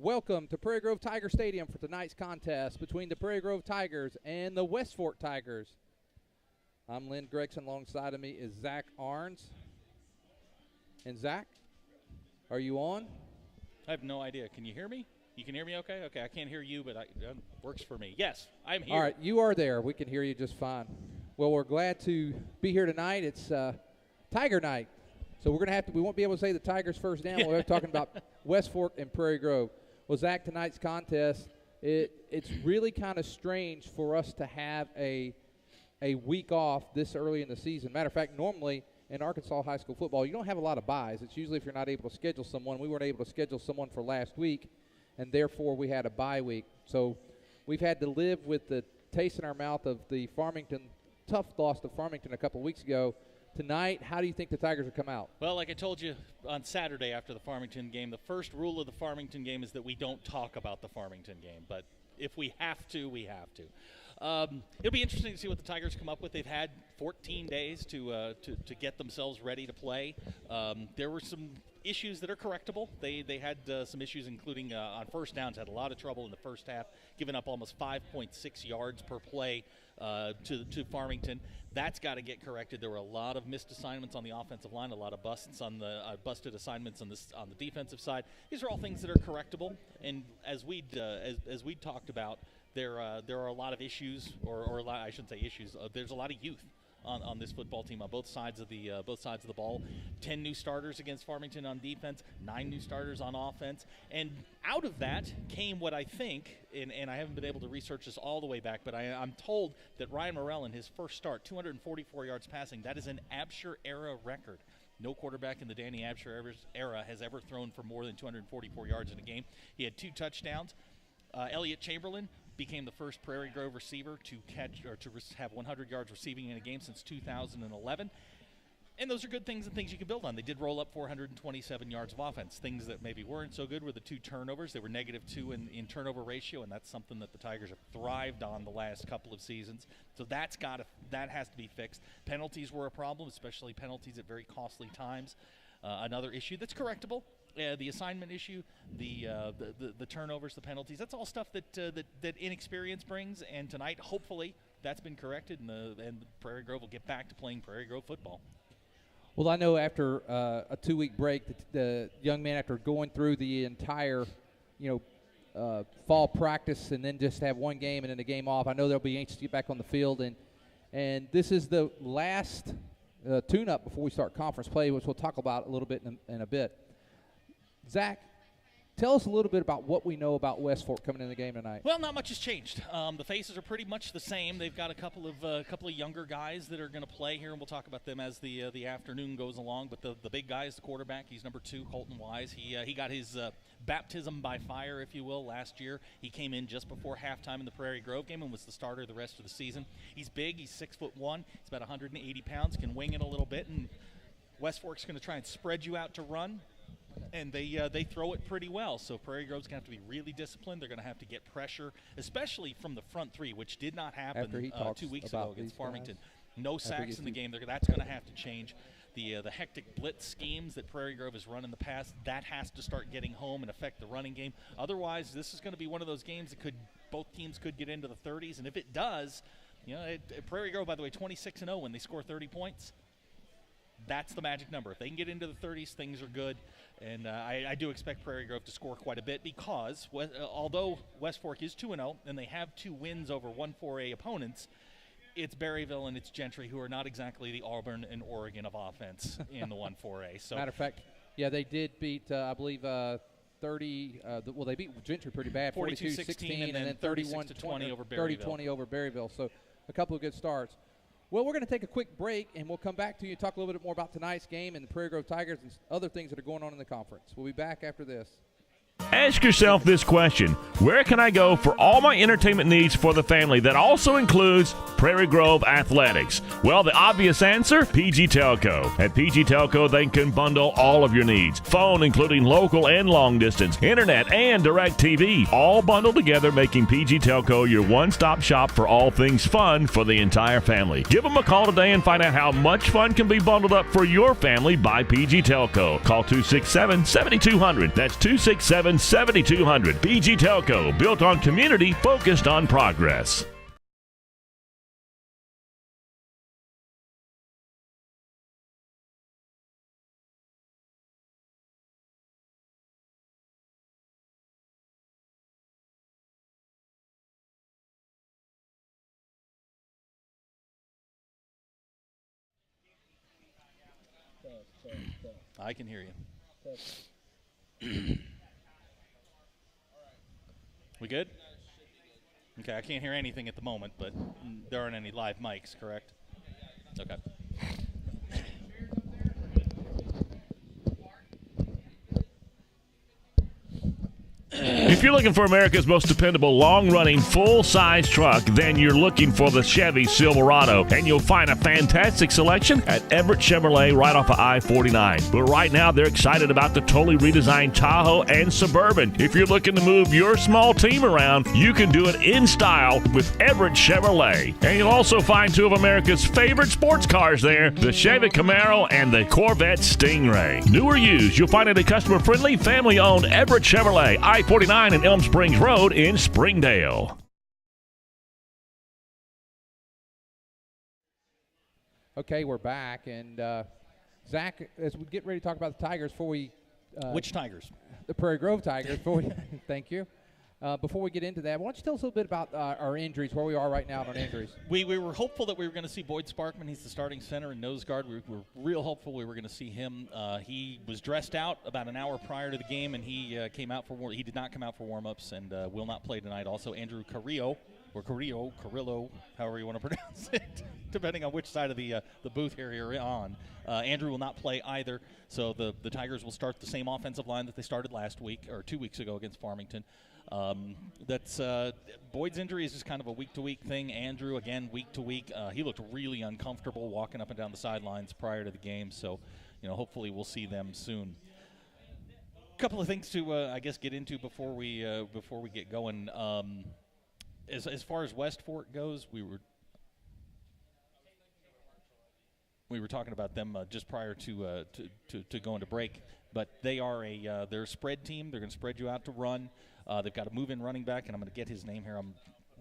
Welcome to Prairie Grove Tiger Stadium for tonight's contest between the Prairie Grove Tigers and the West Fork Tigers. I'm Lynn Gregson. Alongside of me is Zach Arns. And Zach, are you on? I have no idea. Can you hear me? You can hear me okay? Okay, I can't hear you, but it works for me. Yes, I'm here. All right, you are there. We can hear you just fine. Well, we're glad to be here tonight. It's Tiger Night. So we won't be able to say the Tigers first down. We're talking about West Fork and Prairie Grove. Well, Zach, tonight's contest, it's really kind of strange for us to have a week off this early in the season. Matter of fact, normally in Arkansas high school football, you don't have a lot of buys. It's usually if you're not able to schedule someone. We weren't able to schedule someone for last week, and therefore we had a bye week. So we've had to live with the taste in our mouth of the tough loss to Farmington a couple of weeks ago. Tonight, how do you think the Tigers will come out? Well, like I told you on Saturday after the Farmington game, the first rule of the Farmington game is that we don't talk about the Farmington game. But if we have to, we have to. It'll be interesting to see what the Tigers come up with. They've had 14 days to get themselves ready to play. There were some issues that are correctable. They had some issues, including on first downs, had a lot of trouble in the first half, giving up almost 5.6 yards per play to Farmington. That's got to get corrected. There were a lot of missed assignments on the offensive line, a lot of busted assignments on the defensive side. These are all things that are correctable. And as we talked about, there are a lot of issues, I shouldn't say issues. There's a lot of youth on this football team on both sides of the ball. 10 new starters against Farmington on defense, 9 new starters on offense, and out of that came what I think, and I haven't been able to research this all the way back, but I'm told that Ryan Morell in his first start, 244 yards passing, that is an Absher era record. No quarterback in the Danny Absher era has ever thrown for more than 244 yards in a game. He had 2 touchdowns. Elliott Chamberlain became the first Prairie Grove receiver to have 100 yards receiving in a game since 2011. And those are good things and things you can build on. They did roll up 427 yards of offense. Things that maybe weren't so good were the 2 turnovers. They were -2 in turnover ratio, and that's something that the Tigers have thrived on the last couple of seasons. So that has to be fixed. Penalties were a problem, especially penalties at very costly times. Another issue that's correctable. The assignment issue, the turnovers, the penalties, that's all stuff that inexperience brings. And tonight, hopefully, that's been corrected, and Prairie Grove will get back to playing Prairie Grove football. Well, I know after a 2-week break, the young man, after going through the entire, fall practice and then just have one game and then a game off, I know they'll be anxious to get back on the field. And this is the last tune-up before we start conference play, which we'll talk about a little bit in a bit. Zach, tell us a little bit about what we know about West Fork coming in the game tonight. Well, not much has changed. The faces are pretty much the same. They've got a couple of younger guys that are going to play here, and we'll talk about them as the afternoon goes along. But the big guy is the quarterback. He's number 2, Colton Wise. He got his baptism by fire, if you will, last year. He came in just before halftime in the Prairie Grove game and was the starter the rest of the season. He's big. He's 6'1". He's about 180 pounds. Can wing it a little bit, and West Fork's going to try and spread you out to run. And they throw it pretty well. So Prairie Grove's going to have to be really disciplined. They're going to have to get pressure, especially from the front 3, which did not happen 2 weeks ago against Farmington. No sacks in the game. That's going to have to change. The hectic blitz schemes that Prairie Grove has run in the past, that has to start getting home and affect the running game. Otherwise, this is going to be one of those games that both teams could get into the 30s. And if it does, Prairie Grove, by the way, 26-0 when they score 30 points. That's the magic number. If they can get into the 30s, things are good. And I do expect Prairie Grove to score quite a bit because although West Fork is 2-0 and they have 2 wins over 1-4A opponents, it's Berryville and it's Gentry who are not exactly the Auburn and Oregon of offense in the 1-4A. So, matter of fact, yeah, they did beat, I believe, 30. They beat Gentry pretty bad, 42-16, and then 31-20 over Berryville. 30-20 over Berryville. So a couple of good starts. Well, we're going to take a quick break, and we'll come back to you and talk a little bit more about tonight's game and the Prairie Grove Tigers and other things that are going on in the conference. We'll be back after this. Ask yourself this question: where can I go for all my entertainment needs for the family that also includes Prairie Grove Athletics? Well, the obvious answer, PG Telco. At PG Telco, they can bundle all of your needs. Phone, including local and long distance, internet, and direct TV, all bundled together, making PG Telco your one-stop shop for all things fun for the entire family. Give them a call today and find out how much fun can be bundled up for your family by PG Telco. Call 267-7200. That's 267 877-7200. PG Telco, built on community, focused on progress. I can hear you. We good? Okay, I can't hear anything at the moment, but there aren't any live mics, correct? Okay. If you're looking for America's most dependable, long-running, full-size truck, then you're looking for the Chevy Silverado, and you'll find a fantastic selection at Everett Chevrolet right off of I-49. But right now, they're excited about the totally redesigned Tahoe and Suburban. If you're looking to move your small team around, you can do it in style with Everett Chevrolet. And you'll also find two of America's favorite sports cars there, the Chevy Camaro and the Corvette Stingray. New or used, you'll find it a customer-friendly, family-owned Everett Chevrolet, I-49 and Elm Springs Road in Springdale. Okay, we're back, and Zach, as we get ready to talk about the Tigers, before we which Tigers? The Prairie Grove Tigers. Before we, thank you. Before we get into that, why don't you tell us a little bit about our injuries, where we are right now on injuries? We were hopeful that we were going to see Boyd Sparkman. He's the starting center and nose guard. We were real hopeful we were going to see him. He was dressed out about an hour prior to the game, and he came out for he did not come out for warm-ups and will not play tonight. Also, Andrew Carrillo, however you want to pronounce it, depending on which side of the booth here you're on. Andrew will not play either, so the Tigers will start the same offensive line that they started last week or 2 weeks ago against Farmington. That's Boyd's injury is just kind of a week-to-week thing. Andrew, again, week-to-week. He looked really uncomfortable walking up and down the sidelines prior to the game, so hopefully we'll see them soon. A couple of things to I guess get into before we get going. As far as West Fork goes, we were talking about them just prior to going to break, but they are they're a spread team. They're going to spread you out to run. They've got a move-in running back, and I'm going to get his name here. I'm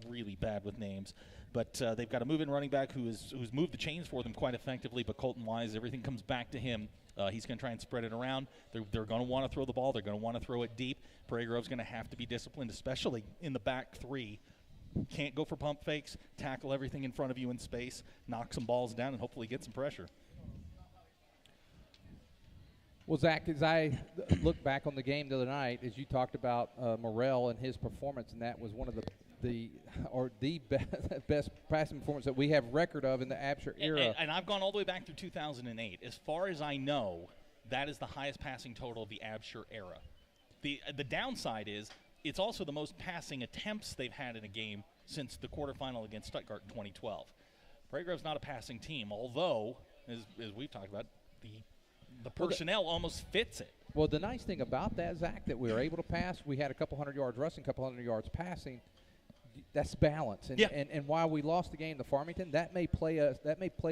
really bad with names, but they've got a move-in running back who's moved the chains for them quite effectively. But Colton Wise, everything comes back to him. He's going to try and spread it around. They're going to want to throw the ball. They're going to want to throw it deep. Prairie Grove's going to have to be disciplined, especially in the back three. Can't go for pump fakes. Tackle everything in front of you in space. Knock some balls down and hopefully get some pressure. Well, Zach, as I look back on the game the other night, as you talked about Morrell and his performance, and that was one of the best passing performance that we have record of in the Absher era. And I've gone all the way back through 2008. As far as I know, that is the highest passing total of the Absher era. The downside is it's also the most passing attempts they've had in a game since the quarterfinal against Stuttgart in 2012. Prairie Grove's not a passing team, although, as we've talked about, the personnel almost fits it. Well, the nice thing about that, Zach, that we were able to pass, we had a couple hundred yards rushing, a couple hundred yards passing. That's balance. And, yeah. and while we lost the game to Farmington, that may play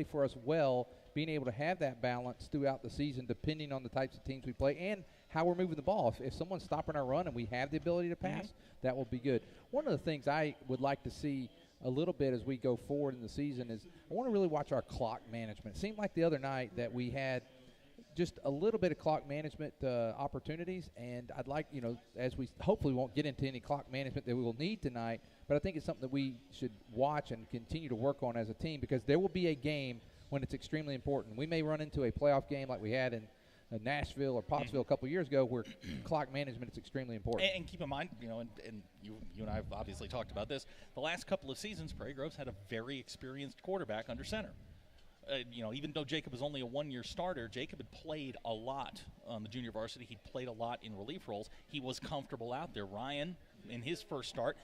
for us well, being able to have that balance throughout the season, depending on the types of teams we play and how we're moving the ball. If someone's stopping our run and we have the ability to pass, that will be good. One of the things I would like to see a little bit as we go forward in the season is I want to really watch our clock management. It seemed like the other night that we had just a little bit of clock management opportunities, and I'd like, as we hopefully won't get into any clock management that we will need tonight, but I think it's something that we should watch and continue to work on as a team, because there will be a game when it's extremely important. We may run into a playoff game like we had in Nashville or Pottsville a couple of years ago where clock management is extremely important. And keep in mind, and you and I have obviously talked about this, the last couple of seasons, Prairie Grove's had a very experienced quarterback under center. Even though Jacob was only a one-year starter, Jacob had played a lot on the junior varsity. He'd played a lot in relief roles. He was comfortable out there. Ryan, in his first start,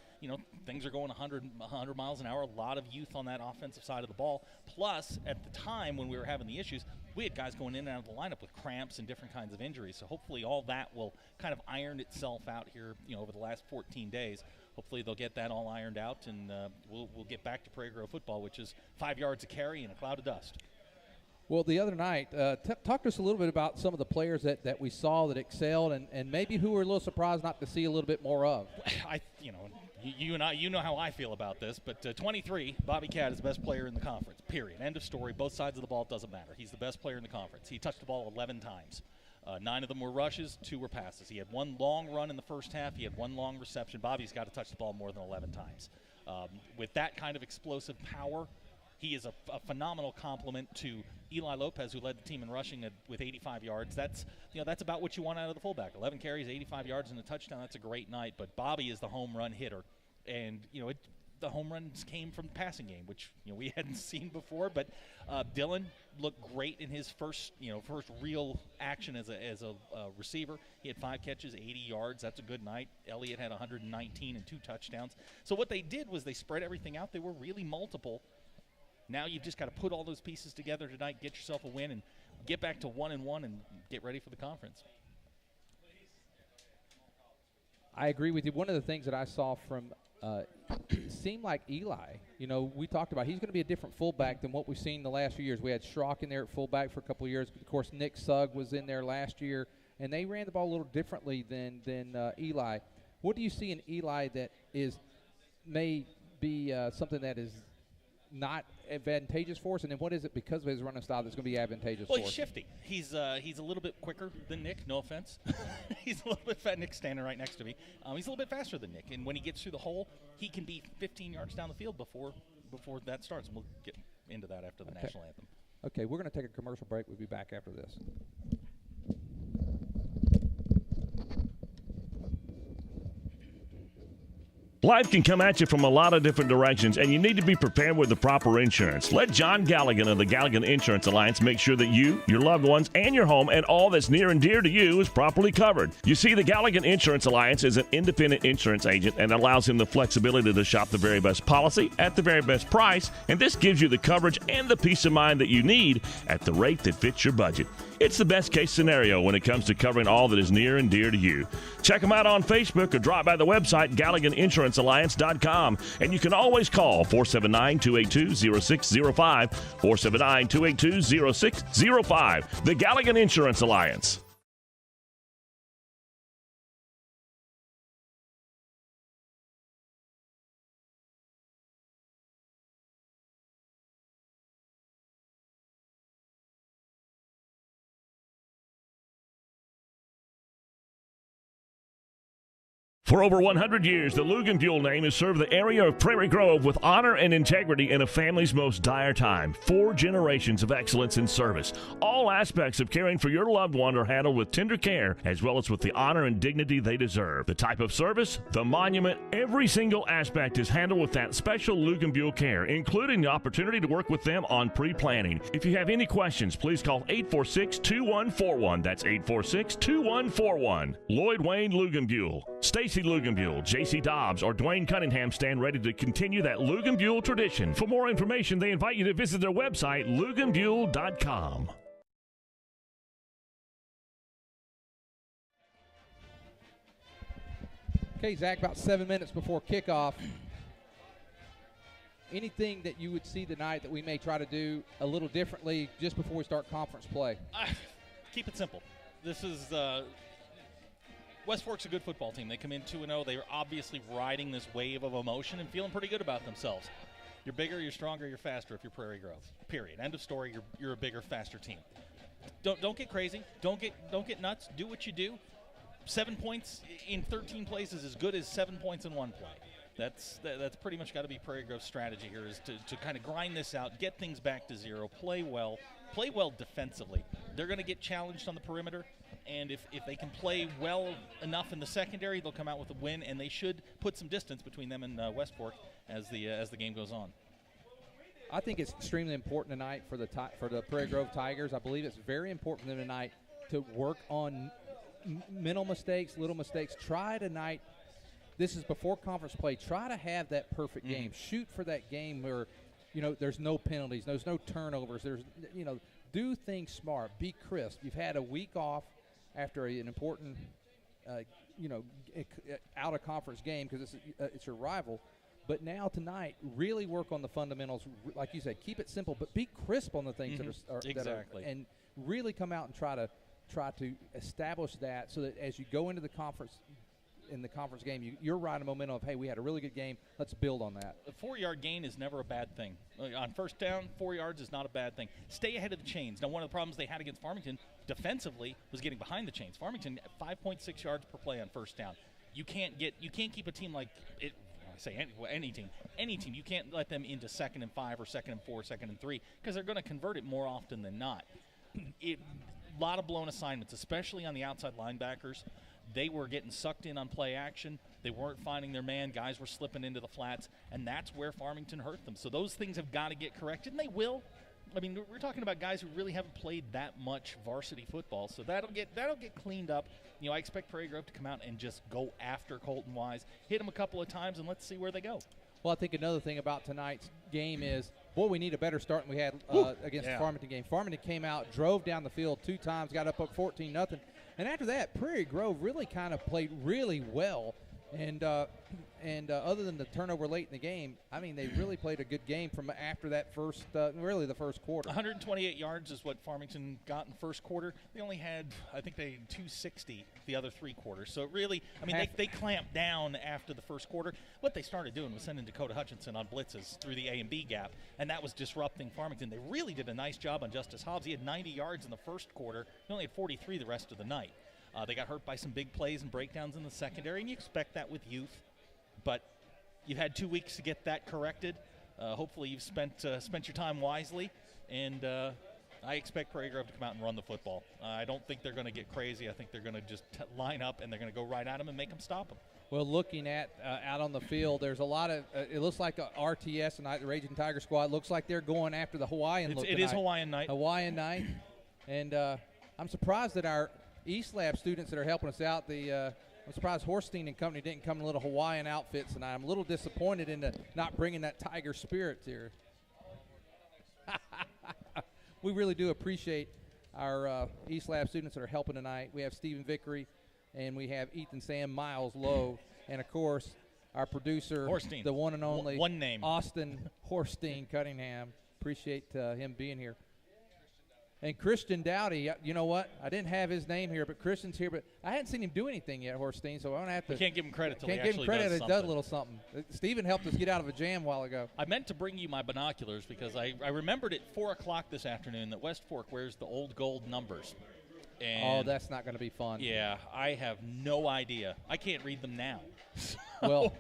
things are going 100 miles an hour, a lot of youth on that offensive side of the ball. Plus, at the time when we were having the issues, we had guys going in and out of the lineup with cramps and different kinds of injuries. So hopefully all that will kind of iron itself out here, over the last 14 days. Hopefully they'll get that all ironed out, and we'll get back to Prairie Grove football, which is 5 yards of carry and a cloud of dust. Well, the other night, talk to us a little bit about some of the players that we saw that excelled, and maybe who were a little surprised not to see a little bit more of. You and I, you know how I feel about this, but 23, Bobby Cat is the best player in the conference, period. End of story. Both sides of the ball, it doesn't matter. He's the best player in the conference. He touched the ball 11 times. 9 of them were rushes, 2 were passes. He had 1 long run in the first half. He had 1 long reception. Bobby's got to touch the ball more than 11 times. With that kind of explosive power, he is a phenomenal complement to Eli Lopez, who led the team in rushing with 85 yards. That's about what you want out of the fullback. 11 carries, 85 yards, and a touchdown. That's a great night. But Bobby is the home run hitter, and the home runs came from the passing game, which we hadn't seen before. But Dylan looked great in his first real action as a receiver. He had 5 catches, 80 yards. That's a good night. Elliott had 119 and 2 touchdowns. So what they did was they spread everything out. They were really multiple. Now you've just got to put all those pieces together tonight, get yourself a win, and get back to 1-1 and get ready for the conference. I agree with you. One of the things that I saw from it seemed like Eli, we talked about he's going to be a different fullback than what we've seen the last few years. We had Schrock in there at fullback for a couple of years. Of course, Nick Sugg was in there last year, and they ran the ball a little differently than Eli. What do you see in Eli that may be something that is not advantageous for us, and then what is it because of his running style that's going to be advantageous for us? Well, he's shifty. He's a little bit quicker than Nick, no offense. He's a little bit fat. Nick's standing right next to me. He's a little bit faster than Nick, and when he gets through the hole, he can be 15 yards down the field before that starts, and we'll get into that after the national anthem. Okay, we're going to take a commercial break. We'll be back after this. Life can come at you from a lot of different directions, and you need to be prepared with the proper insurance. Let John Galligan of the Galligan Insurance Alliance make sure that you, your loved ones, and your home and all that's near and dear to you is properly covered. You see, the Galligan Insurance Alliance is an independent insurance agent and allows him the flexibility to shop the very best policy at the very best price, and this gives you the coverage and the peace of mind that you need at the rate that fits your budget. It's the best case scenario when it comes to covering all that is near and dear to you. Check them out on Facebook or drop by the website GalliganInsuranceAlliance.com. And you can always call 479-282-0605, 479-282-0605. The Galligan Insurance Alliance. For over 100 years, the Luganbuhl name has served the area of Prairie Grove with honor and integrity in a family's most dire time. 4 generations of excellence in service. All aspects of caring for your loved one are handled with tender care, as well as with the honor and dignity they deserve. The type of service, the monument, every single aspect is handled with that special Luganbuhl care, including the opportunity to work with them on pre-planning. If you have any questions, please call 846-2141. That's 846-2141. Lloyd Wayne Luganbuhl. Stacy Luganbuhl, J.C. Dobbs, or Dwayne Cunningham stand ready to continue that Luganbuhl tradition. For more information, they invite you to visit their website, luganbuhl.com. Okay, Zach, about 7 minutes before kickoff. Anything that you would see tonight that we may try to do a little differently just before we start conference play? Keep it simple. This is West Fork's a good football team. They come in 2-0. They're obviously riding this wave of emotion and feeling pretty good about themselves. You're bigger, you're stronger, you're faster if you're Prairie Grove. Period. End of story. You're a bigger, faster team. Don't get crazy. Don't get nuts. Do what you do. 7 points in 13 plays is as good as 7 points in one play. That's pretty much got to be Prairie Grove's strategy here, is to kind of grind this out, get things back to zero, play well defensively. They're going to get challenged on the perimeter. And if they can play well enough in the secondary, they'll come out with a win, and they should put some distance between them and West Fork as the game goes on. I think it's extremely important tonight for the Prairie Grove Tigers. I believe it's very important for them tonight to work on mental mistakes, little mistakes. Try tonight. This is before conference play. Try to have that perfect game. Shoot for that game where, there's no penalties, there's no turnovers. Do things smart. Be crisp. You've had a week off after an important, out-of-conference game because it's your rival. But now tonight, really work on the fundamentals. Like you said, keep it simple, but be crisp on the things exactly. and really come out and try to establish that so that as you go into the conference game, you're riding momentum of, hey, we had a really good game. Let's build on that. A 4-yard gain is never a bad thing. On first down, 4 yards is not a bad thing. Stay ahead of the chains. Now, one of the problems they had against Farmington defensively was getting behind the chains. Farmington 5.6 yards per play on first down. You can't keep a team like it. I say any team. You can't let them into 2nd and 5 or 2nd and 4, 2nd and 3 because they're going to convert it more often than not. A lot of blown assignments, especially on the outside linebackers. They were getting sucked in on play action. They weren't finding their man. Guys were slipping into the flats, and that's where Farmington hurt them. So those things have got to get corrected, and they will. I mean, we're talking about guys who really haven't played that much varsity football, so that'll get cleaned up. You know, I expect Prairie Grove to come out and just go after Colton Wise, hit him a couple of times, and let's see where they go. Well, I think another thing about tonight's game is, boy, we need a better start than we had against the Farmington game. Farmington came out, drove down the field 2 times, got up 14-0. And after that, Prairie Grove really kind of played really well. And other than the turnover late in the game, I mean, they really played a good game from after that the first quarter. 128 yards is what Farmington got in the first quarter. They only had, I think they had 260 the other 3 quarters. So it really, I mean, they clamped down after the first quarter. What they started doing was sending Dakota Hutchinson on blitzes through the A and B gap, and that was disrupting Farmington. They really did a nice job on Justice Hobbs. He had 90 yards in the first quarter. He only had 43 the rest of the night. They got hurt by some big plays and breakdowns in the secondary, and you expect that with youth. But you've had 2 weeks to get that corrected. Hopefully you've spent your time wisely, and I expect Prairie Grove to come out and run the football. I don't think they're going to get crazy. I think they're going to just line up, and they're going to go right at them and make them stop them. Well, looking at out on the field, there's a lot of it looks like a RTS tonight, the Raging Tiger squad. Looks like they're going after the Hawaiian look tonight. It is Hawaiian night. Hawaiian night. And I'm surprised that our East Lab students that are helping us out, I'm surprised Horstein and company didn't come in little Hawaiian outfits tonight. I'm a little disappointed in not bringing that Tiger spirit here. We really do appreciate our East Lab students that are helping tonight. We have Stephen Vickery, and we have Ethan Sam, Miles Lowe, and, of course, our producer, Horstein. The one and only one name. Austin Horstein Cunningham. Appreciate him being here. And Christian Dowdy, you know what? I didn't have his name here, but Christian's here. But I hadn't seen him do anything yet, Horstein, so I'm going to have to. You can't give him credit till he actually does something. Can't give him credit. He does a little something. Stephen helped us get out of a jam a while ago. I meant to bring you my binoculars because I remembered at 4 o'clock this afternoon that West Fork wears the old gold numbers. And that's not going to be fun. Yeah, I have no idea. I can't read them now. Well,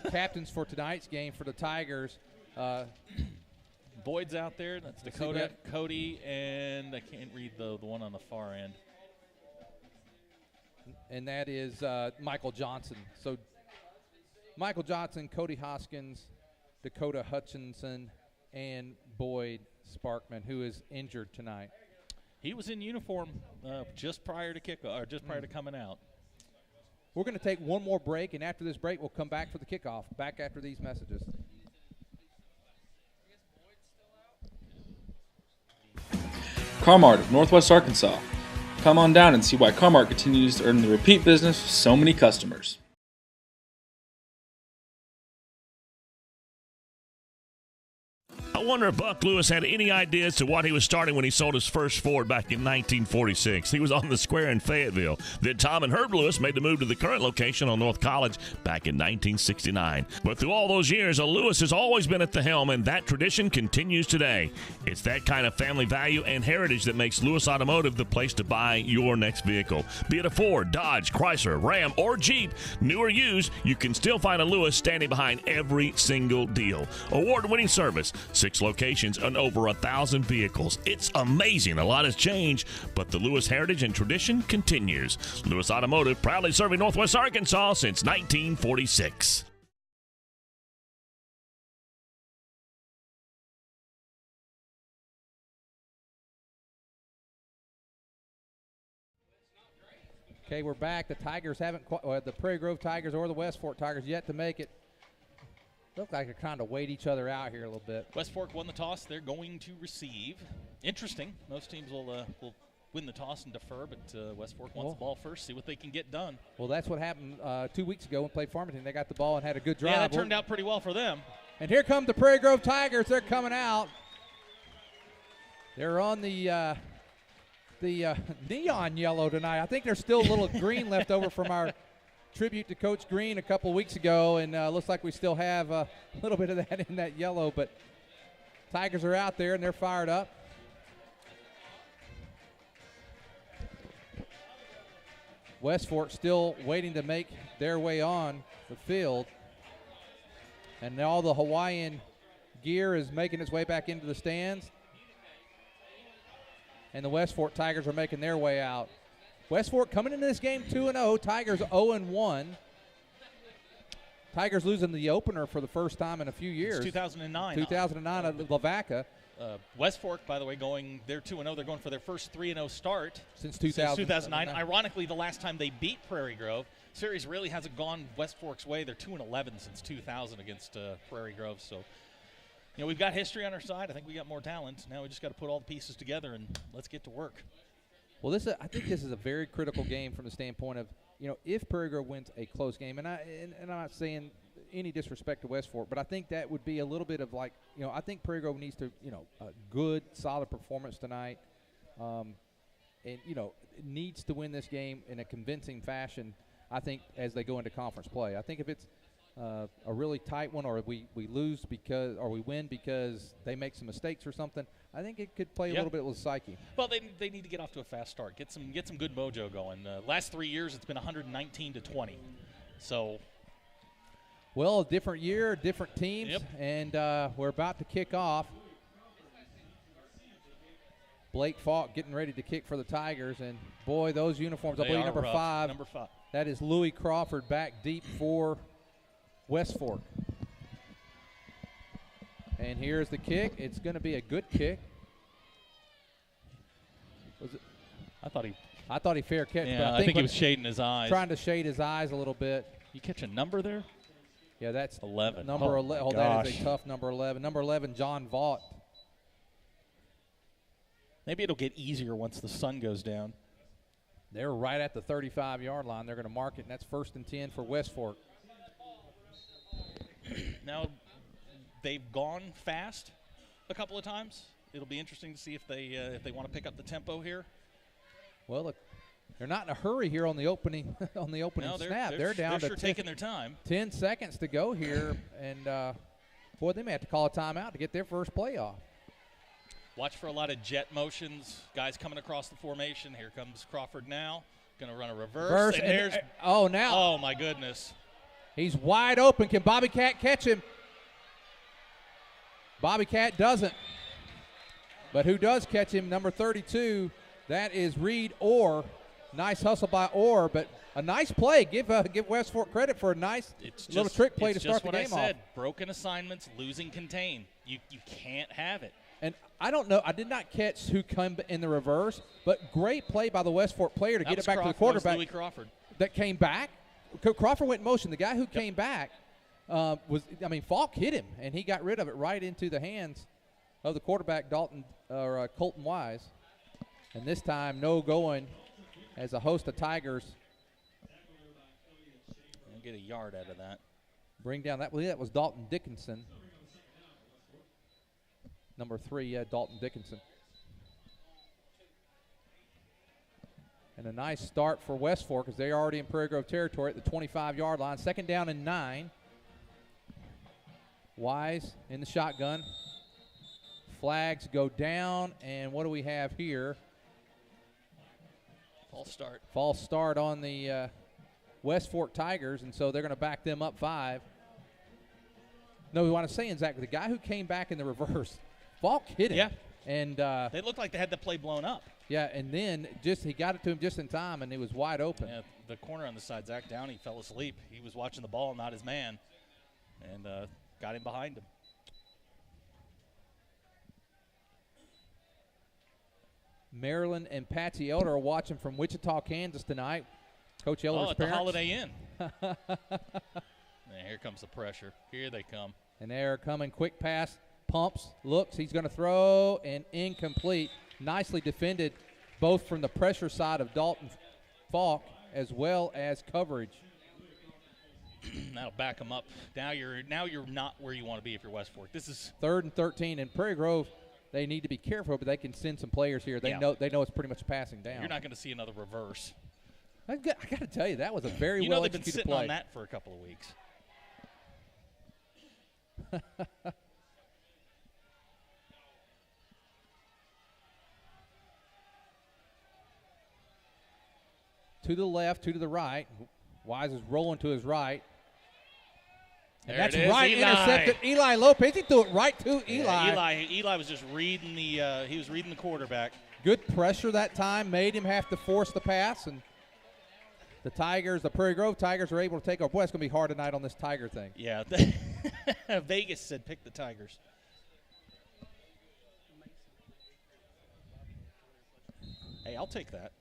captains for tonight's game for the Tigers. Boyd's out there. That's Dakota, Cody, and I can't read the one on the far end. And that is Michael Johnson. So Michael Johnson, Cody Hoskins, Dakota Hutchinson, and Boyd Sparkman, who is injured tonight. He was in uniform just prior to kickoff, or just prior to coming out. We're going to take one more break, and after this break, we'll come back for the kickoff. Back after these messages. Car-Mart of Northwest Arkansas. Come on down and see why Car-Mart continues to earn the repeat business with so many customers. I wonder if Buck Lewis had any ideas to what he was starting when he sold his first Ford back in 1946. He was on the square in Fayetteville. Then Tom and Herb Lewis made the move to the current location on North College back in 1969. But through all those years, a Lewis has always been at the helm, and that tradition continues today. It's that kind of family value and heritage that makes Lewis Automotive the place to buy your next vehicle. Be it a Ford, Dodge, Chrysler, Ram, or Jeep, new or used, you can still find a Lewis standing behind every single deal. Award-winning service, 6 locations and over 1,000 vehicles. It's amazing. A lot has changed, but the Lewis heritage and tradition continues. Lewis Automotive, proudly serving Northwest Arkansas since 1946. Okay, we're back. The Tigers haven't the Prairie Grove Tigers or the West Fork Tigers yet to make it. Look like they're trying to wait each other out here a little bit. West Fork won the toss. They're going to receive. Interesting. Most teams will win the toss and defer, but West Fork wants the ball first, see what they can get done. Well, that's what happened 2 weeks ago when we played Farmington. They got the ball and had a good drive. Yeah, that turned out pretty well for them. And here come the Prairie Grove Tigers. They're coming out. They're on the neon yellow tonight. I think there's still a little green left over from our tribute to Coach Green a couple weeks ago, and looks like we still have a little bit of that in that yellow. But Tigers are out there, and they're fired up. West Fork still waiting to make their way on the field. And all the Hawaiian gear is making its way back into the stands. And the West Fork Tigers are making their way out. West Fork coming into this game 2-0. Tigers 0-1. Tigers losing the opener for the first time in a few years. It's 2009. 2009 at Lavaca. West Fork, by the way, they're 2-0. They're going for their first 3-0 start since 2009. Ironically, the last time they beat Prairie Grove, series really hasn't gone West Fork's way. They're 2-11 since 2000 against Prairie Grove. So, we've got history on our side. I think we got more talent. Now we just got to put all the pieces together and let's get to work. Well, I think this is a very critical game from the standpoint of, if Prairie Grove wins a close game, and I'm not saying any disrespect to West Fork, but I think that would be a little bit of like, I think Prairie Grove needs to, a good, solid performance tonight, and, needs to win this game in a convincing fashion, I think, as they go into conference play. I think if it's a really tight one, or we lose or we win because they make some mistakes or something, I think it could play a little bit with psyche. Well, they need to get off to a fast start, get some good mojo going. Last 3 years, it's been 119-20. So, well, a different year, different teams, and we're about to kick off. Blake Falk getting ready to kick for the Tigers, and boy, those uniforms, I believe number five. Number 5. That is Louis Crawford back deep for West Fork. And here's the kick. It's going to be a good kick. Was it? I thought he fair catch. Yeah, but I think he was shading his eyes. Trying to shade his eyes a little bit. You catch a number there? Yeah, that's 11. Number 11. Oh, that is a tough number 11. Number 11, John Vaught. Maybe it'll get easier once the sun goes down. They're right at the 35-yard line. They're going to mark it, and that's 1st and 10 for West Fork. Now, they've gone fast a couple of times. It'll be interesting to see if they want to pick up the tempo here. Well, look, they're not in a hurry here on the opening snap. They're down to taking their time. 10 seconds to go here, and boy, they may have to call a timeout to get their first play off. Watch for a lot of jet motions, guys coming across the formation. Here comes Crawford now, going to run a reverse. And there's now. Oh my goodness. He's wide open. Can Bobby Cat catch him? Bobby Cat doesn't. But who does catch him? Number 32. That is Reed Orr. Nice hustle by Orr, but a nice play. Give West Fork credit for a nice little trick play to start the game off. It's just what I said. Broken assignments, losing contain. You can't have it. And I don't know. I did not catch who came in the reverse, but great play by the West Fork player to get it back to the quarterback. That was Louis Crawford. That came back. Crawford went in motion. The guy who came back Falk hit him, and he got rid of it right into the hands of the quarterback, Colton Wise. And this time, no going as a host of Tigers. We'll get a yard out of that. Bring down that. Well, that was Dalton Dickinson. Number 3, Dalton Dickinson. And a nice start for West Fork as they're already in Prairie Grove territory at the 25-yard line. 2nd down and 9. Wise in the shotgun. Flags go down, and what do we have here? False start on the West Fork Tigers, and so they're going to back them up 5. No, we want to say, Zach, the guy who came back in the reverse, Falk hit him. Yeah. And they looked like they had the play blown up. Yeah, and then he got it to him just in time, and he was wide open. Yeah, the corner on the side, Zach Downey, fell asleep. He was watching the ball, not his man, and got him behind him. Marilyn and Patsy Elder are watching from Wichita, Kansas tonight. Coach Elder's at parents. The Holiday Inn. Here comes the pressure. Here they come. And they're coming. Quick pass. Pumps. Looks. He's going to throw. And incomplete. Nicely defended both from the pressure side of Dalton Falk as well as coverage. That'll back them up. Now you're not where you want to be if you're West Fork. This is 3rd and 13, and Prairie Grove, they need to be careful, but they can send some players here. They know it's pretty much passing down. You're not going to see another reverse. I got to tell you, that was a very they've been sitting play. on that for a couple of weeks. To the left, to the right. Wise is rolling to his right. And there that's it is, right, Eli. intercepted Eli Lopez. He threw it right to Eli. Yeah, Eli was just reading the quarterback. Good pressure that time, made him have to force the pass, and the Prairie Grove Tigers are able to take over. Boy, it's going to be hard tonight on this Tiger thing. Yeah. Vegas said pick the Tigers. Hey, I'll take that.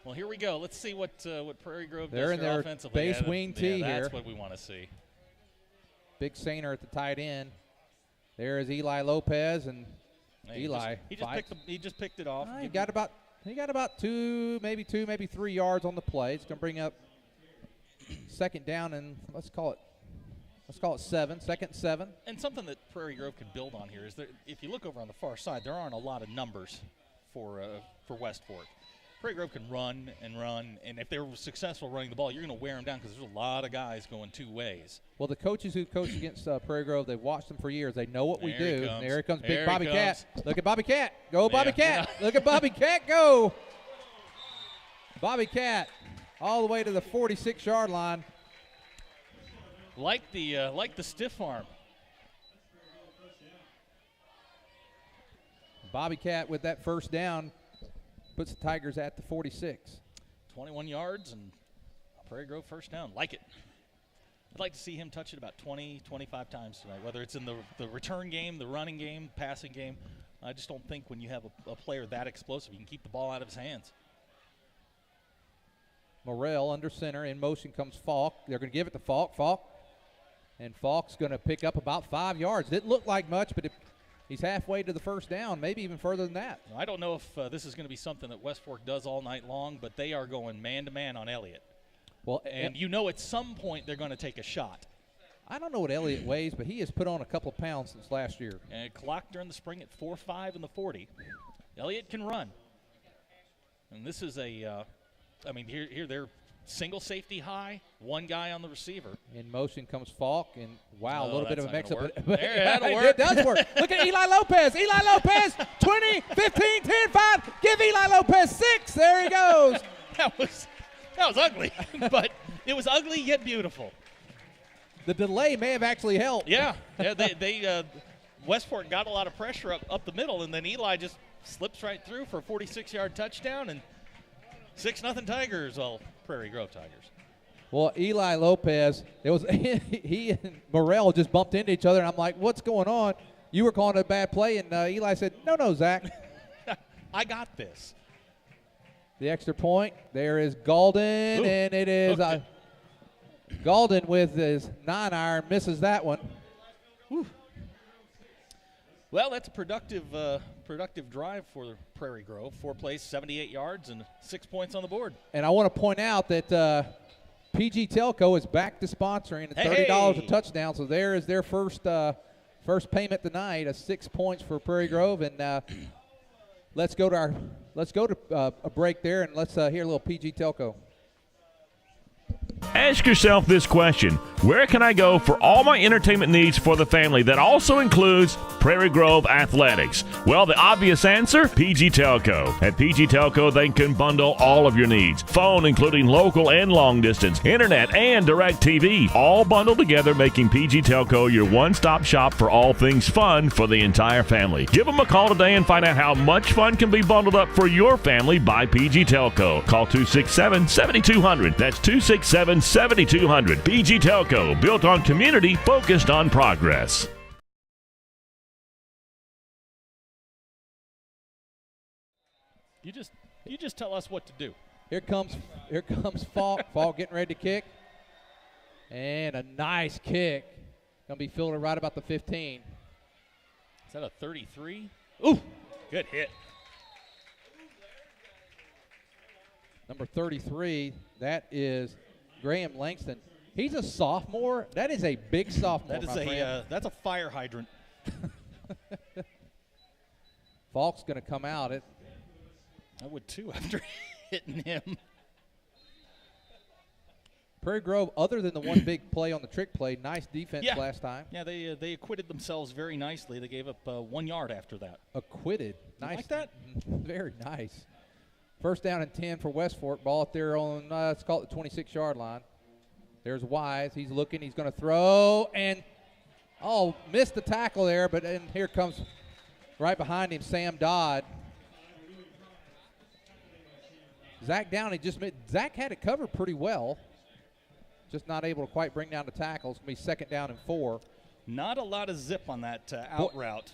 Well, here we go. Let's see what Prairie Grove They're does in here their offensively. base wing tee here. That's what we want to see. Big Sainer at the tight end. There is Eli Lopez, and Eli he just picked it off. He got about 2, maybe 3 yards on the play. It's going to bring up 2nd down, and let's call it 7. 2nd 7. And something that Prairie Grove could build on here is that if you look over on the far side, there aren't a lot of numbers for West Fork. Prairie Grove can run, and if they're successful running the ball, you're going to wear them down because there's a lot of guys going 2 ways. Well, the coaches who coach against Prairie Grove, they've watched them for years. They know what we do. And there comes There big Bobby he Cat. comes. Look at Bobby Cat. Go, Bobby Yeah. Cat. Look at Bobby Cat go. Bobby Cat all the way to the 46-yard line. Like the stiff arm. Bobby Cat with that first down puts the Tigers at the 46. 21 yards and Prairie Grove first down. Like it. I'd like to see him touch it about 20, 25 times tonight, whether it's in the return game, the running game, passing game. I just don't think when you have a player that explosive, you can keep the ball out of his hands. Morrell under center. In motion comes Falk. They're going to give it to Falk. And Falk's going to pick up about 5 yards. Didn't look like much, but he's halfway to the first down, maybe even further than that. I don't know if this is going to be something that West Fork does all night long, but they are going man-to-man on Elliott. Well, and at some point they're going to take a shot. I don't know what Elliott weighs, but he has put on a couple of pounds since last year. And clocked during the spring at 4.5 in the 40. Elliott can run. And this is here they're single safety high, 1 guy on the receiver. In motion comes Falk, and wow, a little bit of a mix-up. It does work. Look at Eli Lopez. 20, 15, 10, 5. Give Eli Lopez 6. There he goes. That was ugly, but it was ugly yet beautiful. The delay may have actually helped. Yeah, they West Fork got a lot of pressure up the middle, and then Eli just slips right through for a 46-yard touchdown, and 6-0 Tigers. Well, Prairie Grove Tigers. Well, Eli Lopez, he and Morrell just bumped into each other, and I'm like, what's going on? You were calling it a bad play, and Eli said, no, Zach. I got this. The extra point. There is Galden, and it is Galden with his 9-iron misses that one. Whew. Well, that's a productive drive for Prairie Grove. 4 plays, 78 yards, and 6 points on the board. And I want to point out that PG Telco is back to sponsoring at $30 a touchdown. So there is their first payment tonight, 6 points for Prairie Grove. And let's go to a break there, and let's hear a little PG Telco. Ask yourself this question: where can I go for all my entertainment needs for the family that also includes Prairie Grove Athletics? Well, the obvious answer, PG Telco. At PG Telco, they can bundle all of your needs. Phone, including local and long distance, internet, and direct TV, all bundled together, making PG Telco your one-stop shop for all things fun for the entire family. Give them a call today and find out how much fun can be bundled up for your family by PG Telco. Call 267-7200. That's 267-7200. PG Telco, built on community, focused on progress. You just tell us what to do. Here comes Falk. Falk getting ready to kick. And a nice kick. Going to be fielded right about the 15. Is that a 33? Ooh, good hit. Number 33, that is Graham Langston. He's a sophomore. That is a big sophomore. That is that's a fire hydrant. Falk's going to come out. I would too after hitting him. Prairie Grove, other than the one big play on the trick play, nice defense Yeah. last time. Yeah, they acquitted themselves very nicely. They gave up 1 yard after that. Acquitted. You Nice. like that? Very nice. First down and 10 for West Fork. Ball up there on, let's call it the 26-yard line. There's Wise. He's looking. He's going to throw. And, missed the tackle there. But then here comes right behind him Sam Dodd. Zach Downey Zach had it covered pretty well. Just not able to quite bring down the tackle. It's going to be 2nd down and 4. Not a lot of zip on that out route.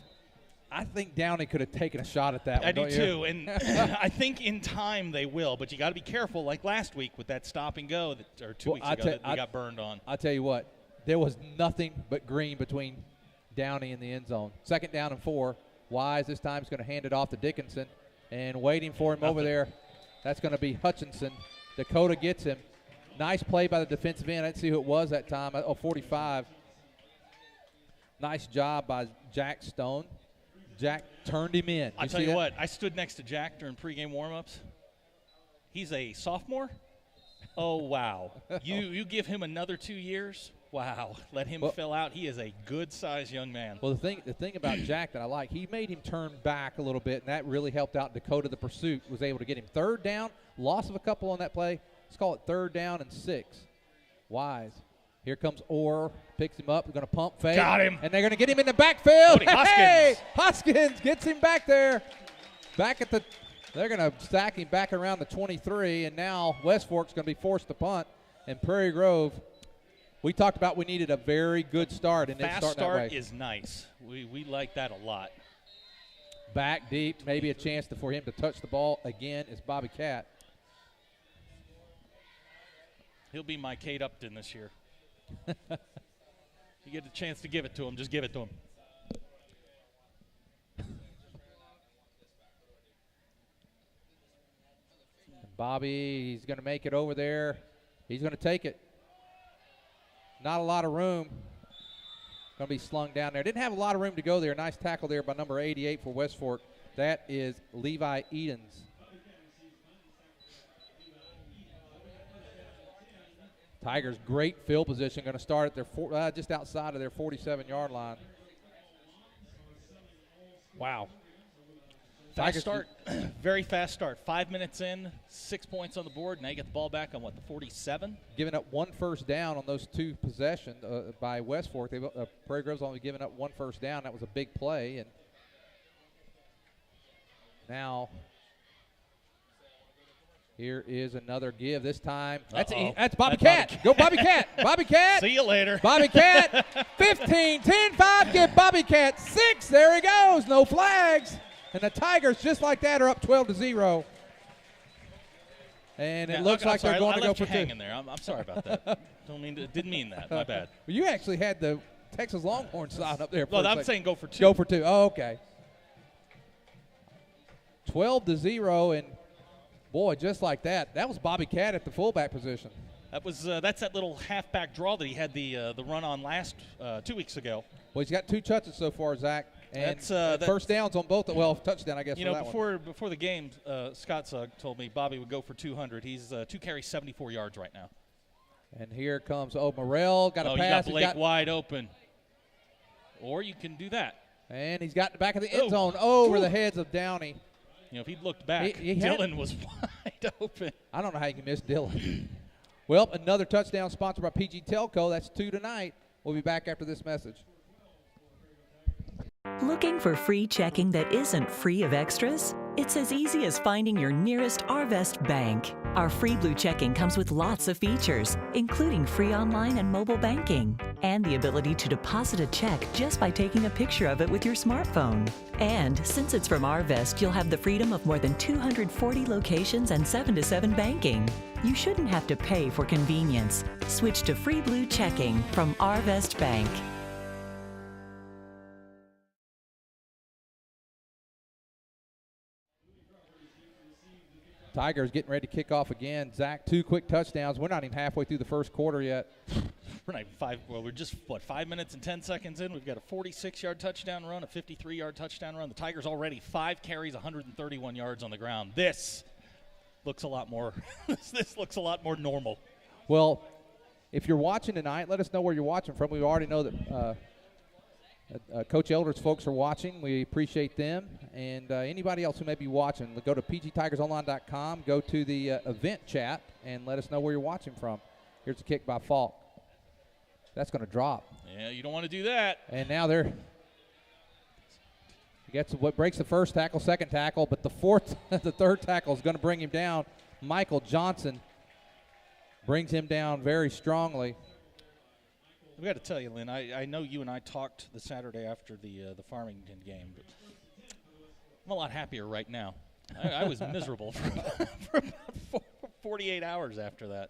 I think Downey could have taken a shot at that one. I do don't you? too, and I think in time they will. But you got to be careful, like last week with that stop and go, or 2 weeks ago that we got burned on. I'll tell you what, there was nothing but green between Downey and the end zone. 2nd down and 4. Wise this time is going to hand it off to Dickinson, and waiting for him over there. That's going to be Hutchinson. Dakota gets him. Nice play by the defensive end. I didn't see who it was that time. 45. Nice job by Jack Stone. Jack turned him in. I'll tell you what, I stood next to Jack during pregame warmups. He's a sophomore. Oh, wow. You give him another 2 years. Wow. Let him fill out. He is a good-sized young man. Well, the thing about Jack that I like, he made him turn back a little bit, and that really helped out Dakota. The pursuit was able to get him 3rd down. Loss of a couple on that play. Let's call it 3rd down and 6. Wise. Here comes Orr. Picks him up. They're going to pump fake. Got him. And they're going to get him in the backfield. Hoskins. Hoskins gets him back there. They're going to stack him back around the 23, and now West Fork's going to be forced to punt. And Prairie Grove, we talked about we needed a very good start, and it's starting that way. Fast start is nice. We like that a lot. Back deep, maybe a chance for him to touch the ball again is Bobby Catt. He'll be my Kate Upton this year. You get a chance to give it to him, just give it to him. Bobby, he's going to make it over there. He's going to take it. Not a lot of room. Going to be slung down there. Didn't have a lot of room to go there. Nice tackle there by number 88 for West Fork. That is Levi Edens. Tigers, great field position. Going to start at their just outside of their 47-yard line. Wow. Fast start, very fast start. 5 minutes in, 6 points on the board. Now you get the ball back on, the 47? Giving up 1 first down on those 2 possessions by West Fork. Prairie Grove's only given up 1 first down. That was a big play. And now here is another give. This time, that's Bobby Catt. Go Bobby Catt. Bobby Catt. See you later. Bobby Catt, 15, 10, 5. Give Bobby Catt 6. There he goes. No flags. And the Tigers, just like that, are up 12-0. And it looks like they're going to go for 2. Hanging there. I'm sorry about that. Didn't mean that. My bad. Well, you actually had the Texas Longhorn sign up there. Well, I'm saying go for 2. Go for 2. Oh, okay. 12-0, and boy, just like that, that was Bobby Catt at the fullback position. That's that little halfback draw that he had the run on last 2 weeks ago. Well, he's got 2 touches so far, Zach. And that's first downs on both. Well, touchdown, I guess. Before the game, Scott told me Bobby would go for 200. He's 2 carries, 74 yards right now. And here comes Morrell. Got a pass. You got Blake wide open. Or you can do that. And he's got the back of the end zone over the heads of Downey. If he'd looked back, Dylan was wide open. I don't know how you can miss Dylan. Well, another touchdown sponsored by PG Telco. That's 2 tonight. We'll be back after this message. Looking for free checking that isn't free of extras? It's as easy as finding your nearest Arvest bank. Our free Blue checking comes with lots of features, including free online and mobile banking, and the ability to deposit a check just by taking a picture of it with your smartphone. And since it's from Arvest, you'll have the freedom of more than 240 locations and 7-to-7 banking. You shouldn't have to pay for convenience. Switch to free Blue checking from Arvest Bank. Tigers getting ready to kick off again. Zach, 2 quick touchdowns. We're not even halfway through the first quarter yet. We're just, 5 minutes and 10 seconds in. We've got a 46-yard touchdown run, a 53-yard touchdown run. The Tigers already 5 carries, 131 yards on the ground. This looks a lot more this looks a lot more normal. Well, if you're watching tonight, let us know where you're watching from. We already know that Coach Elder's folks are watching. We appreciate them. And anybody else who may be watching, go to pgtigersonline.com, go to the event chat, and let us know where you're watching from. Here's a kick by Falk. That's going to drop. Yeah, you don't want to do that. And now he gets what breaks the first tackle, second tackle, but the third tackle is going to bring him down. Michael Johnson brings him down very strongly. I've got to tell you, Lynn, I know you and I talked the Saturday after the Farmington game, but I'm a lot happier right now. I was miserable for about 48 hours after that.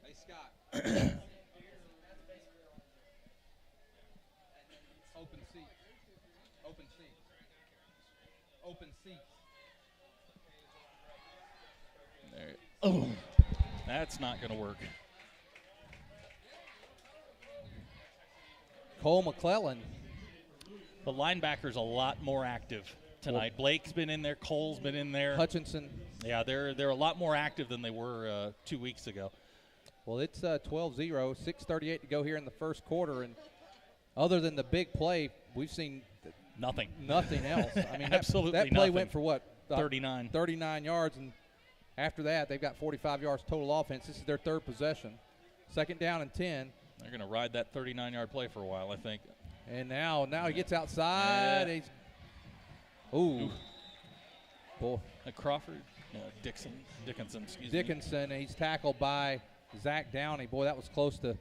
Hey, Scott. Open seats. Open seats. Open seats. There. Oh, that's not going to work. Cole McClellan. The linebacker's a lot more active tonight. Well, Blake's been in there. Cole's been in there. Hutchinson. Yeah, they're a lot more active than they were 2 weeks ago. Well, it's 12-0, 6:38 to go here in the first quarter, and other than the big play, we've seen Nothing else. I mean, absolutely that play nothing. went for what? 39. 39 yards, and after that, they've got 45 yards total offense. This is their third possession. Second down and 10. They're going to ride that 39-yard play for a while, I think. And now he gets outside. Yeah. Ooh. Boy. Crawford? No, Dickinson, excuse me. Dickinson, and he's tackled by Zach Downey. Boy, that was close to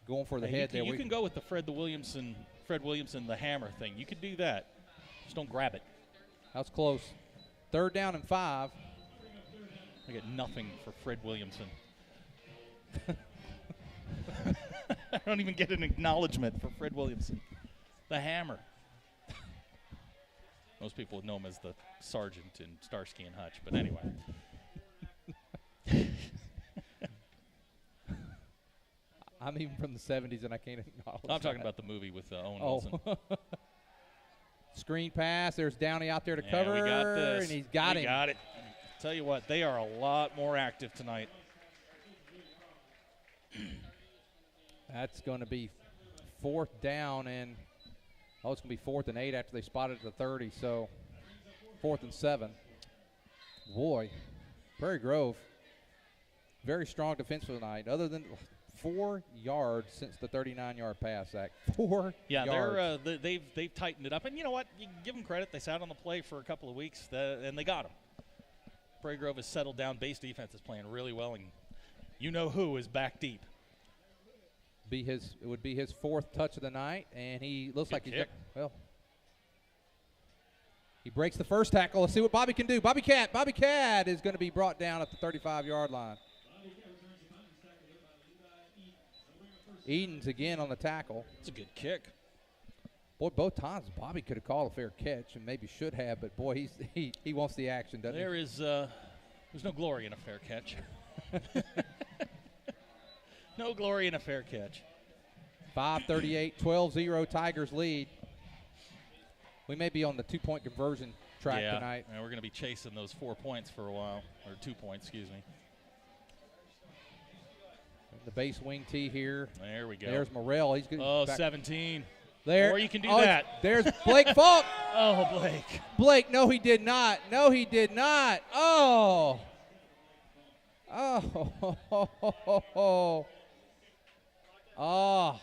going for the head there. You can go with the Fred Williamson, the hammer thing. You could do that. Just don't grab it. That was close. Third down and 5. I get nothing for Fred Williamson. I don't even get an acknowledgement for Fred Williamson. The hammer. Most people would know him as the sergeant in Starsky and Hutch, but anyway. I'm even from the 70s, and I can't acknowledge I'm talking that. about the movie with Owen Wilson. Screen pass. There's Downey out there to cover. We got this. And he's got him. We got it. Tell you what, they are a lot more active tonight. That's going to be fourth down, and it's going to be 4th and 8 after they spotted at the 30. So 4th and 7. Boy, Prairie Grove, very strong defensively tonight. Other than 4 yards since the 39-yard pass, Zach. 4 yards. They've tightened it up, and you know what? You can give them credit. They sat on the play for a couple of weeks, and they got them. Prairie Grove has settled down. Base defense is playing really well, and you know who is back deep. It would be his 4th touch of the night, and he looks like he's he breaks the first tackle. Let's see what Bobby can do. Bobby Cat is going to be brought down at the 35-yard line. Edens again on the tackle. It's a good kick. Boy, both times Bobby could have called a fair catch and maybe should have, but boy, he wants the action, doesn't he? There's no glory in a fair catch. No glory in a fair catch. 5:38, 12-0 Tigers lead. We may be on the 2-point conversion track tonight. Yeah, we're going to be chasing those 4 points for a while, or 2 points, excuse me. The base wing tee here. There we go. There's Morrell. He's good. 17. There. Or you can do that. There's Blake Falk. Oh, Blake. Blake, no, he did not. No, he did not. Oh. Oh. Oh.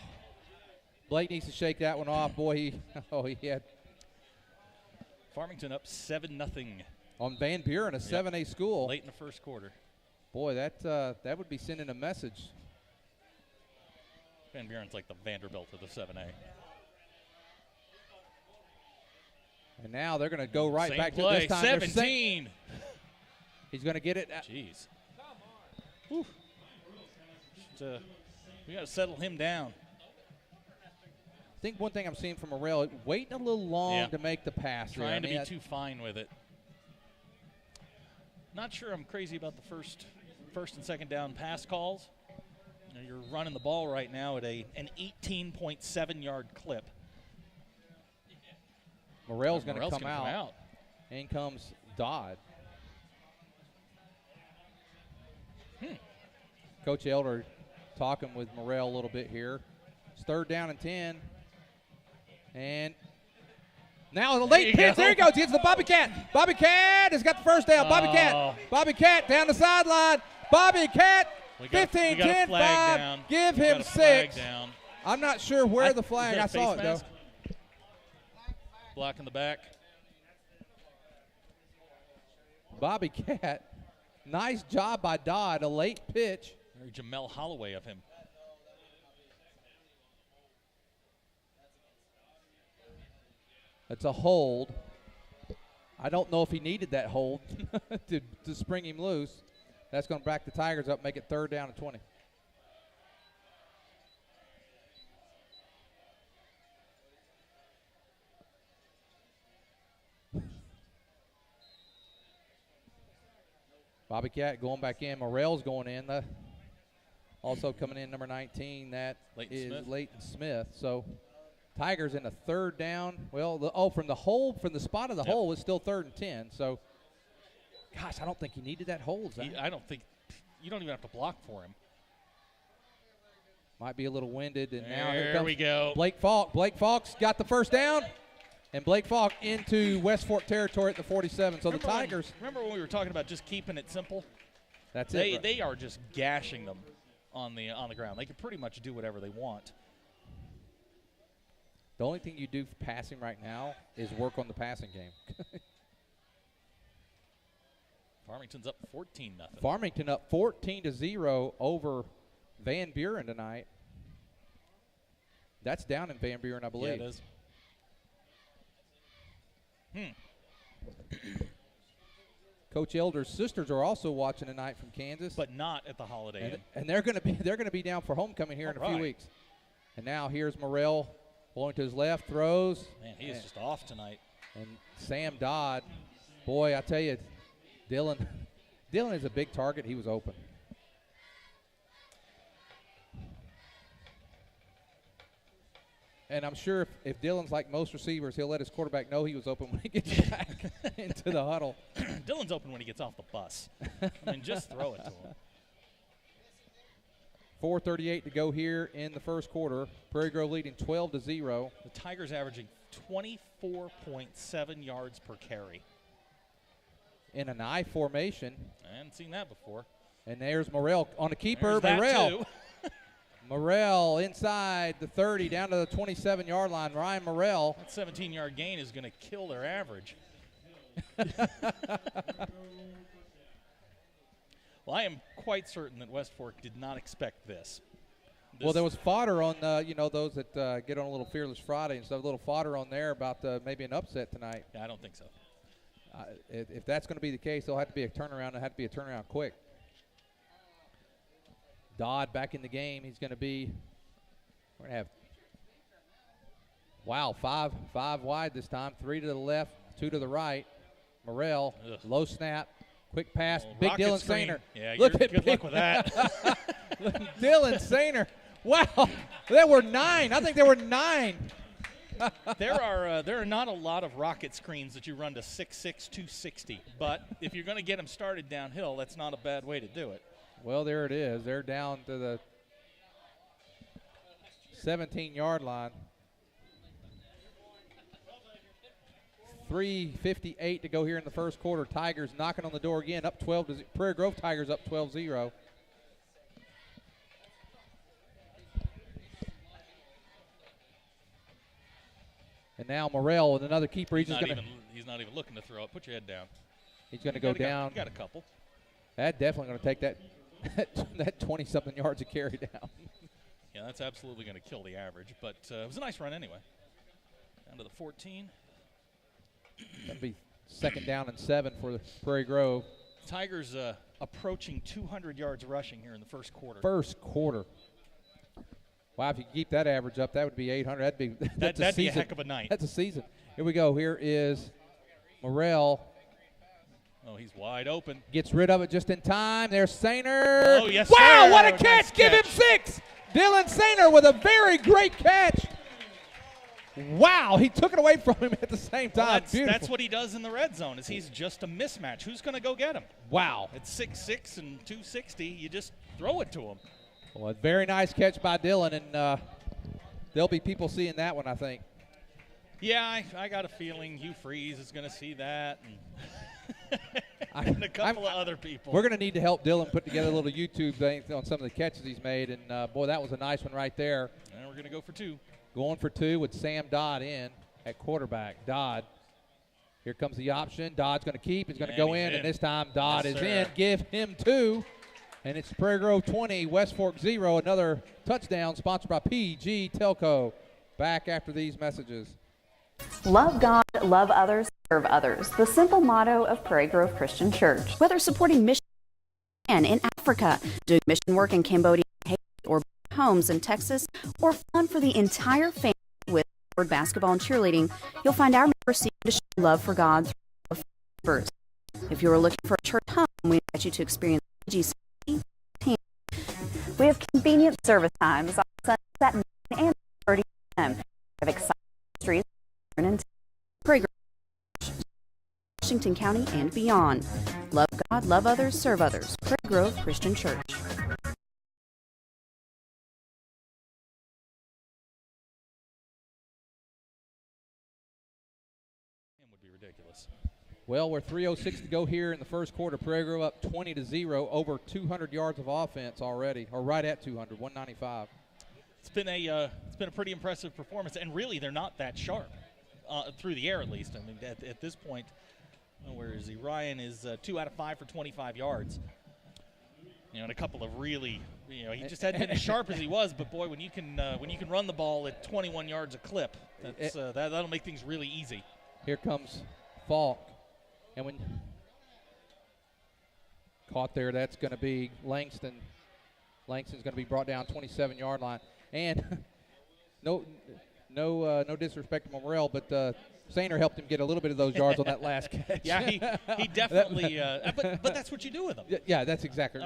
Blake needs to shake that one off. Boy, he had. Farmington up 7-0. On Van Buren, a 7A school. Late in the first quarter. Boy, that would be sending a message. Van Buren's like the Vanderbilt of the 7A. And now they're going to go right Same back play. to this time. 17. He's going to get it. Jeez. Whew. We got to settle him down. I think one thing I'm seeing from Morrell, waiting a little long to make the pass. Trying to be too fine with it. Not sure I'm crazy about the first and second down pass calls. You're running the ball right now at an 18.7-yard clip. Morrell's going to come out. In comes Dodd. Coach Elder talking with Morrell a little bit here. It's 3rd down and 10. And now the late pitch. There he goes. He gets the Bobby Cat. Bobby Cat has got the first down. Bobby Cat. Bobby Cat down the sideline. Bobby Cat. 15, 10, 5. Give him 6. I'm not sure where the flag. I saw it, though. Block in the back. Bobby Cat. Nice job by Dodd. A late pitch. Very Jamel Holloway of him. It's a hold. I don't know if he needed that hold to spring him loose. That's going to back the Tigers up, make it 3rd down and 20. Bobby Cat going back in. Morrell's going in. Also coming in, number 19, that is Leighton Smith. So Tigers in a 3rd down. Well, from the spot of the hole is still 3rd and 10. So, gosh, I don't think he needed that hold. I don't think you don't even have to block for him. Might be a little winded, and now here comes we go. Blake Falk. Blake Falk's got the first down, and Blake Falk into West Fork territory at the 47. So the Tigers. Remember when we were talking about just keeping it simple? That's it. Right. They are just gashing them on the ground. They can pretty much do whatever they want. The only thing you do passing right now is work on the passing game. Farmington's up 14-0. Farmington up 14-0 over Van Buren tonight. That's down in Van Buren, I believe. Yeah, it is. Coach Elder's sisters are also watching tonight from Kansas, but not at the Holiday Inn. And they're going to be down for homecoming here in a few weeks. And now here's Morrell blowing to his left, throws. Man, he is just off tonight. And Sam Dodd, boy, I tell you, Dylan is a big target. He was open. And I'm sure if Dylan's like most receivers, he'll let his quarterback know he was open when he gets back into the huddle. Dylan's open when he gets off the bus. I mean, just throw it to him. 4:38 to go here in the first quarter. Prairie Grove leading 12-0. The Tigers averaging 24.7 yards per carry. In an I formation. I hadn't seen that before. And there's Morrell on the keeper. There's Morrell. Morrell inside the 30 down to the 27-yard line. Ryan Morrell. That 17-yard gain is going to kill their average. Well, I am quite certain that West Fork did not expect this. Well, there was fodder on, those that get on a little Fearless Friday and stuff, a little fodder on there about maybe an upset tonight. Yeah, I don't think so. If that's going to be the case, there'll have to be a turnaround. It'll have to be a turnaround quick. Dodd back in the game. He's going to be, we're going to have, five wide this time. 3 to the left, 2 to the right. Morrell, low snap, quick pass. Big Dylan Sainer. Yeah, good luck with that. Dylan Sainer. Wow, there were 9. I think there were 9. There are not a lot of rocket screens that you run to 6'6", 260. But if you're going to get them started downhill, that's not a bad way to do it. Well, there it is. They're down to the 17-yard line. 3:58 to go here in the first quarter. Tigers knocking on the door again, up 12-0. Prairie Grove Tigers up 12-0. And now Morrell with another keeper. He's not even looking to throw it. Put your head down. He's going to go down. Got a couple. That definitely going to take that 20-something yards of carry down. Yeah, that's absolutely going to kill the average. But it was a nice run anyway. Down to the 14. That'll be 2nd down and 7 for the Prairie Grove. Tigers approaching 200 yards rushing here in the first quarter. First quarter. Wow, if you keep that average up, that would be 800. That'd be a heck of a night. That's a season. Here we go. Here is Morrell. Oh, he's wide open. Gets rid of it just in time. There's Sainer. Oh, yes, wow, sir. what a Nice catch. Give him catch. 6. Dylan Sainer with a very great catch. Wow, he took it away from him at the same time. Well, Beautiful. that's what he does in the red zone, is he's just a mismatch. Who's going to go get him? Wow. At 6'6" and 260, you just throw it to him. Well, a very nice catch by Dylan, and there'll be people seeing that one, I think. Yeah, I got a feeling Hugh Freeze is going to see that, and a couple of other people. We're going to need to help Dylan put together a little YouTube thing on some of the catches he's made, and, boy, that was a nice one right there. And we're going to go for 2. Going for 2 with Sam Dodd in at quarterback. Dodd. Here comes the option. Dodd's going to keep. He's going to go in, and this time Dodd is in. Give him 2. And it's Prairie Grove 20, West Fork 0. Another touchdown sponsored by PG Telco. Back after these messages. Love God, love others, serve others. The simple motto of Prairie Grove Christian Church. Whether supporting mission in Africa, doing mission work in Cambodia, or homes in Texas, or fun for the entire family with basketball and cheerleading, you'll find our members seek to show love for God through love for members. If you are looking for a church home, we invite you to experience PGC. We have convenient service times on Sundays at 9 and 30 p.m. We have exciting streets in Prairie Grove, Washington County, and beyond. Love God, love others, serve others. Prairie Grove Christian Church. Would be ridiculous. Well, we're 3:06 to go here in the first quarter. Prairie Grove up 20-0, over 200 yards of offense already, or right at 200, 195. It's been a pretty impressive performance, and really they're not that sharp through the air, at least. I mean, at this point, where is he? Ryan is 2 out of 5 for 25 yards. You know, and a couple of really, he just hadn't been as sharp as he was. But boy, when you can run the ball at 21 yards a clip, that'll make things really easy. Here comes Falk. And when caught there, that's going to be Langston. Langston's going to be brought down 27-yard line. And no disrespect to Morrell, but Sainer helped him get a little bit of those yards on that last catch. Yeah, he definitely. But that's what you do with them. Yeah, that's exactly.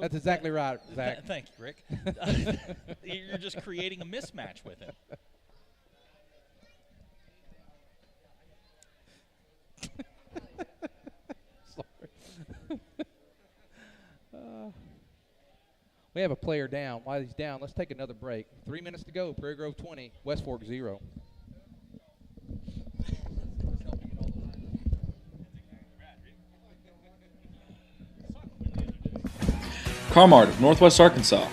That's exactly right, Zach. Thank you, Rick. You're just creating a mismatch with him. We have a player down. While he's down, let's take another break. 3 minutes to go. Prairie Grove 20, West Fork 0. Car-Mart of Northwest Arkansas.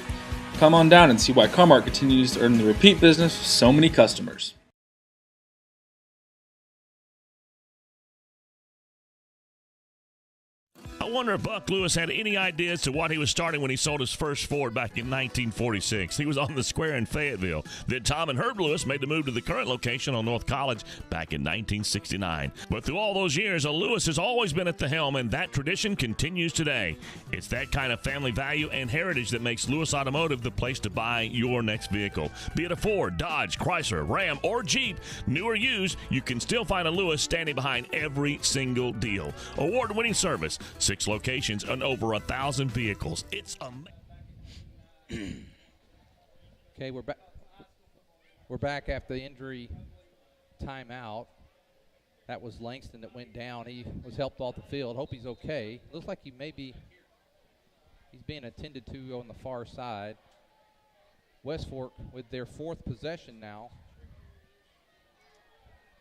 Come on down and see why Car-Mart continues to earn the repeat business with so many customers. I wonder if Buck Lewis had any idea as to what he was starting when he sold his first Ford back in 1946. He was on the square in Fayetteville. Then Tom and Herb Lewis made the move to the current location on North College back in 1969. But through all those years, a Lewis has always been at the helm, and that tradition continues today. It's that kind of family value and heritage that makes Lewis Automotive the place to buy your next vehicle. Be it a Ford, Dodge, Chrysler, Ram, or Jeep, new or used, you can still find a Lewis standing behind every single deal. Award-winning service, 6 locations and over 1,000 vehicles. It's amazing. Okay, we're back. We're back after the injury timeout. That was Langston that went down. He was helped off the field. Hope he's okay. Looks like he's being attended to on the far side. West Fork with their 4th possession now.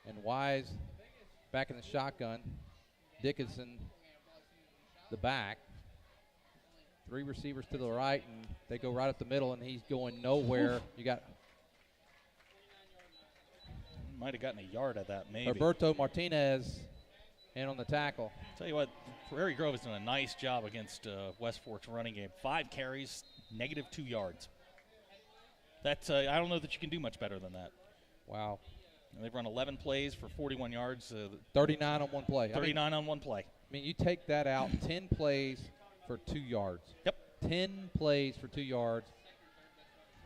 And Wise back in the shotgun. Dickinson the back. 3 receivers to the right, and they go right up the middle, and he's going nowhere. You got Might have gotten a yard at that, maybe. Roberto Martinez in on the tackle. Tell you what, Prairie Grove has done a nice job against West Fork's running game. 5 carries, -2 yards. That's I don't know that you can do much better than that. Wow. And they've run 11 plays for 41 yards. 39 on one play. 39 on one play. I mean, you take that out, 10 plays for 2 yards. Yep. 10 plays for 2 yards.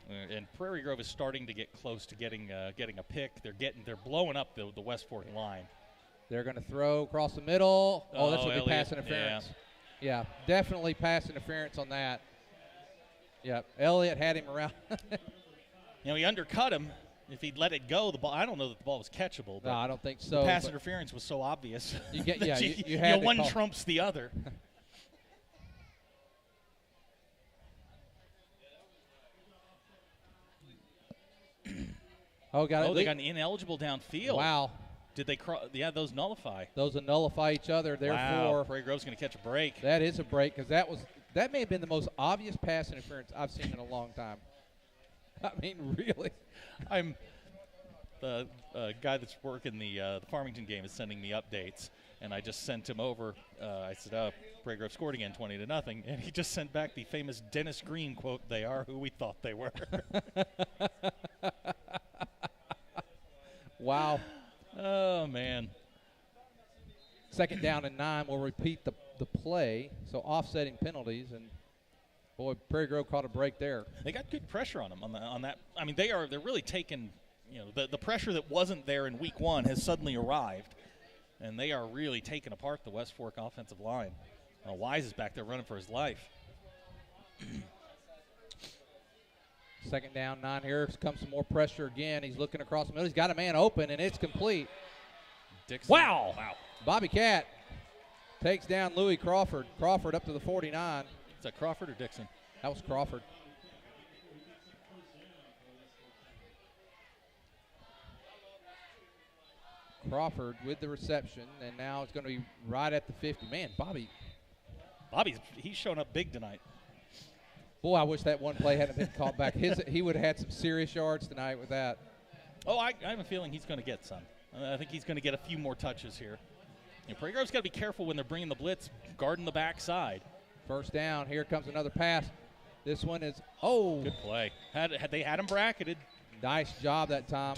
And Prairie Grove is starting to get close to getting a pick. They're blowing up the West Fork line. They're going to throw across the middle. Oh, this will be Elliott, pass interference. Yeah, definitely pass interference on that. Yeah, Elliott had him around. He undercut him. If he'd let it go, the ball. I don't know that the ball was catchable. But no, I don't think so. The pass interference was so obvious. You get, yeah, you had one call. trumps the other. They got an ineligible downfield. Wow. Did they yeah, those nullify. Those will nullify each other. Therefore, Prairie Grove's going to catch a break. That is a break because that may have been the most obvious pass interference I've seen in a long time. I mean, really. I'm the guy that's working the Farmington game is sending me updates, and I just sent him over. I said, Prairie Grove scored again, 20-0, and he just sent back the famous Dennis Green quote, "They are who we thought they were." Wow. Oh, man. 2nd down and 9. We'll repeat the play. So offsetting penalties, and boy, Prairie Grove caught a break there. They got good pressure on them on that. I mean, they're really taking, the pressure that wasn't there in week 1 has suddenly arrived, and they are really taking apart the West Fork offensive line. Wise is back there running for his life. 2nd down, 9. Here comes some more pressure again. He's looking across the middle. He's got a man open, and it's complete. Dixon. Wow. Bobby Cat takes down Louis Crawford. Crawford up to the 49. Is that Crawford or Dixon? That was Crawford. Crawford with the reception, and now it's going to be right at the 50. Man, he's showing up big tonight. Boy, I wish that one play hadn't been called back. He would have had some serious yards tonight with that. Oh, I have a feeling he's going to get some. I think he's going to get a few more touches here. Prairie Grove's got to be careful when they're bringing the blitz, guarding the backside. 1st down. Here comes another pass. This one is, good play. Had they had him bracketed. Nice job that time.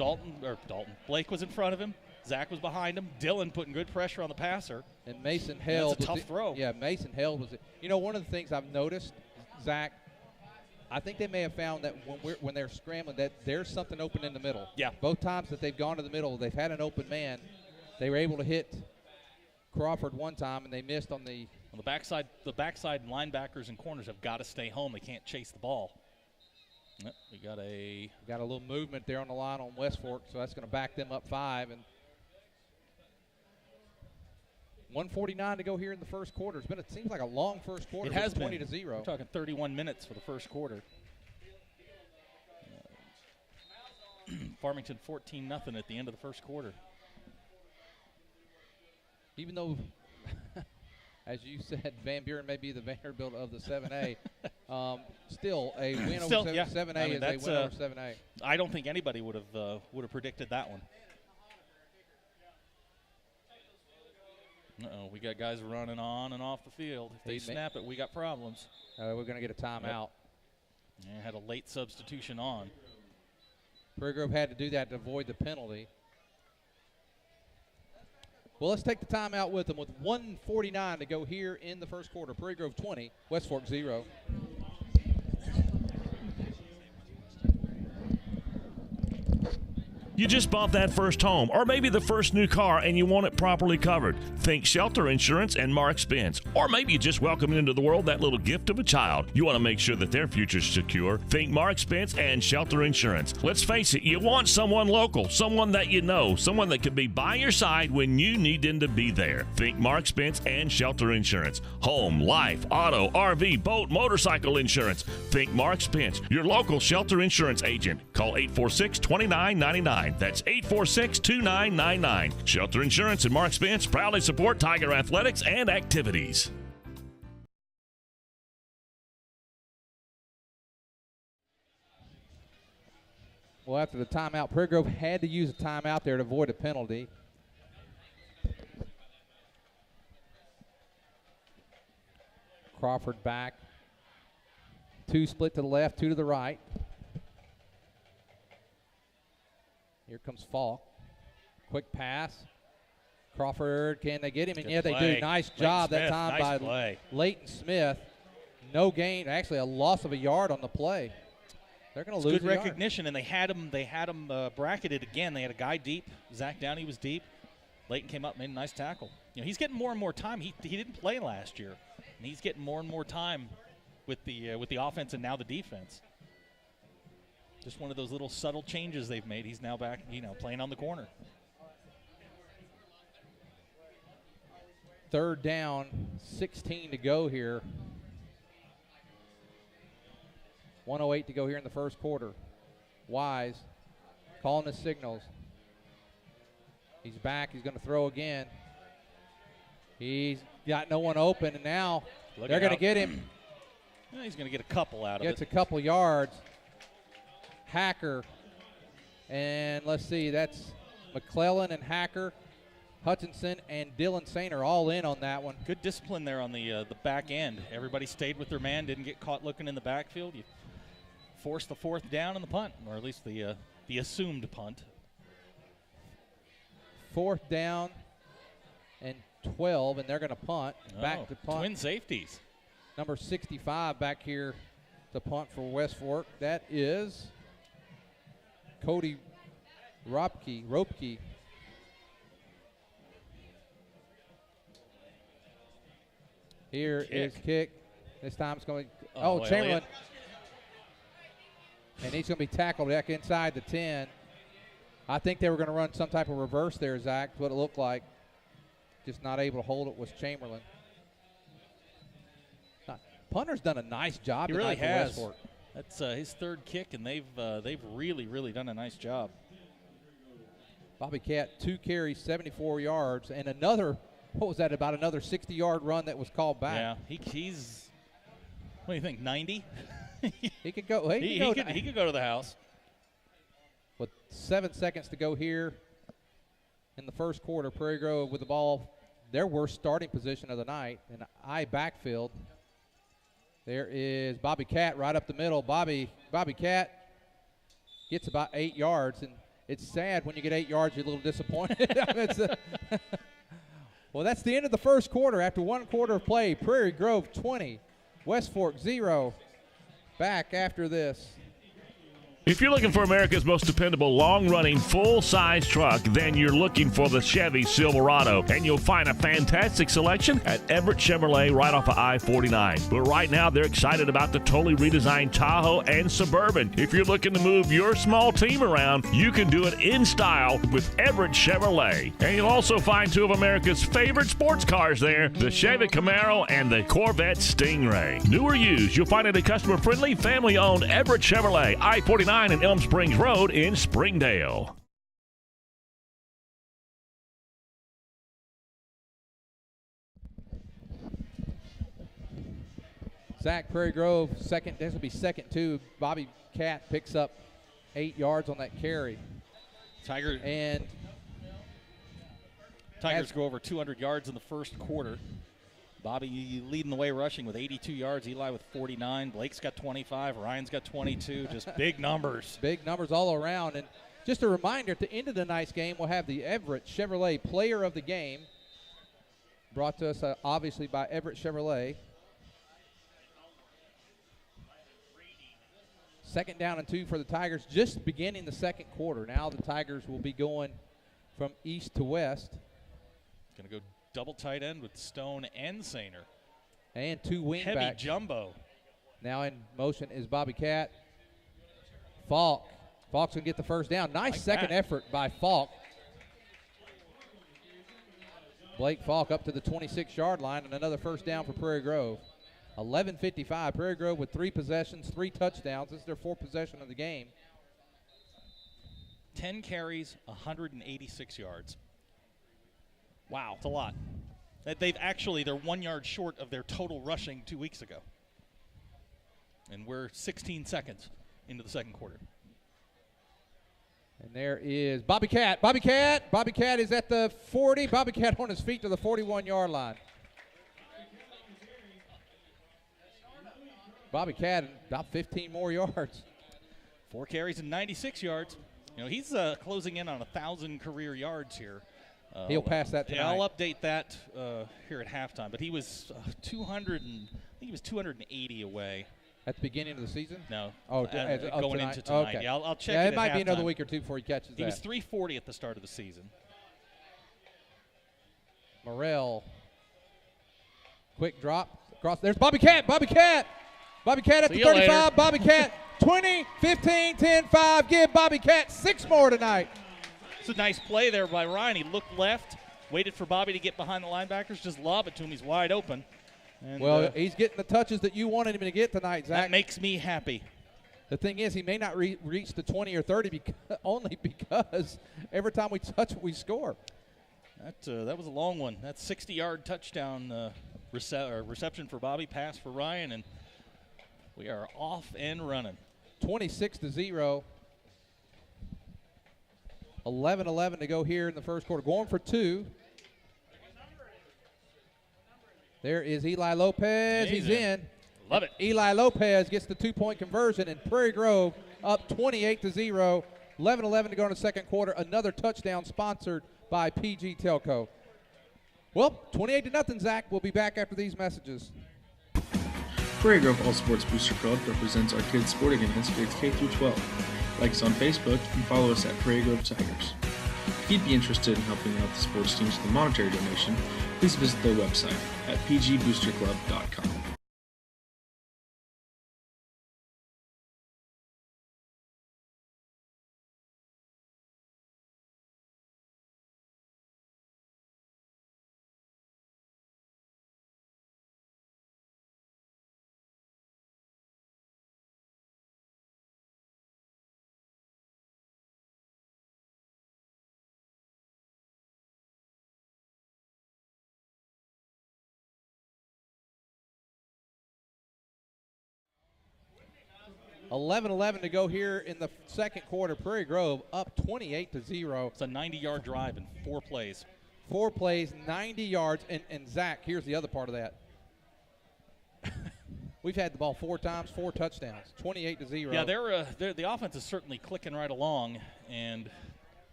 Blake was in front of him. Zach was behind him. Dylan putting good pressure on the passer. And Mason held. That's a tough throw. Yeah, Mason held was it. One of the things I've noticed, Zach, I think they may have found that when they're scrambling that there's something open in the middle. Yeah. Both times that they've gone to the middle, they've had an open man. They were able to hit Crawford one time, and they missed on the backside. The backside linebackers and corners have got to stay home. They can't chase the ball. Yep, we got a little movement there on the line on West Fork, so that's going to back them up 5. And 1:49 to go here in the first quarter. It seems like a long first quarter. It has been 20-0. We're talking 31 minutes for the first quarter. Farmington 14-0 at the end of the first quarter. Even though, as you said, Van Buren may be the Vanderbilt of the 7A, still a win over 7A is a win over 7A. I don't think anybody would have predicted that one. We got guys running on and off the field. If they snap it, we got problems. We're going to get a timeout. Yeah, had a late substitution on. Prairie Grove had to do that to avoid the penalty. Well, let's take the timeout with them with 1:49 to go here in the first quarter. Prairie Grove 20, West Fork 0. You just bought that first home, or maybe the first new car, and you want it properly covered. Think Shelter Insurance and Mark Spence. Or maybe you just welcomed into the world that little gift of a child. You want to make sure that their future's secure. Think Mark Spence and Shelter Insurance. Let's face it, you want someone local, someone that you know, someone that can be by your side when you need them to be there. Think Mark Spence and Shelter Insurance. Home, life, auto, RV, boat, motorcycle insurance. Think Mark Spence, your local Shelter Insurance agent. Call 846-2999. That's 846-2999. Shelter Insurance and Mark Spence proudly support Tiger athletics and activities. Well, after the timeout, Prairie Grove had to use a timeout there to avoid a penalty. Crawford back. 2 split to the left, 2 to the right. Here comes Falk. Quick pass. Crawford, can they get him? And Good yeah, play. they do. Nice job that time nice by play. Leighton Smith. No gain, actually a loss of a yard on the play. They're going to lose. Good recognition, and they had him bracketed again. They had a guy deep. Zach Downey was deep. Layton came up, made a nice tackle. He's getting more and more time. He didn't play last year, and he's getting more and more time with the offense and now the defense. Just one of those little subtle changes they've made. He's now back, playing on the corner. Third down, 16 to go here. 1:08 to go here in the first quarter. Wise calling the signals. He's back. He's going to throw again. He's got no one open, and now they're going to get him. Well, he's going to get a couple out of it. Gets a couple yards. Hacker, and let's see, that's McClellan and Hacker. Hutchinson and Dylan Saint are all in on that one. Good discipline there on the back end. Everybody stayed with their man, didn't get caught looking in the backfield. You forced the fourth down and the punt, or at least the assumed punt. Fourth down and 12, and they're going to punt. Back to punt. Twin safeties. Number 65 back here to punt for West Fork. That is Cody Ropke. Here is kick. This time it's going to Chamberlain. And he's going to be tackled back inside the 10. I think they were going to run some type of reverse there, Zach, what it looked like. Just not able to hold it was Chamberlain. Punter's done a nice job. He really has. That's his third kick, and they've really, really done a nice job. Bobby Cat, 2 carries, 74 yards, and another 60-yard run that was called back. Yeah, he's. What do you think? 90? He could go. He could go to the house. With 7 seconds to go here in the first quarter, Prairie Grove with the ball, their worst starting position of the night, an I backfield. There is Bobby Cat right up the middle. Bobby Cat gets about 8 yards, and it's sad when you get 8 yards, you're a little disappointed. Well, that's the end of the first quarter. After 1 quarter of play, Prairie Grove 20, West Fork 0. Back after this. If you're looking for America's most dependable, long-running, full-size truck, then you're looking for the Chevy Silverado. And you'll find a fantastic selection at Everett Chevrolet right off of I-49. But right now, they're excited about the totally redesigned Tahoe and Suburban. If you're looking to move your small team around, you can do it in style with Everett Chevrolet. And you'll also find 2 of America's favorite sports cars there, the Chevy Camaro and the Corvette Stingray. New or used, you'll find it a customer-friendly, family-owned Everett Chevrolet, I-49 and Elm Springs Road in Springdale. Zach, Prairie Grove, this will be second 2. Bobby Cat picks up 8 yards on that carry. Tigers go over 200 yards in the first quarter. Bobby leading the way rushing with 82 yards. Eli with 49. Blake's got 25. Ryan's got 22. Just big numbers. Big numbers all around. And just a reminder, at the end of tonight's game, we'll have the Everett Chevrolet Player of the Game, brought to us obviously by Everett Chevrolet. Second down and 2 for the Tigers, just beginning the second quarter. Now the Tigers will be going from east to west. Going to go double tight end with Stone and Sainer. And 2 wingbacks. Heavy jumbo. Now in motion is Bobby Cat. Falk. Falk's going to get the first down. Nice second effort by Falk. Blake Falk up to the 26-yard line, and another first down for Prairie Grove. 11:55. Prairie Grove with 3 possessions, 3 touchdowns. This is their 4th possession of the game. 10 carries, 186 yards. Wow, it's a lot. They're 1 yard short of their total rushing 2 weeks ago. And we're 16 seconds into the second quarter. And there is Bobby Cat. Bobby Cat. Bobby Cat is at the 40. Bobby Cat on his feet to the 41-yard line. Bobby Cat about 15 more yards. 4 carries and 96 yards. He's closing in on 1,000 career yards here. He'll pass that tonight. Yeah, I'll update that here at halftime. But he was 280 away. At the beginning of the season? No. Oh, going tonight. into tonight. Okay. Yeah, I'll check Yeah, it it might be another halftime. week or two before he catches He that. was 340 at the start of the season. Morrell. Quick drop. Across. There's Bobby Cat. Bobby Cat. Bobby Cat at See the you 35. later. Bobby Cat 20, 15, 10, 5. Give Bobby Cat 6 more tonight. It's a nice play there by Ryan. He looked left, waited for Bobby to get behind the linebackers, just lob it to him. He's wide open. And, Well, he's getting the touches that you wanted him to get tonight, Zach. that makes me happy. The thing is, he may not reach the 20 or 30 only because every time we touch it, we score. That was a long one. That's 60-yard touchdown reception for Bobby, pass for Ryan, and we are off and running. 26-0. 11-11 to go here in the first quarter. Going for 2. There is Eli Lopez. He's in. Love it. Eli Lopez gets the 2-point conversion, and Prairie Grove up 28-0. 11-11 to go in the second quarter. Another touchdown sponsored by PG Telco. Well, 28-0, Zach. We'll be back after these messages. Prairie Grove All Sports Booster Club represents our kids' sporting events grades K through 12. Like us on Facebook and follow us at Prairie Grove Tigers. If you'd be interested in helping out the sports teams with a monetary donation, please visit their website at pgboosterclub.com. $11-11 to go here in the second quarter. Prairie Grove up 28-0. It's a 90-yard drive in 4 plays. 4 plays, 90 yards. And Zach, here's the other part of that. We've had the ball 4 times, 4 touchdowns, 28-0. Yeah, the offense is certainly clicking right along, and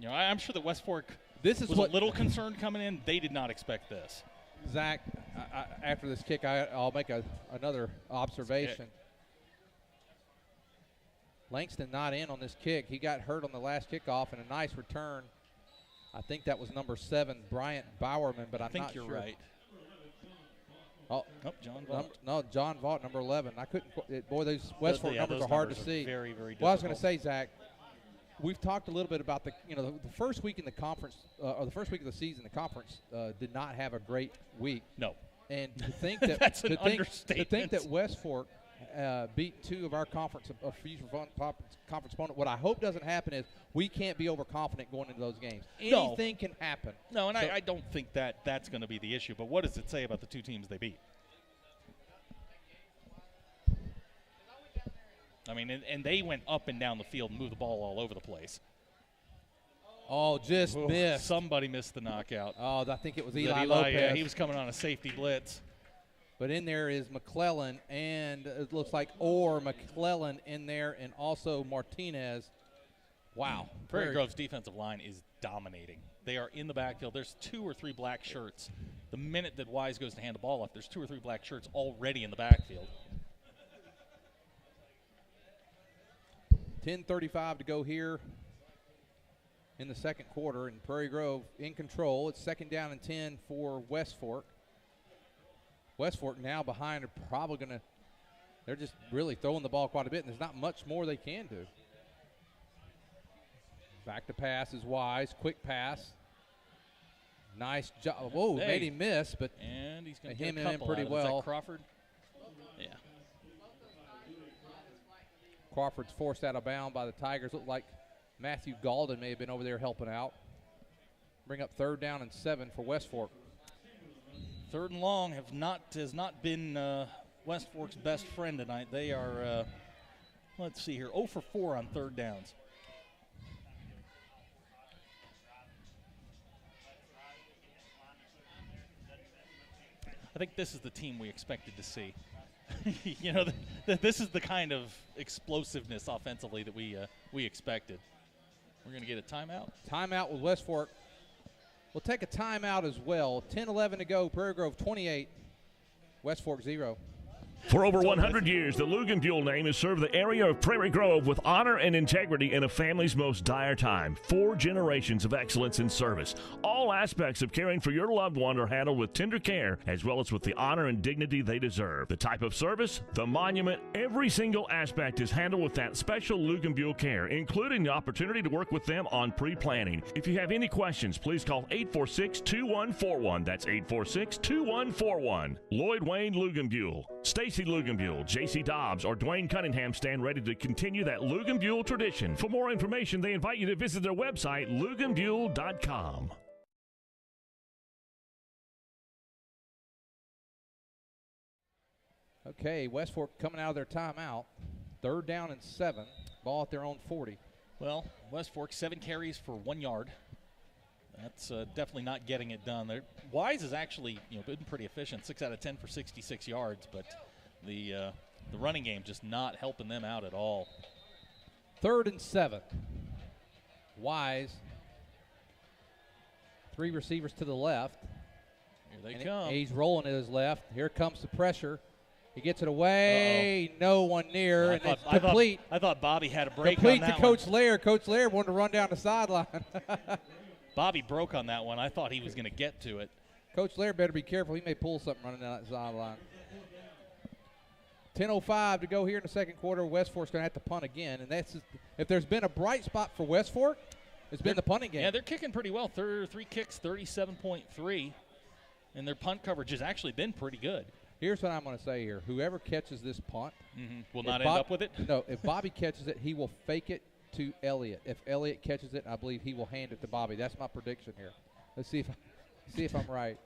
I'm sure that West Fork was a little concerned coming in. They did not expect this. Zach, after this kick, I'll make another observation. Langston not in on this kick. He got hurt on the last kickoff, and a nice return. I think that was number 7, Bryant Bowerman, but I'm not sure. I think you're right. Oh, John Vaught. No, John Vaught, number 11. I couldn't. Boy, those West Fork numbers are hard to see. Very, very difficult. Well, I was going to say, Zach, we've talked a little bit about the first week in the conference, or the first week of the season, the conference did not have a great week. No. And to think that That's an understatement. To think that West Fork beat 2 of our conference conference opponent. What I hope doesn't happen is we can't be overconfident going into those games. Anything can happen. No, and I don't think that's going to be the issue. But what does it say about the 2 teams they beat? I mean, and they went up and down the field and moved the ball all over the place. Oh, just missed. Somebody missed the knockout. Oh, I think it was Eli Lopez. Yeah, he was coming on a safety blitz. But in there is McClellan, and it looks like McClellan in there, and also Martinez. Wow. Prairie Grove's defensive line is dominating. They are in the backfield. There's 2 or 3 black shirts. The minute that Wise goes to hand the ball off, there's 2 or 3 black shirts already in the backfield. 10:35 to go here in the second quarter, and Prairie Grove in control. It's 2nd down and 10 for West Fork. West Fork now behind are probably going to – they're just really throwing the ball quite a bit, and there's not much more they can do. Back to pass is Wise. Quick pass. Nice job. Whoa, made him miss, but and he's going to him get a couple pretty out of it. well. Is that Crawford? Yeah. Crawford's forced out of bounds by the Tigers. Looked like Matthew Galden may have been over there helping out. Bring up 3rd down and 7 for West Fork. 3rd and long has not been West Fork's best friend tonight. They are, let's see here, 0 for 4 on 3rd downs. I think this is the team we expected to see. This is the kind of explosiveness offensively that we expected. We're going to get a timeout. Timeout with West Fork. We'll take a timeout as well. 10-11 to go. Prairie Grove 28, West Fork 0. For over 100 years, the Luganbuhl name has served the area of Prairie Grove with honor and integrity in a family's most dire time. 4 generations of excellence in service. All aspects of caring for your loved one are handled with tender care, as well as with the honor and dignity they deserve. The type of service, the monument, every single aspect is handled with that special Luganbuhl care, including the opportunity to work with them on pre-planning. If you have any questions, please call 846-2141. That's 846-2141. Lloyd Wayne Luganbuhl, Stacy Luganbuhl, J.C. Dobbs, or Dwayne Cunningham stand ready to continue that Luganbuhl tradition. For more information, they invite you to visit their website, luganbuhl.com. Okay, West Fork coming out of their timeout. 3rd down and 7. Ball at their own 40. Well, West Fork 7 carries for 1 yard. That's definitely not getting it done. Wise has actually been pretty efficient, 6 out of 10 for 66 yards, but the running game just not helping them out at all. 3rd and 7. Wise. 3 receivers to the left. Here they come. He's rolling to his left. Here comes the pressure. He gets it away. No one near. And it's complete. I thought Bobby had a break complete on that to Coach one. Laird. Coach Laird wanted to run down the sideline. Bobby broke on that one. I thought he was going to get to it. Coach Laird better be careful. He may pull something running down that sideline. 10:05 to go here in the second quarter. West Fork's going to have to punt again. And that's if there's been a bright spot for West Fork, it's been the punting game. Yeah, they're kicking pretty well. 3 kicks, 37.3. And their punt coverage has actually been pretty good. Here's what I'm going to say here. Whoever catches this punt will not end up with it? No, if Bobby catches it, he will fake it to Elliott. If Elliott catches it, I believe he will hand it to Bobby. That's my prediction here. Let's see if I'm right.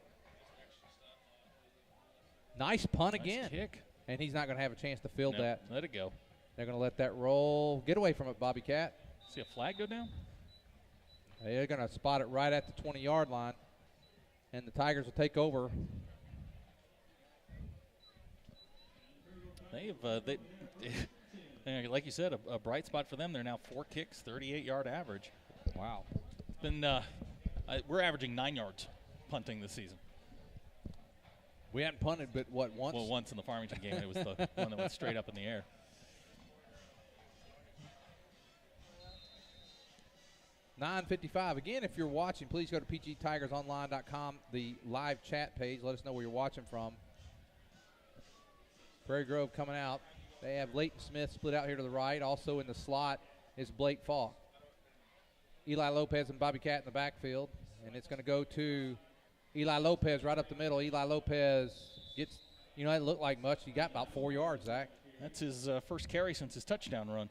Nice punt again. Kick. And he's not going to have a chance to field that. Let it go. They're going to let that roll. Get away from it, Bobby Cat. See a flag go down? They're going to spot it right at the 20-yard line. And the Tigers will take over. Like you said, a bright spot for them. They're now 4 kicks, 38-yard average. Wow. It's been we're averaging 9 yards punting this season. We hadn't punted, but what, once? Well, once in the Farmington game. It was the one that went straight up in the air. $9:55. Again, if you're watching, please go to pgtigersonline.com, the live chat page. Let us know where you're watching from. Prairie Grove coming out. They have Leighton Smith split out here to the right. Also in the slot is Blake Falk. Eli Lopez and Bobby Cat in the backfield. And it's going to go to Eli Lopez right up the middle. Eli Lopez gets, it looked like much. He got about 4 yards, Zach. That's his first carry since his touchdown run.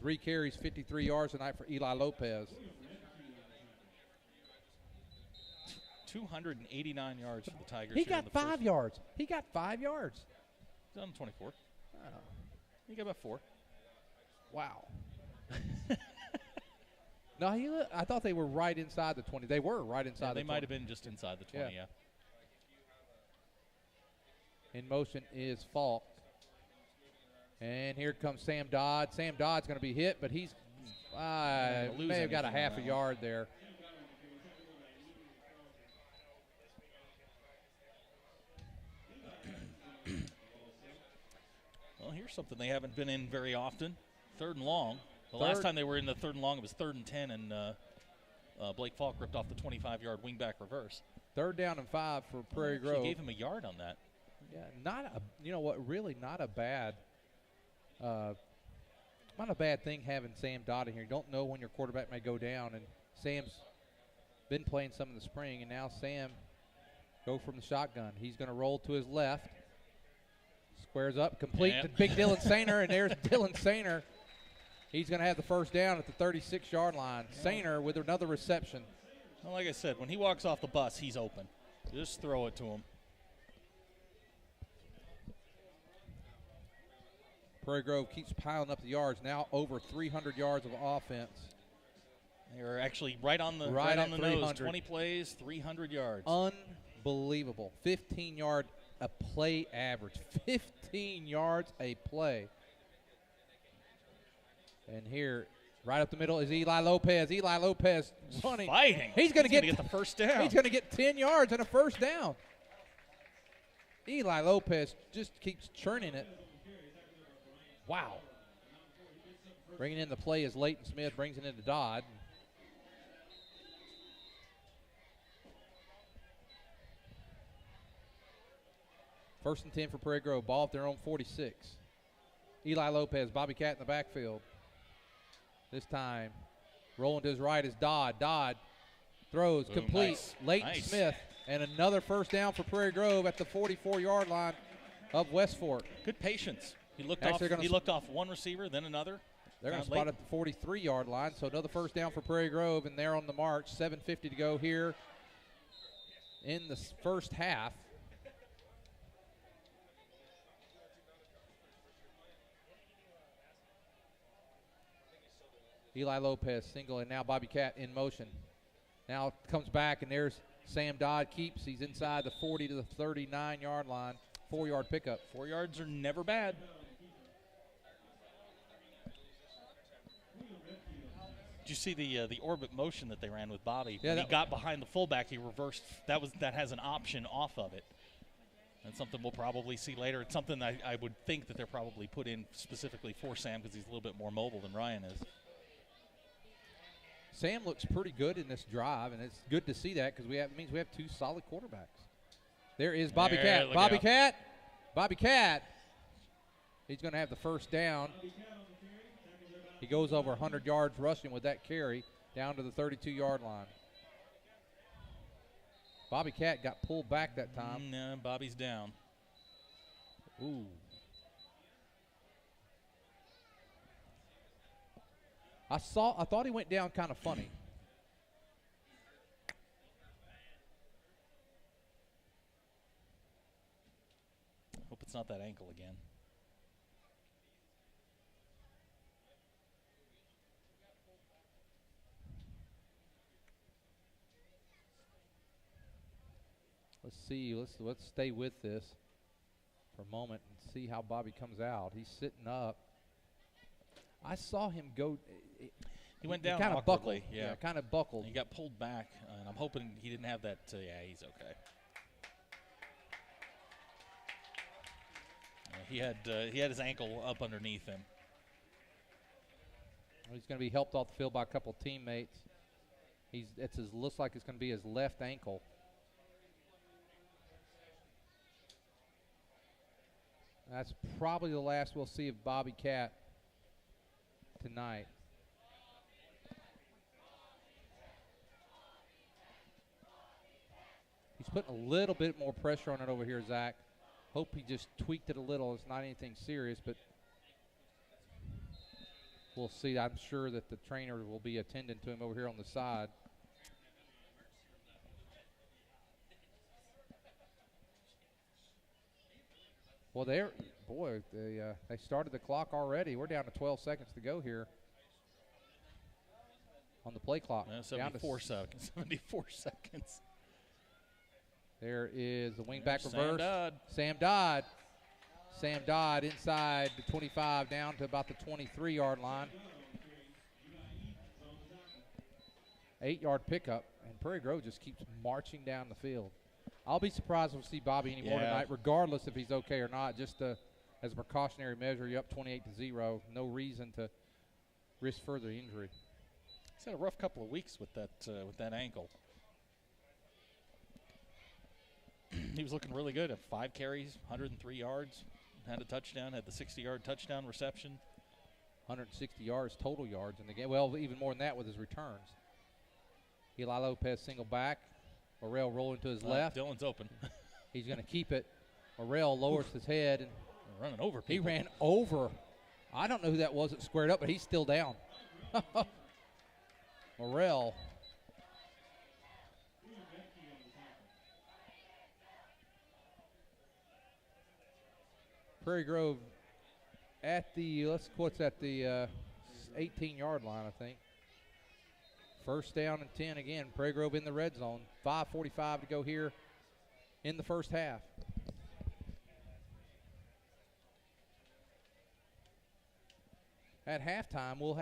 3 carries, 53 yards tonight for Eli Lopez. 289 yards for the Tigers. He got 5 yards. He got 5 yards. He's on 24. He got about 4. Wow. No, I thought they were right inside the 20. They were right inside the 20. They might have been just inside the 20, yeah. In motion is Falk. And here comes Sam Dodd. Sam Dodd's going to be hit, but he's may have got a half a yard there. Well, here's something they haven't been in very often. 3rd and long. Last time they were in the 3rd and long, it was 3rd and 10, and Blake Falk ripped off the 25-yard wingback reverse. 3rd down and 5 for Prairie Grove. She gave him a yard on that. Yeah, really not a bad thing having Sam Dodd in here. You don't know when your quarterback may go down, and Sam's been playing some in the spring, and now Sam go from the shotgun. He's going to roll to his left. Squares up, complete to big Dylan Sainer, and there's Dylan Sainer. He's going to have the first down at the 36-yard line. Sainer with another reception. Well, like I said, when he walks off the bus, he's open. Just throw it to him. Prairie Grove keeps piling up the yards. Now over 300 yards of offense. They are actually right on the nose. 20 plays, 300 yards. Unbelievable. 15-yard a play average. 15 yards a play. And here, right up the middle is Eli Lopez. Eli Lopez running. Fighting. He's going to get the first down. He's going to get 10 yards and a first down. Eli Lopez just keeps churning it. Wow. Bringing in the play is Leighton Smith, brings it into Dodd. First and 10 for Prairie Grove. Ball at their own 46. Eli Lopez, Bobby Cat in the backfield. This time, rolling to his right is Dodd. Dodd throws, boom, complete. nice. Leighton Nice. Smith, and another first down for Prairie Grove at the 44-yard line of West Fork. Good patience. He looked Actually, off. He looked off one receiver, then another. They're going to Found spot at the 43-yard line, so another first down for Prairie Grove, and they're on the march. 7:50 to go here in the first half. Eli Lopez single, and now Bobby Cat in motion. Now comes back, and there's Sam Dodd keeps. He's inside the 40 to the 39-yard line. 4-yard pickup. 4 yards are never bad. Did you see the orbit motion that they ran with Bobby? Yeah, when he got behind the fullback, he reversed. That has an option off of it. That's something we'll probably see later. It's something I would think that they're probably put in specifically for Sam because he's a little bit more mobile than Ryan is. Sam looks pretty good in this drive, and it's good to see that because it means we have two solid quarterbacks. There is Bobby Cat. look Bobby out. Cat. Bobby Cat. He's going to have the first down. He goes over 100 yards rushing with that carry down to the 32-yard line. Bobby Cat got pulled back that time. No, Bobby's down. Ooh. I thought he went down kind of funny. Hope it's not that ankle again. Let's see. Let's stay with this for a moment and see how Bobby comes out. He's sitting up. I saw him go. He went down kind of awkwardly. buckled. Yeah, kind of buckled. he got pulled back, and I'm hoping he didn't have that. Yeah, he's okay. He had his ankle up underneath him. He's going to be helped off the field by a couple of teammates. Looks like it's going to be his left ankle. That's probably the last we'll see of Bobby Cat tonight. He's putting a little bit more pressure on it over here, Zach. Hope he just tweaked it a little. It's not anything serious, but we'll see. I'm sure that the trainer will be attending to him over here on the side. Well, they started the clock already. We're down to 12 seconds to go here on the play clock. 74 seconds. 74 seconds. There is the wingback Sam reverse. Dodd. Sam Dodd. Sam Dodd inside the 25 down to about the 23-yard line. 8-yard pickup, and Prairie Grove just keeps marching down the field. I'll be surprised if we see Bobby anymore tonight, regardless if he's okay or not. Just as a precautionary measure, you're up 28-0. No reason to risk further injury. He's had a rough couple of weeks with that ankle. He was looking really good at 5 carries, 103 yards, had a touchdown, had the 60-yard touchdown reception. 160 yards, total yards in the game. Well, even more than that with his returns. Eli Lopez single back. Morrell rolling to his left. Dylan's open. He's going to keep it. Morrell lowers his head. And running over people. He ran over. I don't know who that was that squared up, but he's still down. Morrell. Prairie Grove at the 18-yard line, I think. First down and 10 again. Prairie Grove in the red zone. 5:45 to go here in the first half. At halftime, we'll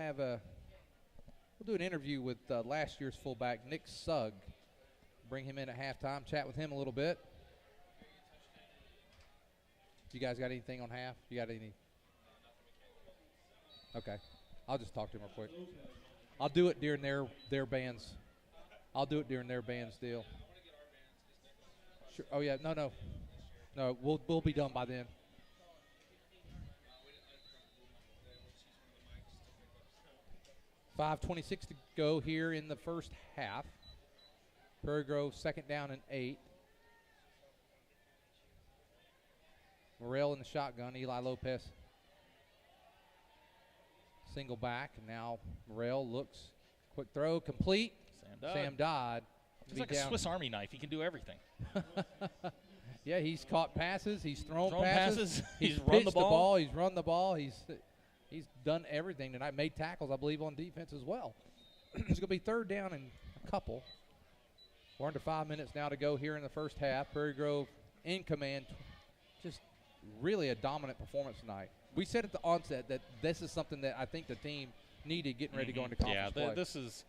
do an interview with last year's fullback Nick Sugg. Bring him in at halftime, chat with him a little bit. You guys got anything on half? You got any? Okay. I'll just talk to them real quick. I'll do it during their band's. I'll do it during their band's deal. Sure. Oh yeah. No. We'll be done by then. .5:26 to go here in the first half. Prairie Grove 2nd down and 8. Morrell in the shotgun. Eli Lopez single back. And now Morrell looks. Quick throw. Complete. Sam Dodd. He's like a Swiss Army knife. He can do everything. Yeah, he's caught passes. He's thrown passes. He's run pitched the ball. He's run the ball. He's done everything tonight. Made tackles, I believe, on defense as well. It's going to be 3rd down and a couple. We're under 5 minutes now to go here in the first half. Prairie Grove in command. Just really a dominant performance tonight. We said at the onset that this is something that I think the team needed getting ready to go into conference play. This is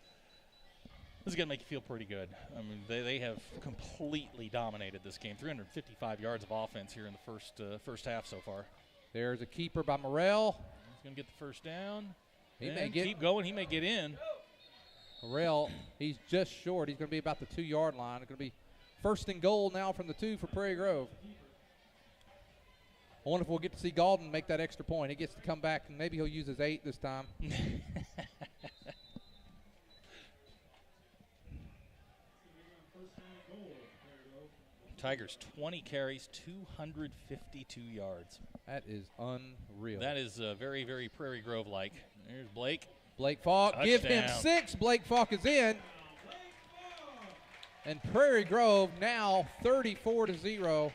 going to make you feel pretty good. I mean, they have completely dominated this game. 355 yards of offense here in the first half so far. There's a keeper by Morrell. He's going to get the first down. He may keep going. He may get in. Morrell, he's just short. He's going to be about the 2-yard line. It's going to be 1st and goal now from the 2 for Prairie Grove. I wonder if we'll get to see Gaulden make that extra point. He gets to come back, and maybe he'll use his 8 this time. Tigers 20 carries, 252 yards. That is unreal. That is very, very Prairie Grove-like. There's Blake. Blake Falk, Touchdown. give him 6. Blake Falk is in. And Prairie Grove now 34-0.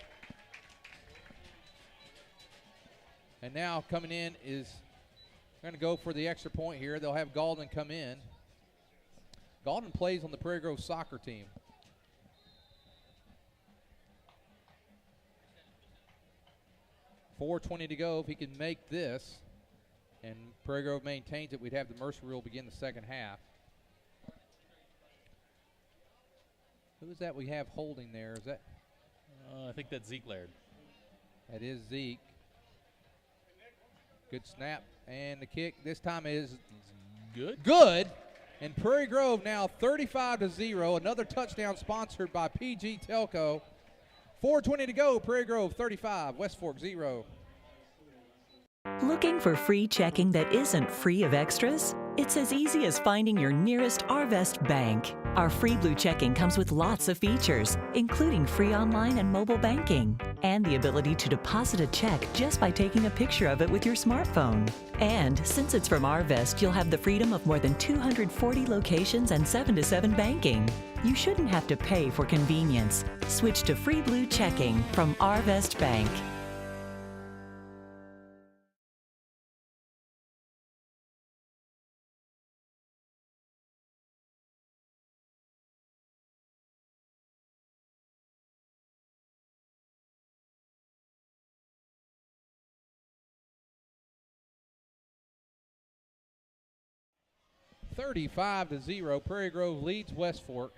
And now coming in is going to go for the extra point here. They'll have Gaulden come in. Gaulden plays on the Prairie Grove soccer team. .420 to go. If he can make this and Prairie Grove maintains it, we'd have the Mercer rule begin the second half. Who is that we have holding there? Is that? I think that's Zeke Laird. That is Zeke. Good snap. And the kick this time is good. And Prairie Grove now 35-0. Another touchdown sponsored by PG Telco. 4:20 to go. Prairie Grove 35, West Fork 0. Looking for free checking that isn't free of extras? It's as easy as finding your nearest Arvest bank. Our free blue checking comes with lots of features, including free online and mobile banking, and the ability to deposit a check just by taking a picture of it with your smartphone. And since it's from Arvest, you'll have the freedom of more than 240 locations and 7-to-7 banking. You shouldn't have to pay for convenience. Switch to free blue checking from Arvest Bank. .35-0. Prairie Grove leads West Fork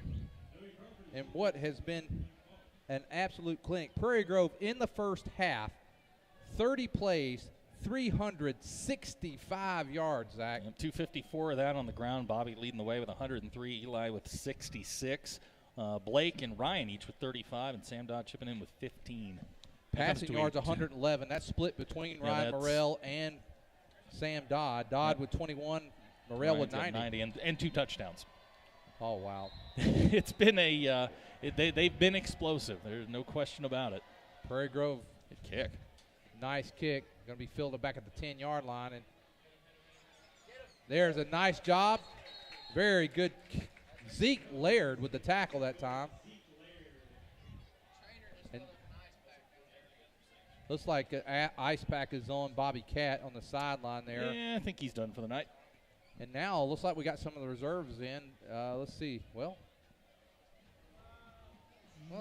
in what has been an absolute clinic. Prairie Grove in the first half, 30 plays, 365 yards, Zach. 254 of that on the ground. Bobby leading the way with 103. Eli with 66. Blake and Ryan each with 35, and Sam Dodd chipping in with 15. Passing yards 111. That's split between Ryan Morrell and Sam Dodd. Dodd with 21. Morrell with 90 and 2 touchdowns. Oh, wow. It's been they've been explosive. There's no question about it. Prairie Grove. Good kick. Nice kick. Going to be fielded back at the 10-yard line. And there's a nice job. Very good. Zeke Laird with the tackle that time. And looks like an ice pack is on Bobby Catt on the sideline there. Yeah, I think he's done for the night. And now it looks like we got some of the reserves in. Let's see. Well,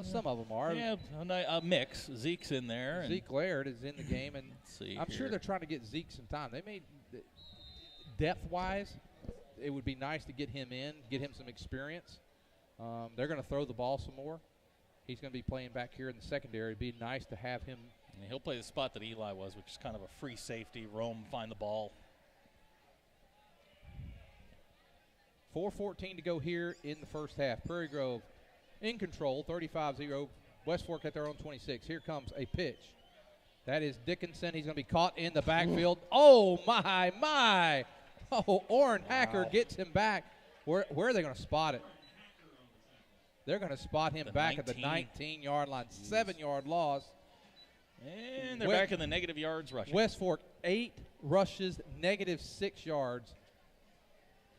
some of them are. Yeah, a mix. Zeke's in there. Zeke Laird is in the game, and I'm sure they're trying to get Zeke some time. They made depth-wise, it would be nice to get him in, get him some experience. They're going to throw the ball some more. He's going to be playing back here in the secondary. It'd be nice to have him And he'll play the spot that Eli was, which is kind of a free safety, roam, find the ball. 4:14 to go here in the first half. Prairie Grove in control, 35-0. West Fork at their own 26. Here comes a pitch. That is Dickinson. He's going to be caught in the backfield. Oh, my. Oh, Orrin Hacker gets him back. Where are they going to spot it? They're going to spot him back at the 19-yard line. 7-yard loss. And they're back in the negative yards rushing. West Fork, 8 rushes, -6 yards.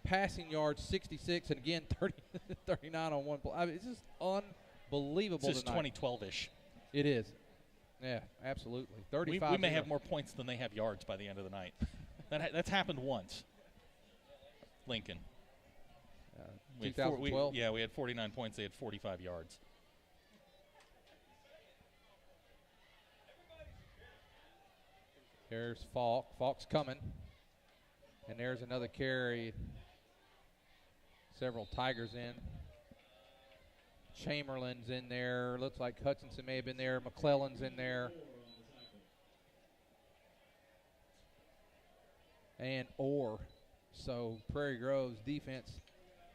Passing yards, 66, and again, 39 on one play. I mean, it's just unbelievable This is tonight. 2012-ish. It is. Yeah, absolutely. 35. We may have more points than they have yards by the end of the night. That's happened once. Lincoln. 2012? We had 49 points. They had 45 yards. There's Falk. Falk's coming. And there's another carry. Several Tigers in. Chamberlain's in there. Looks like Hutchinson may have been there. McClellan's in there. And Orr. So Prairie Grove's defense.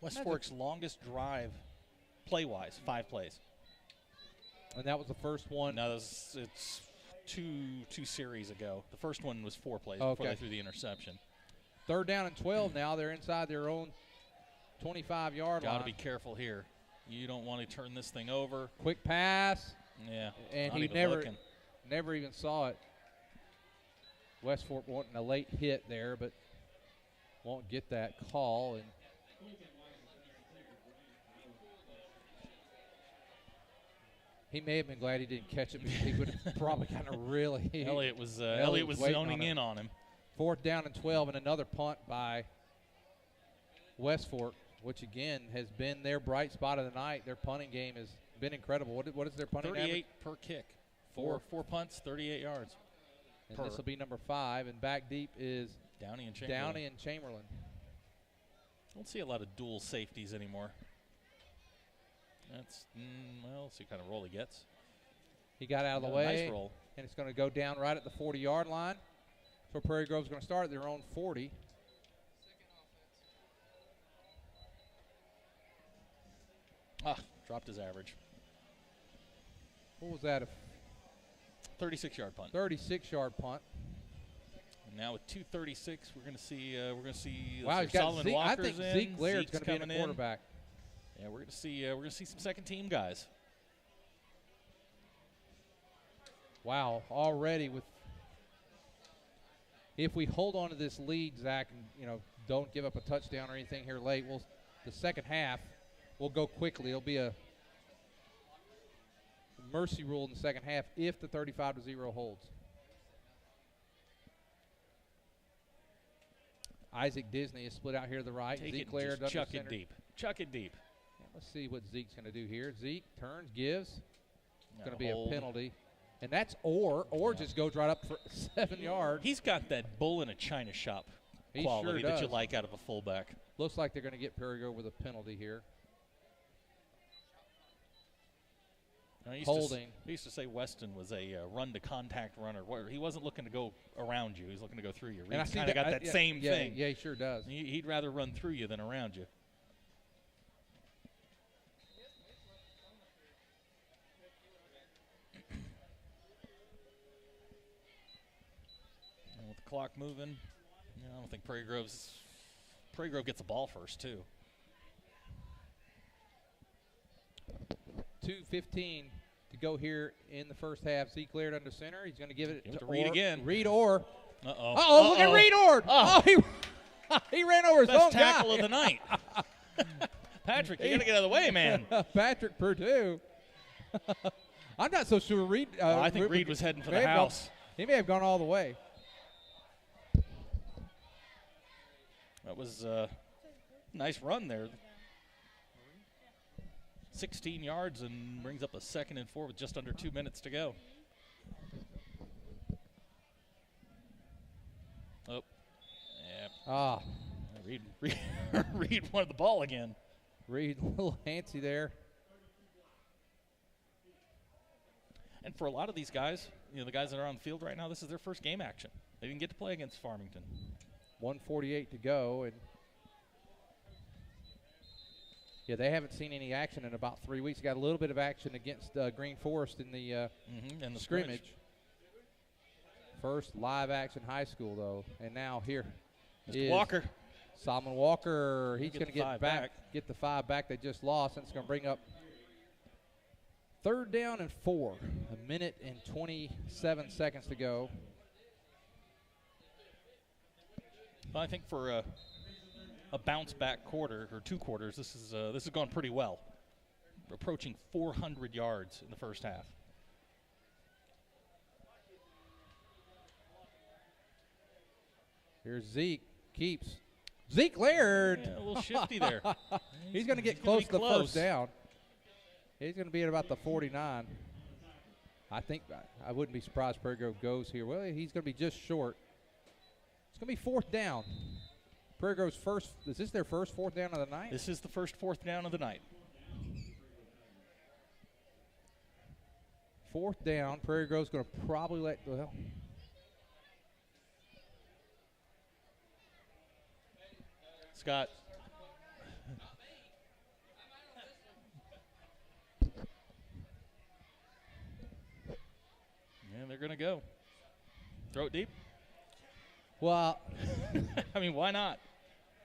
West Fork's longest drive, play-wise, 5 plays. And that was the first one. No, it's two series ago. The first one was 4 plays before they threw the interception. 3rd down and 12 now. They're inside their own 25-yard line. Got to be careful here. You don't want to turn this thing over. Quick pass. Yeah. And he never even saw it. West Fork wanting a late hit there, but won't get that call. And he may have been glad he didn't catch it because he would have probably kind of really. Elliott was zoning in on him. 4th down and 12, and another punt by West Fork, which again has been their bright spot of the night. Their punting game has been incredible. What is their punting 38 average? per kick. Four punts, 38 yards. And this will be number 5. And back deep is Downey and Chamberlain. Don't see a lot of dual safeties anymore. That's, let's see what kind of roll he gets. He got out of the way. Nice roll. And it's going to go down right at the 40-yard line. So Prairie Grove's going to start at their own 40. Dropped his average. What was that? 36-yard punt. 36-yard punt. And now with 2:36, we're going to see. Wow, he's got Solomon Zeke. I Walker's think in. Zeke Laird's going to be coming the quarterback. Yeah, we're going to see. We're going to see some second-team guys. Wow, already with. If we hold on to this lead, Zach, and don't give up a touchdown or anything here late, the second half will go quickly. It'll be a mercy rule in the second half if the 35-0 holds. Isaac Disney is split out here to the right. Zeke Laird under chuck center. it deep. Chuck it deep. Yeah, let's see what Zeke's going to do here. Zeke turns, gives. It's going to be a penalty. And that's Orr. Orr just goes right up for 7 yards. He's got that bull in a china shop quality that you like out of a fullback. Looks like they're going to get Prairie Grove with a penalty here. Holding. He used to say Weston was a run-to-contact runner. Where he wasn't looking to go around you. He was looking to go through you. He's kind of got that same thing. Yeah, he sure does. He'd rather run through you than around you. And with the clock moving, I don't think Prairie Grove gets the ball first, too. 2:15 to go here in the first half. Zeke Laird under center. He's going to give it to Reed Orr. again. Reed Orr. Uh-oh. Look at Reed Orr. He ran over his own Best tackle guy. of the night. Patrick, you got to get out of the way, man. Patrick Purdue. I'm not so sure Reed. I think Reed was heading for the house. He may have gone all the way. That was a nice run there. 16 yards and brings up a 2nd and 4 with just under 2 minutes to go. Oh, yeah. Reed wanted the ball again. Reed, a little antsy there. And for a lot of these guys, the guys that are on the field right now, this is their first game action. They didn't get to play against Farmington. 1:48 to go, and yeah, they haven't seen any action in about 3 weeks. Got a little bit of action against Green Forest in the, and the scrimmage. First live action high school, though, and now here Mr. Walker. Solomon Walker. He's going to get get the 5 back they just lost, and it's going to bring up 3rd down and 4. 1 minute and 27 seconds to go. Well, I think for a bounce back quarter or 2 quarters, this has gone pretty well. We're approaching 400 yards in the first half. Here's Zeke. Keeps. Zeke Laird. Yeah, a little shifty there. He's going to get close to the first down. He's going to be at about the 49. I think I wouldn't be surprised Prairie Grove goes here. Well, he's going to be just short. It's going to be 4th down. Prairie Grove's first. Is this their first 4th down of the night? This is the first 4th down of the night. 4th down. Prairie Grove's going to probably let. Well, Scott. Yeah, they're going to go. Throw it deep. well, I mean, why not?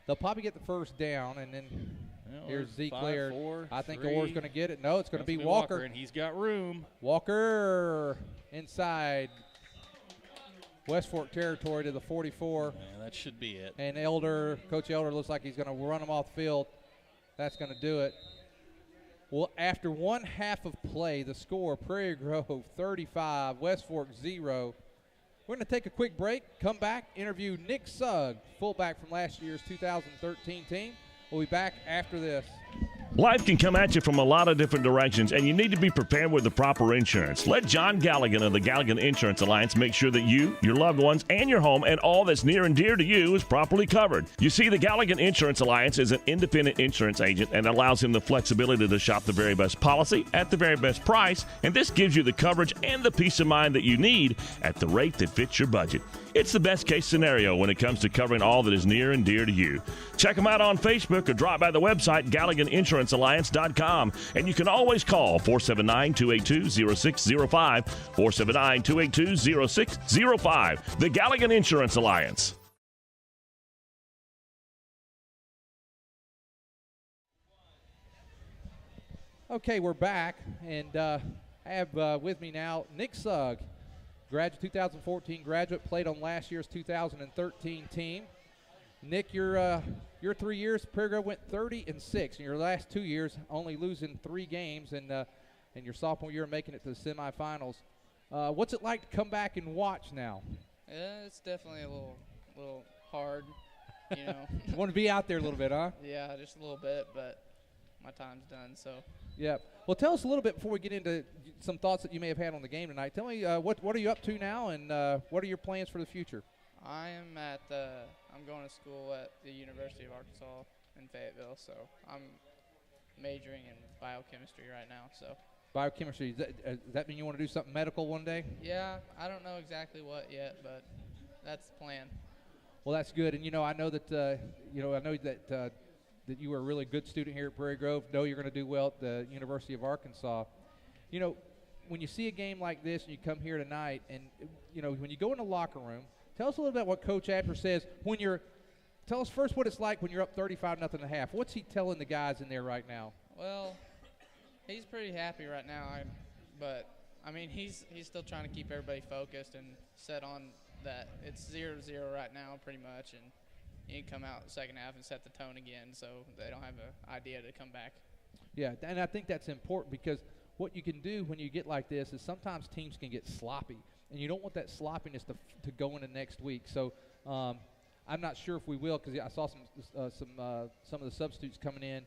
they'll probably get the first down, and then here's Zeke Laird. 4, I think 3. Orr's going to get it. No, it's going to be Walker, Walker. and he's got room. Walker inside West Fork territory to the 44. Yeah, that should be it. And Coach Elder looks like he's going to run them off the field. That's going to do it. Well, after 1 half of play, the score, Prairie Grove 35, West Fork 0. We're going to take a quick break, come back, interview Nick Sugg, fullback from last year's 2013 team. We'll be back after this. Life can come at you from a lot of different directions, and you need to be prepared with the proper insurance. Let John Galligan of the Galligan Insurance Alliance make sure that you, your loved ones, and your home and all that's near and dear to you is properly covered. You see, the Galligan Insurance Alliance is an independent insurance agent and allows him the flexibility to shop the very best policy at the very best price, and this gives you the coverage and the peace of mind that you need at the rate that fits your budget. It's the best case scenario when it comes to covering all that is near and dear to you. Check them out on Facebook or drop by the website GalliganInsuranceAlliance.com. And you can always call 479-282-0605, 479-282-0605. The Galligan Insurance Alliance. Okay, we're back, and I have with me now Nick Sugg. 2014 graduate, played on last year's 2013 team. Nick, your 3 years, Prairie Grove went 30-6. In your last 2 years, only losing 3 games, and your sophomore year making it to the semifinals. What's it like to come back and watch now? Yeah, it's definitely a little hard, you know. You want to be out there a little bit, huh? Yeah, just a little bit, but my time's done, so. Yeah. Well, tell us a little bit before we get into some thoughts that you may have had on the game tonight. Tell me what are you up to now, and what are your plans for the future? I am I'm going to school at the University of Arkansas in Fayetteville, so I'm majoring in biochemistry right now. So. Biochemistry. Does that mean you want to do something medical one day? Yeah, I don't know exactly what yet, but that's the plan. Well, that's good, and I know that that you were a really good student here at Prairie Grove. Know you're going to do well at the University of Arkansas. When you see a game like this and you come here tonight, and when you go in the locker room, tell us a little bit what Coach Abner says tell us first what it's like when you're up 35-0 at half. What's he telling the guys in there right now? Well, he's pretty happy right now, but I mean he's still trying to keep everybody focused and set on that it's 0-0 right now pretty much, and you can come out the second half and set the tone again so they don't have an idea to come back. Yeah, and I think that's important because what you can do when you get like this is sometimes teams can get sloppy, and you don't want that sloppiness to go into next week. So I'm not sure if we will because I saw some of the substitutes coming in.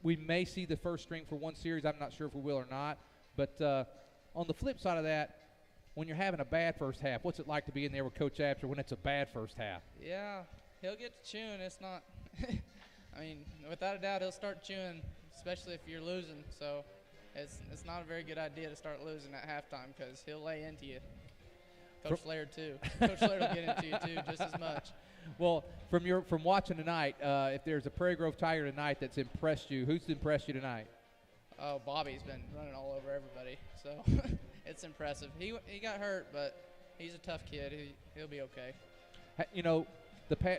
We may see the first string for one series. I'm not sure if we will or not. But on the flip side of that, when you're having a bad first half, what's it like to be in there with Coach Abner when it's a bad first half? Yeah, he'll get to chewing. It's not – I mean, without a doubt, he'll start chewing, especially if you're losing. So it's not a very good idea to start losing at halftime because he'll lay into you. Coach Laird too. Coach Laird will get into you too just as much. Well, from watching tonight, if there's a Prairie Grove Tiger tonight that's impressed you, who's impressed you tonight? Oh, Bobby's been running all over everybody, so it's impressive. He got hurt, but he's a tough kid. He'll be okay. You know,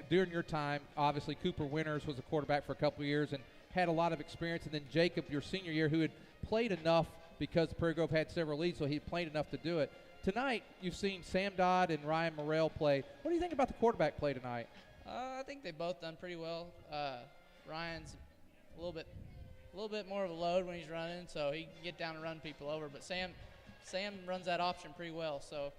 during your time, obviously Cooper Winters was a quarterback for a couple of years and had a lot of experience, and then Jacob, your senior year, who had played enough because Prairie Grove had several leads, so he played enough to do it. Tonight, you've seen Sam Dodd and Ryan Morrell play. What do you think about the quarterback play tonight? I think they both done pretty well. Ryan's a little bit more of a load when he's running, so he can get down and run people over. But Sam runs that option pretty well. So,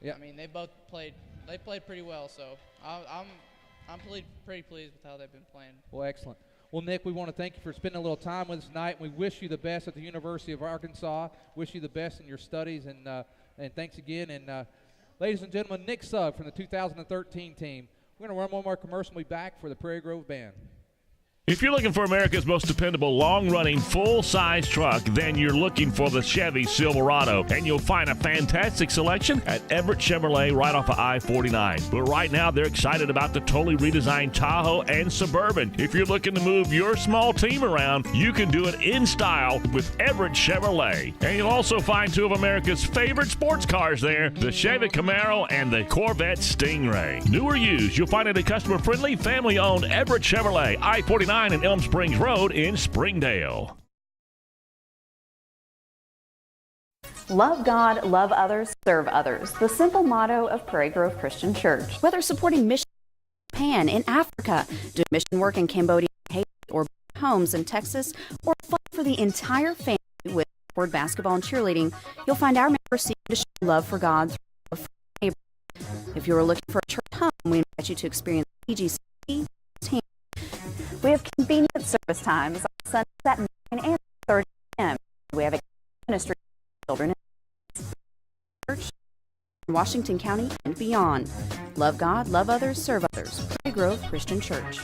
yeah. I mean, they both played. They played pretty well. So I'm pretty pleased with how they've been playing. Well, excellent. Well, Nick, we want to thank you for spending a little time with us tonight. We wish you the best at the University of Arkansas. Wish you the best in your studies, and thanks again. And ladies and gentlemen, Nick Sugg from the 2013 team. We're going to run one more commercial and we'll be back for the Prairie Grove Band. If you're looking for America's most dependable, long-running, full-size truck, then you're looking for the Chevy Silverado. And you'll find a fantastic selection at Everett Chevrolet right off of I-49. But right now, they're excited about the totally redesigned Tahoe and Suburban. If you're looking to move your small team around, you can do it in style with Everett Chevrolet. And you'll also find two of America's favorite sports cars there, the Chevy Camaro and the Corvette Stingray. New or used, you'll find it at customer-friendly, family-owned Everett Chevrolet, I-49 and Elm Springs Road in Springdale. Love God, love others, serve others. The simple motto of Prairie Grove Christian Church. Whether supporting mission in Japan, in Africa, doing mission work in Cambodia, Haiti, or homes in Texas, or fun for the entire family with board basketball and cheerleading, you'll find our members seeking to show love for God through love for neighbor. If you are looking for a church home, we invite you to experience PGC. We have convenient service times on Sundays at 9 and 30 p.m. We have a ministry for children church in Washington County and beyond. Love God, love others, serve others. Prairie Grove Christian Church.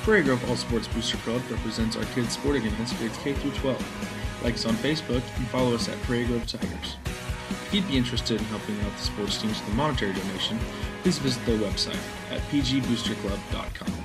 Prairie Grove All Sports Booster Club represents our kids' sporting events grades K through 12. Like us on Facebook and follow us at Prairie Grove Tigers. If you'd be interested in helping out the sports teams with a monetary donation, please visit their website at pgboosterclub.com.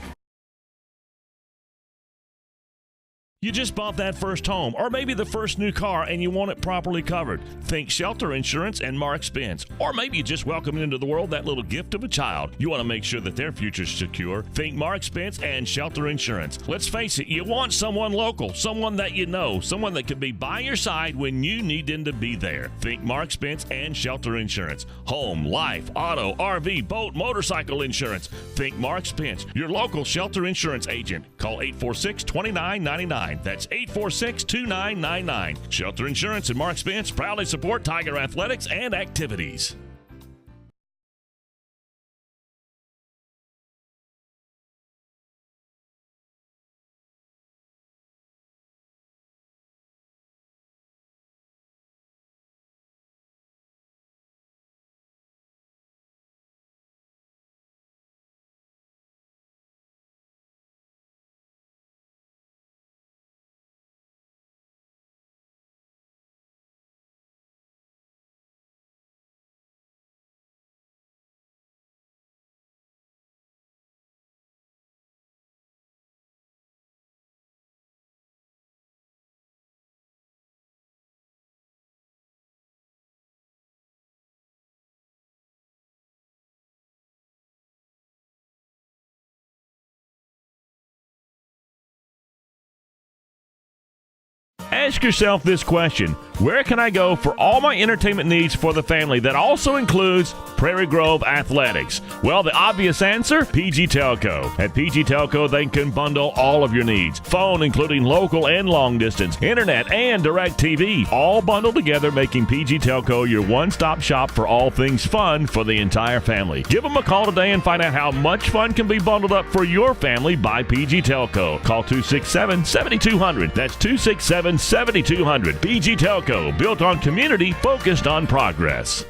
You just bought that first home, or maybe the first new car, and you want it properly covered. Think Shelter Insurance and Mark Spence. Or maybe you just welcomed into the world that little gift of a child. You want to make sure that their future's secure. Think Mark Spence and Shelter Insurance. Let's face it, you want someone local, someone that you know, someone that can be by your side when you need them to be there. Think Mark Spence and Shelter Insurance. Home, life, auto, RV, boat, motorcycle insurance. Think Mark Spence, your local Shelter Insurance agent. Call 846-2999. That's 846-2999. Shelter Insurance and Mark Spence proudly support Tiger athletics and activities. Ask yourself this question: where can I go for all my entertainment needs for the family that also includes Prairie Grove Athletics? Well, the obvious answer, PG Telco. At PG Telco, they can bundle all of your needs. Phone, including local and long distance, internet, and direct TV, all bundled together, making PG Telco your one-stop shop for all things fun for the entire family. Give them a call today and find out how much fun can be bundled up for your family by PG Telco. Call 267-7200. That's 267-7200. PG Telco, built on community, focused on progress.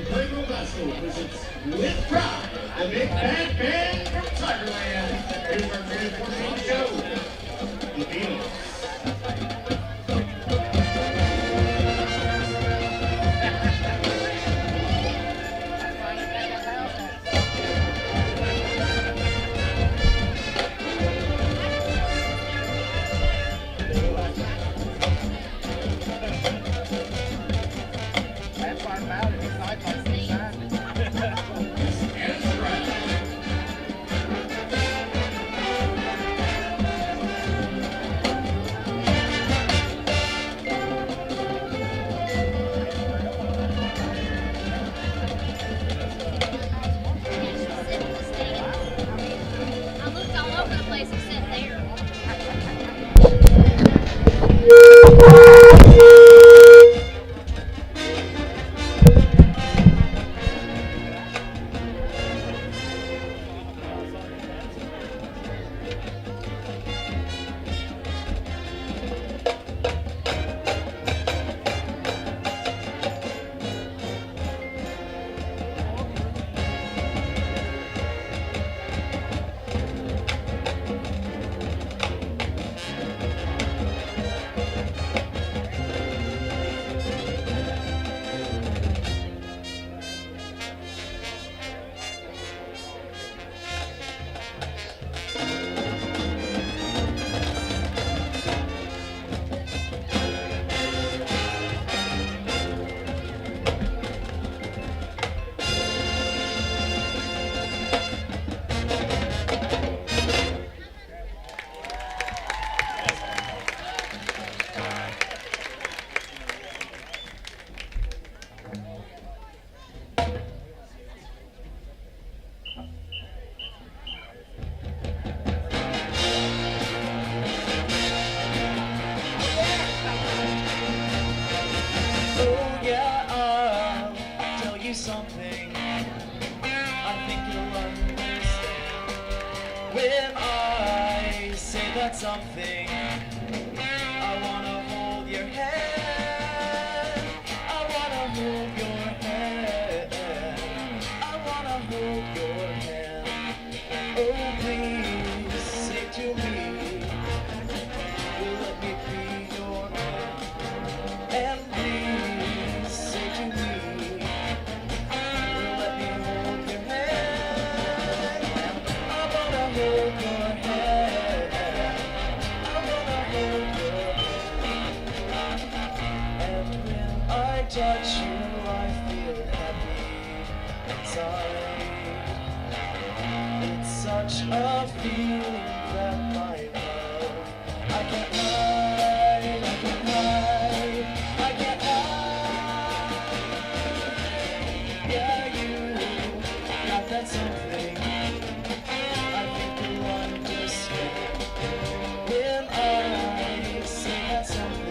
Prairie Grove High School presents with pride the Big Bad Band from Tigerland. Here's our 2014 show, The Beatles. Something I wanna hold your hand. I wanna hold your hand. I wanna hold your hand. Oh, please say to me, will let me be your man. And please say to me, will let me hold your hand. I wanna hold your hand. Touch you, I feel happy inside. It's such a feeling that my love I can't hide, I can't hide, I can't hide. Yeah, you got that something I think you'll understand when I say that something.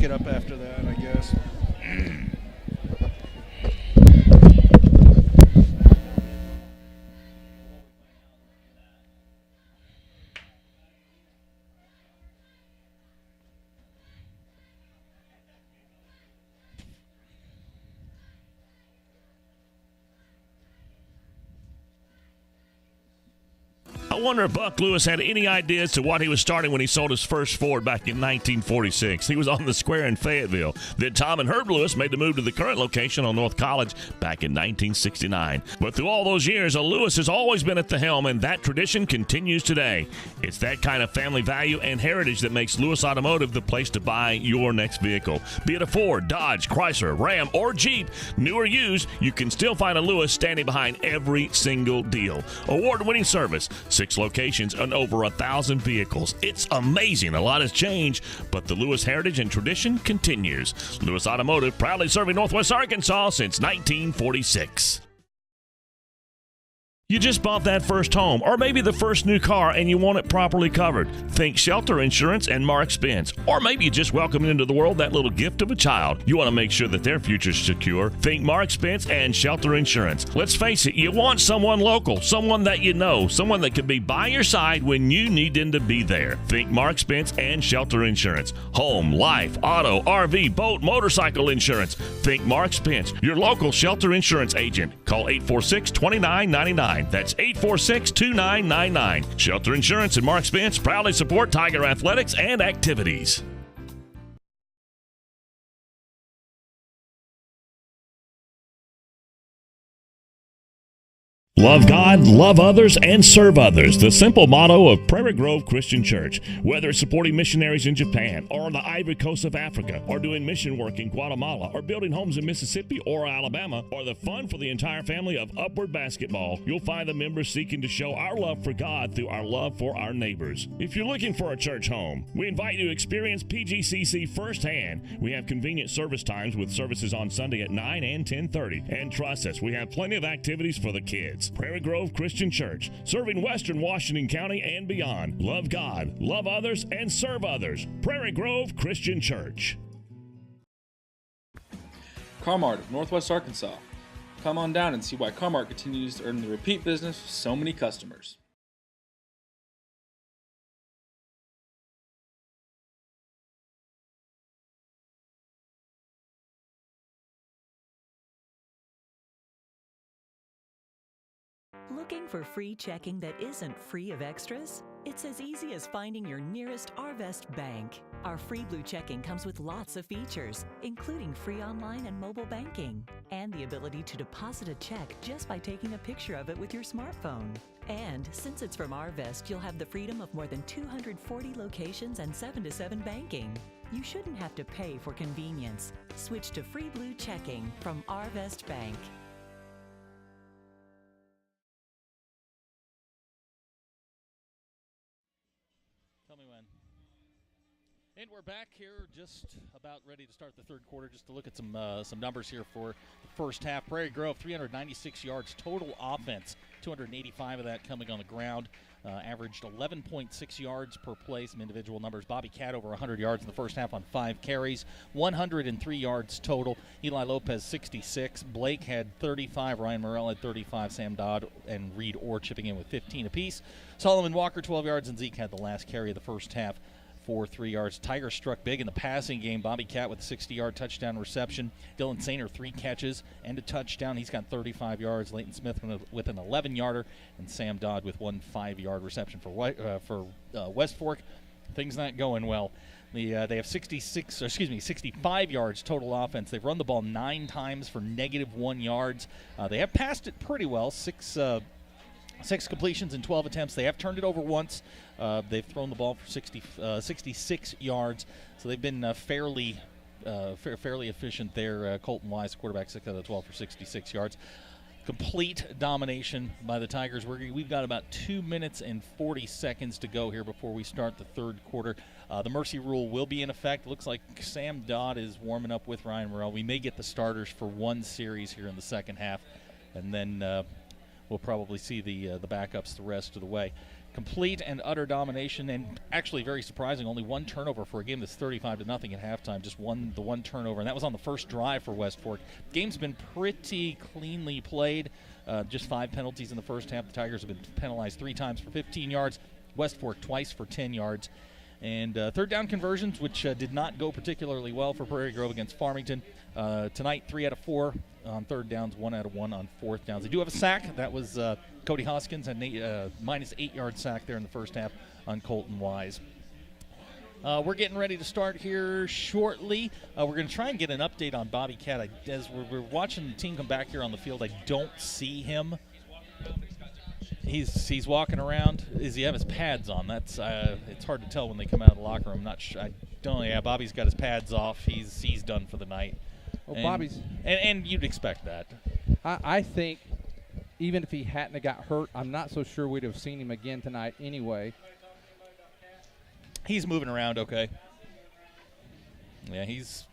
pick it up after that, I guess. I wonder if Buck Lewis had any idea as to what he was starting when he sold his first Ford back in 1946. He was on the square in Fayetteville. Then Tom and Herb Lewis made the move to the current location on North College back in 1969. But through all those years, a Lewis has always been at the helm, and that tradition continues today. It's that kind of family value and heritage that makes Lewis Automotive the place to buy your next vehicle. Be it a Ford, Dodge, Chrysler, Ram, or Jeep, new or used, you can still find a Lewis standing behind every single deal. Award-winning service, 6 locations, and over 1,000 vehicles. It's amazing. A lot has changed, but the Lewis heritage and tradition continues. Lewis Automotive, proudly serving Northwest Arkansas since 1946. You just bought that first home, or maybe the first new car, and you want it properly covered. Think Shelter Insurance and Mark Spence. Or maybe you just welcomed into the world that little gift of a child. You want to make sure that their future's secure. Think Mark Spence and Shelter Insurance. Let's face it, you want someone local, someone that you know, someone that can be by your side when you need them to be there. Think Mark Spence and Shelter Insurance. Home, life, auto, RV, boat, motorcycle insurance. Think Mark Spence, your local Shelter Insurance agent. Call 846-2999. That's 846-2999. Shelter Insurance and Mark Spence proudly support Tiger athletics and activities. Love God, love others, and serve others. The simple motto of Prairie Grove Christian Church. Whether it's supporting missionaries in Japan, or on the Ivory Coast of Africa, or doing mission work in Guatemala, or building homes in Mississippi or Alabama, or the fun for the entire family of Upward Basketball, you'll find the members seeking to show our love for God through our love for our neighbors. If you're looking for a church home, we invite you to experience PGCC firsthand. We have convenient service times with services on Sunday at 9 and 10:30. And trust us, we have plenty of activities for the kids. Prairie Grove Christian Church, serving Western Washington County and beyond. Love God, love others, and serve others. Prairie Grove Christian Church. Carmart of Northwest Arkansas. Come on down and see why Carmart continues to earn the repeat business with so many customers. Looking for free checking that isn't free of extras? It's as easy as finding your nearest Arvest bank. Our free blue checking comes with lots of features, including free online and mobile banking, and the ability to deposit a check just by taking a picture of it with your smartphone. And since it's from Arvest, you'll have the freedom of more than 240 locations and 7-to-7 banking. You shouldn't have to pay for convenience. Switch to free blue checking from Arvest Bank. Tell me when. And we're back here just about ready to start the third quarter, just to look at some numbers here for the first half. Prairie Grove, 396 yards total offense, 285 of that coming on the ground. Averaged 11.6 yards per play, some individual numbers. Bobby Cat over 100 yards in the first half on 5 carries, 103 yards total. Eli Lopez, 66. Blake had 35. Ryan Morrell had 35. Sam Dodd and Reed Orr chipping in with 15 apiece. Solomon Walker, 12 yards, and Zeke had the last carry of the first half for 3 yards. Tigers struck big in the passing game. Bobby Cat with a 60-yard touchdown reception. Dylan Sainer, 3 catches and a touchdown. He's got 35 yards. Leighton Smith with an 11-yarder, and Sam Dodd with 1 5-yard reception for West Fork. Things not going well. They have 65 yards total offense. They've run the ball 9 times for -1 yards. They have passed it pretty well. 6 completions in 12 attempts. They have turned it over once. They've thrown the ball for 66 yards. So they've been fairly efficient there. Colton Wise, quarterback, 6 out of 12 for 66 yards. Complete domination by the Tigers. We've got about 2 minutes and 40 seconds to go here before we start the third quarter. The mercy rule will be in effect. Looks like Sam Dodd is warming up with Ryan Morrell. We may get the starters for 1 series here in the second half, and then we'll probably see the backups the rest of the way. complete and utter domination, and actually very surprising, only one turnover for a game that's 35-0 at halftime. Just the one turnover, and that was on the first drive for West Fork. Game's been pretty cleanly played. Just 5 penalties in the first half. The Tigers have been penalized 3 times for 15 yards. West Fork twice for 10 yards. And third down conversions, which did not go particularly well for Prairie Grove against Farmington. Tonight, 3 out of 4 on third downs, 1 out of 1 on fourth downs. They do have a sack. That was Cody Hoskins, a minus 8-yard sack there in the first half on Colton Wise. We're getting ready to start here shortly. We're going to try and get an update on Bobby Cat. As we're watching the team come back here on the field, I don't see him. He's walking around. Does he have his pads on? That's it's hard to tell when they come out of the locker room. Not sure. I don't. Yeah, Bobby's got his pads off. He's done for the night. Well, Bobby's and you'd expect that. I think even if he hadn't have got hurt, I'm not so sure we'd have seen him again tonight anyway. He's moving around okay. Yeah, he's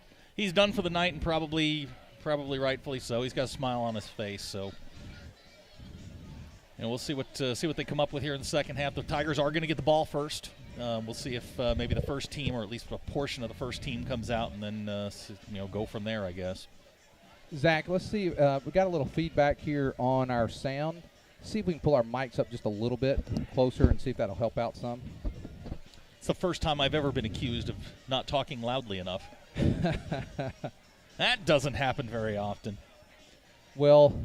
done for the night, and probably rightfully so. He's got a smile on his face, so. And we'll see what they come up with here in the second half. The Tigers are going to get the ball first. We'll see if maybe the first team, or at least a portion of the first team, comes out, and then go from there, I guess. Zach, let's see. We got a little feedback here on our sound. See if we can pull our mics up just a little bit closer and see if that'll help out some. It's the first time I've ever been accused of not talking loudly enough. That doesn't happen very often. Well,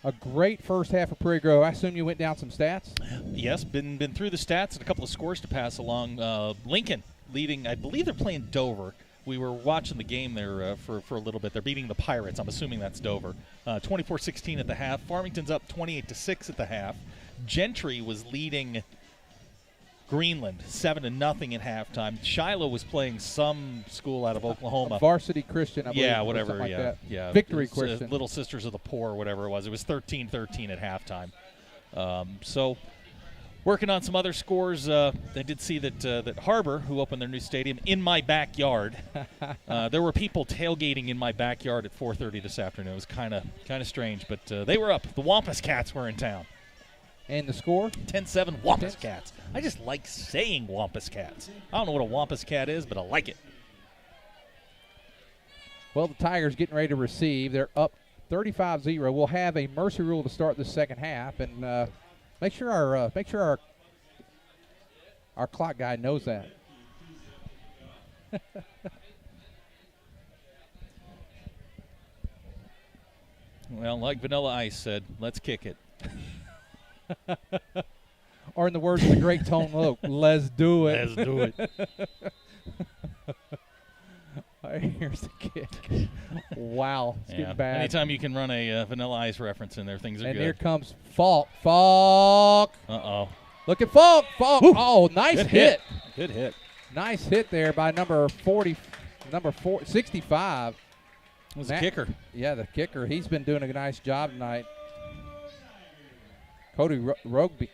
a great first half of Prairie Grove. I assume you went down some stats? Yes, been through the stats and a couple of scores to pass along. Lincoln leading, I believe they're playing Dover. We were watching the game there for a little bit. They're beating the Pirates. I'm assuming that's Dover. 24-16 at the half. Farmington's up 28-6 at the half. Gentry was leading Greenland 7-0 at halftime. Shiloh was playing some school out of Oklahoma. Varsity Christian, I believe. Yeah, whatever. Like Yeah, that. yeah. Victory Christian. Little Sisters of the Poor, whatever it was. It was 13-13 at halftime. So, working on some other scores. I did see that Harbor, who opened their new stadium, in my backyard. There were people tailgating in my backyard at 4:30 this afternoon. It was kind of strange, but they were up. The Wampus Cats were in town. And the score? 10-7 Wampus Cats. I just like saying Wampus Cats. I don't know what a Wampus Cat is, but I like it. Well, the Tigers getting ready to receive. They're up 35-0. We'll have a mercy rule to start the second half, and make sure our clock guy knows that. Well, like Vanilla Ice said, let's kick it. Or in the words of the great Tone Loc, let's do it. Let's do it. All right, here's the kick. Wow, it's getting bad. Anytime you can run a Vanilla Ice reference in there, things are and good. Here comes Falk. Falk. Uh-oh. Look at Falk. Falk. Woo. Oh, nice Good hit. Good hit. Nice hit there by number 65. It was a kicker. Yeah, the kicker. He's been doing a nice job tonight. Cody Rogby.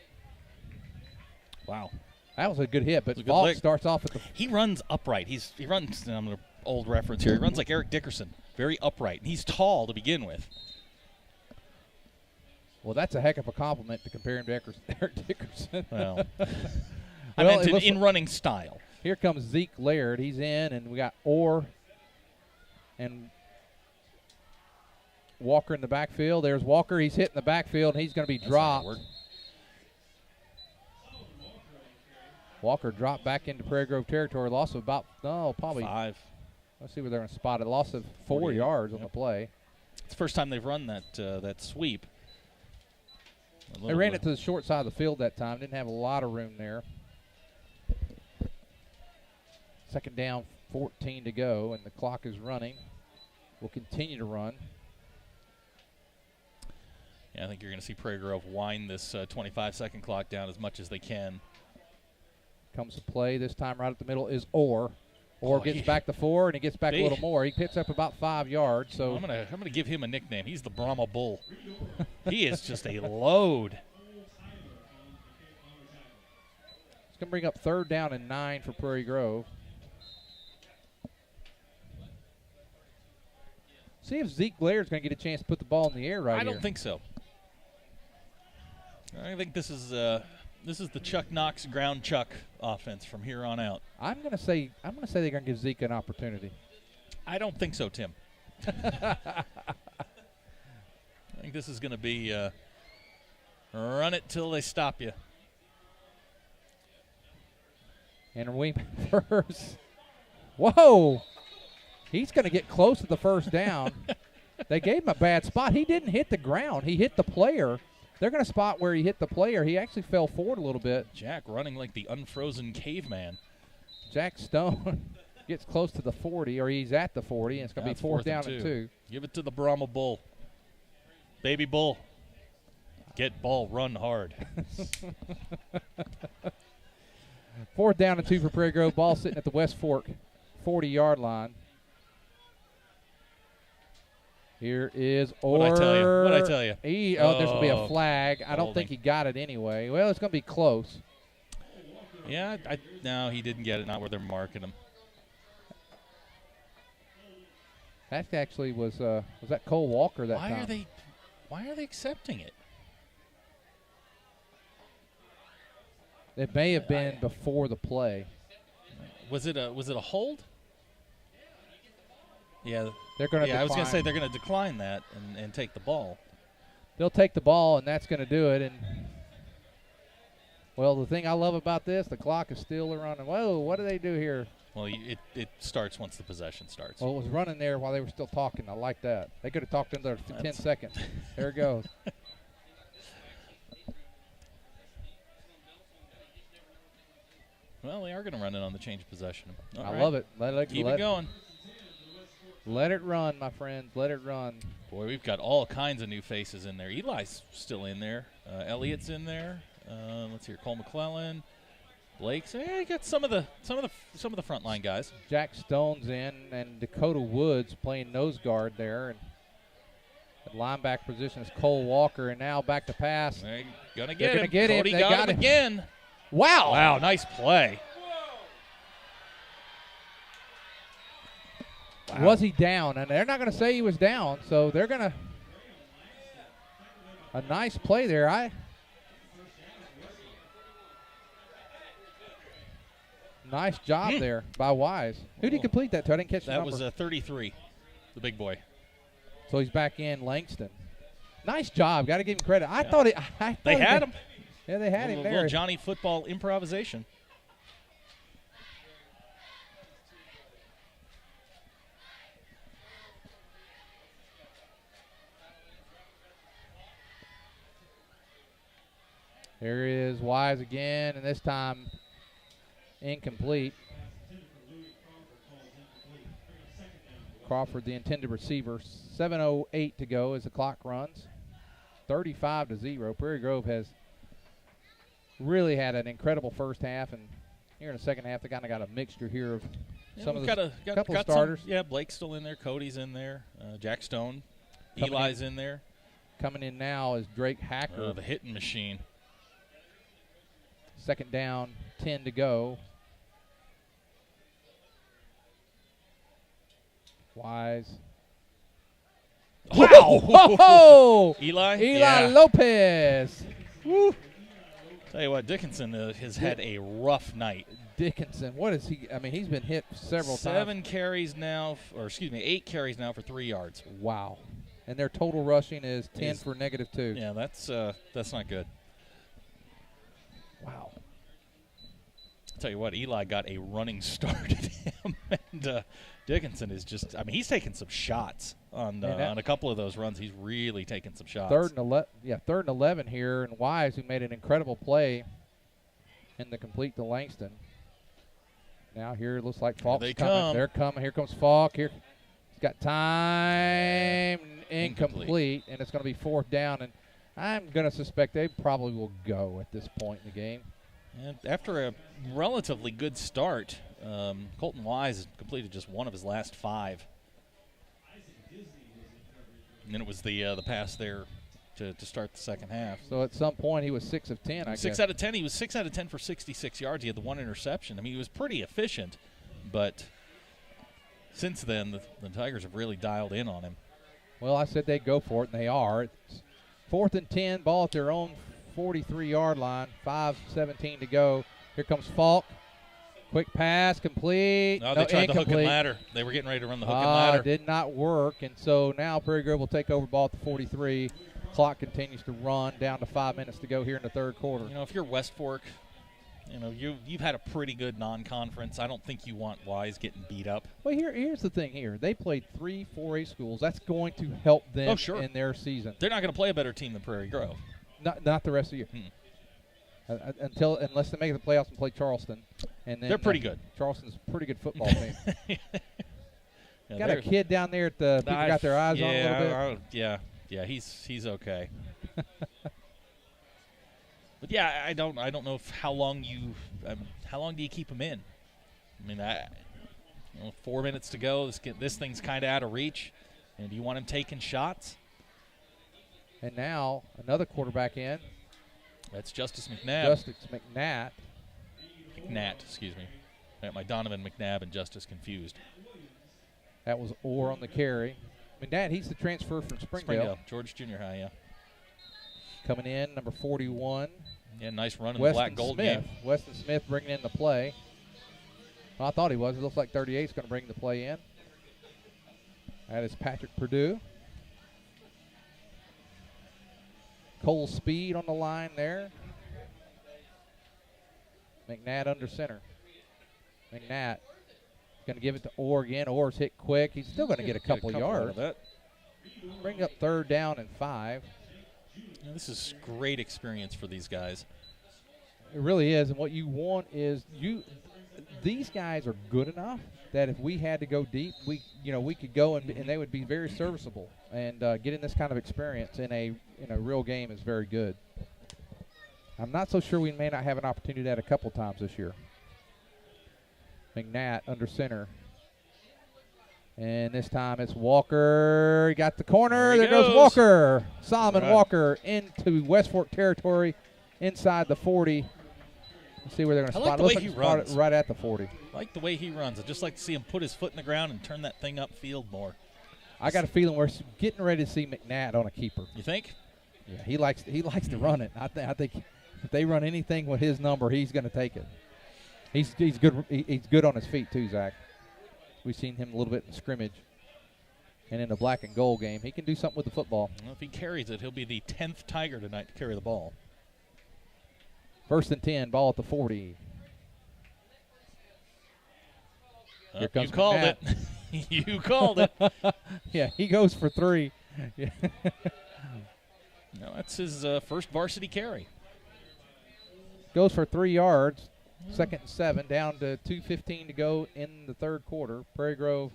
Wow. That was a good hit, but Falk Falk starts off at the... He runs upright. He runs, I'm an old reference here, he runs like Eric Dickerson, very upright. And he's tall to begin with. Well, that's a heck of a compliment to compare him to Eric Dickerson. Well, I meant in running style. Here comes Zeke Laird. He's in, and we got Orr and Walker in the backfield. There's Walker. He's hitting the backfield, and he's going to be dropped. Walker dropped back into Prairie Grove territory. Loss of about, probably 5. Let's see where they're going to spot it. Loss of 4 yards on the play. It's the first time they've run that sweep. They ran it to the short side of the field that time. Didn't have a lot of room there. Second down, 14 to go, and the clock is running. Will continue to run. Yeah, I think you're going to see Prairie Grove wind this 25-second clock down as much as they can. Comes to play this time right up the middle is Orr. Orr gets back to 4, and he gets back a little more. He picks up about 5 yards. So I'm gonna give him a nickname. He's the Brahma Bull. He is just a load. It's going to bring up 3rd down and 9 for Prairie Grove. See if Zeke Laird's going to get a chance to put the ball in the air right here. I don't think so. I think this is This is the Chuck Knox ground chuck offense from here on out. I'm gonna say they're gonna give Zeke an opportunity. I don't think so, Tim. I think this is going to be run it till they stop you. And we first. Whoa! He's going to get close to the first down. They gave him a bad spot. He didn't hit the ground. He hit the player. They're going to spot where he hit the player. He actually fell forward a little bit. Jack running like the unfrozen caveman. Jack Stone gets close to the 40, or he's at the 40, and it's going to be fourth down and 2. Give it to the Brahma Bull. Baby Bull. Get ball, run hard. Fourth down and 2 for Prairie Grove. Ball sitting at the West Fork 40-yard line. Here is What'd I tell you? There's going to be a flag. I don't think he got it anyway. Well, it's going to be close. Yeah, no, he didn't get it. Not where they're marking him. That actually was that Cole Walker that time? Why are they accepting it? It may have been before the play. Was it a hold? Yeah, they're going to. Yeah, I was going to say they're going to decline that and take the ball. They'll take the ball, and that's going to do it. And well, the thing I love about this, the clock is still running. Whoa, what do they do here? Well, it starts once the possession starts. Well, it was running there while they were still talking. I like that. They could have talked another 10 seconds. There it goes. Well, they are going to run it on the change of possession. I love it. Keep it going. Let it run, my friends. Let it run. Boy, we've got all kinds of new faces in there. Eli's still in there. Elliott's in there. Let's hear Cole McClellan. Blake's. Yeah, you got some of the frontline guys. Jack Stone's in, and Dakota Woods playing nose guard there, and at linebacker position is Cole Walker, and now back to pass. They're gonna get him. Cody they got him again. Wow! Wow, nice play. Wow. Was he down? And they're not going to say he was down, so they're going to. A nice play there. Nice job there by Wise. Who did he complete that to? I didn't catch the number. That was 33, the big boy. So he's back in Langston. Nice job. Got to give him credit. I thought they had him. Yeah, they had him there. Little Johnny football improvisation. Here is Wise again, and this time incomplete. Crawford, the intended receiver. 7:08 to go as the clock runs. 35-0. Prairie Grove has really had an incredible first half, and here in the second half, they kind of got a mixture here of some of the couple of starters. Blake's still in there. Cody's in there. Jack Stone. Eli's in there. Coming in now is Drake Hacker. The hitting machine. Second down, 10 to go. Wise. Wow! Whoa! Eli Lopez. Woo! Tell you what, Dickinson has had a rough night. Dickinson, what is he? I mean, he's been hit several times. 8 carries now for 3 yards. Wow. And their total rushing is 10 for -2. Yeah, that's not good. Wow. I'll tell you what, Eli got a running start at him, and Dickinson is just, I mean, he's taking some shots on a couple of those runs. He's really taking some shots. Third and 11 here, and Wise, who made an incredible play in the complete to Langston. Now here it looks like Falk's coming. They're coming. Here comes Falk. Here, he's got time. Incomplete, and it's going to be fourth down, and I'm going to suspect they probably will go at this point in the game. And after a relatively good start, Colton Wise completed just one of his last 5. And then it was the pass there to start the second half. So at some point he was 6 of 10, I guess. 6 out of 10. He was 6 out of 10 for 66 yards. He had the 1 interception. I mean, he was pretty efficient, but since then the Tigers have really dialed in on him. Well, I said they'd go for it, and they are. It's 4th and 10, ball at their own 43-yard line. 5:17 to go. Here comes Falk. Quick pass, complete. No, they tried the hook and ladder. They were getting ready to run the hook and ladder. It did not work, and so now Prairie Grove will take over ball at the 43. Clock continues to run down to 5 minutes to go here in the third quarter. You know, if you're West Fork, you know, you've had a pretty good non-conference. I don't think you want Wise getting beat up. Well, here's the thing here. They played 3 4A schools. That's going to help them in their season. They're not going to play a better team than Prairie Grove. Not the rest of the year. Unless they make the playoffs and play Charleston. And then they're pretty good. Charleston's a pretty good football team. Yeah, got a kid down there at the people got their eyes on a little bit. Yeah, he's okay. But yeah, I don't know how long do you keep him in? I mean, 4 minutes to go. This thing's kind of out of reach. And do you want him taking shots? And now another quarterback in. That's Justice McNabb. Justice McNatt. Excuse me. I got my Donovan McNabb and Justice confused. That was Orr on the carry. McNatt, he's the transfer from Springdale. George Junior High, yeah. Coming in, number 41. Yeah, nice run in the black gold game. Weston Smith bringing in the play. Well, I thought he was. It looks like 38 is going to bring the play in. That is Patrick Purdue. Cole Speed on the line there. McNatt under center. McNatt going to give it to Orr again. Orr's hit quick. He's still going to get a couple yards. Bring up 3rd down and 5. Yeah, this is great experience for these guys. It really is, and what you want is these guys are good enough that if we had to go deep, we could go and they would be very serviceable. And getting this kind of experience in a real game is very good. I'm not so sure we may not have an opportunity to that a couple times this year. McNatt under center. And this time it's Walker. He got the corner. There goes Walker. Solomon Walker into West Fork territory inside the 40. Let's see where they're going to spot it. Looks like he runs right at the 40. I like the way he runs. I'd just like to see him put his foot in the ground and turn that thing upfield more. I got a feeling we're getting ready to see McNatt on a keeper. You think? Yeah, he likes to run it. I think if they run anything with his number, he's going to take it. He's good. He's good on his feet too, Zach. We've seen him a little bit in scrimmage and in the black and gold game. He can do something with the football. Well, if he carries it, he'll be the 10th Tiger tonight to carry the ball. 1st and 10, ball at the 40. Here comes you called McNatt. it. You called it. Yeah, he goes for 3. Yeah. No, that's his first varsity carry. Goes for 3 yards. 2nd and 7, down to 2:15 to go in the 3rd quarter. Prairie Grove's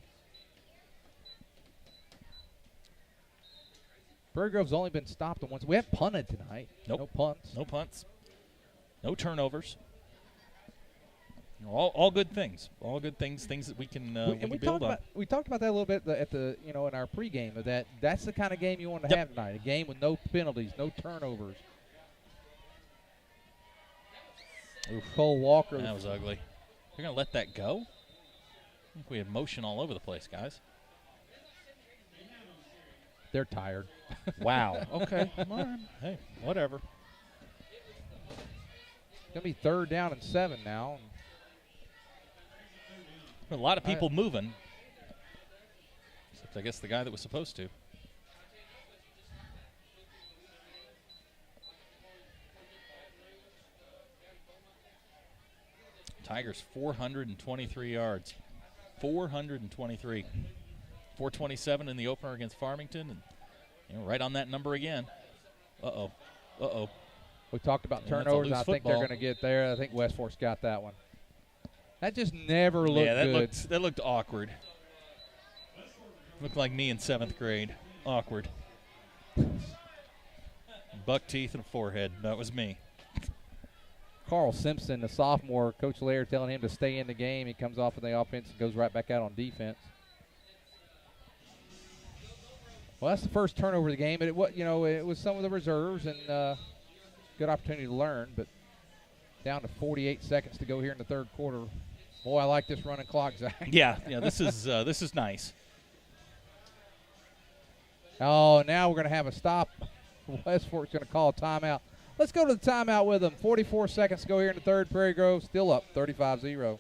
only been stopped once. We haven't punted tonight. Nope. No punts. No punts. No turnovers. All good things. All good things. Things that we can build on. We talked about that a little bit at the in our pregame. That's the kind of game you want to have tonight. A game with no penalties, no turnovers. Oof. Cole Walker. That was ugly. You're going to let that go? I think we had motion all over the place, guys. They're tired. Wow. Okay. Come on. Hey, whatever. It's going to be 3rd down and 7 now. A lot of people moving. Except, I guess, the guy that was supposed to. Tigers 423 yards. 423. 427 in the opener against Farmington, and right on that number again. Uh-oh. We talked about turnovers. I think they're going to get there. I think West Fork's got that one. That just never looked good. That looked awkward. Looked like me in 7th grade. Awkward. Buck teeth and a forehead. That was me. Carl Simpson, the sophomore, Coach Lair telling him to stay in the game. He comes off of the offense and goes right back out on defense. Well, that's the first turnover of the game, but it was some of the reserves and good opportunity to learn. But down to 48 seconds to go here in the 3rd quarter. Boy, I like this running clock, Zach. Yeah. This is nice. Oh, now we're going to have a stop. West Fork's going to call a timeout. Let's go to the timeout with them. 44 seconds to go here in the third. Prairie Grove still up 35-0.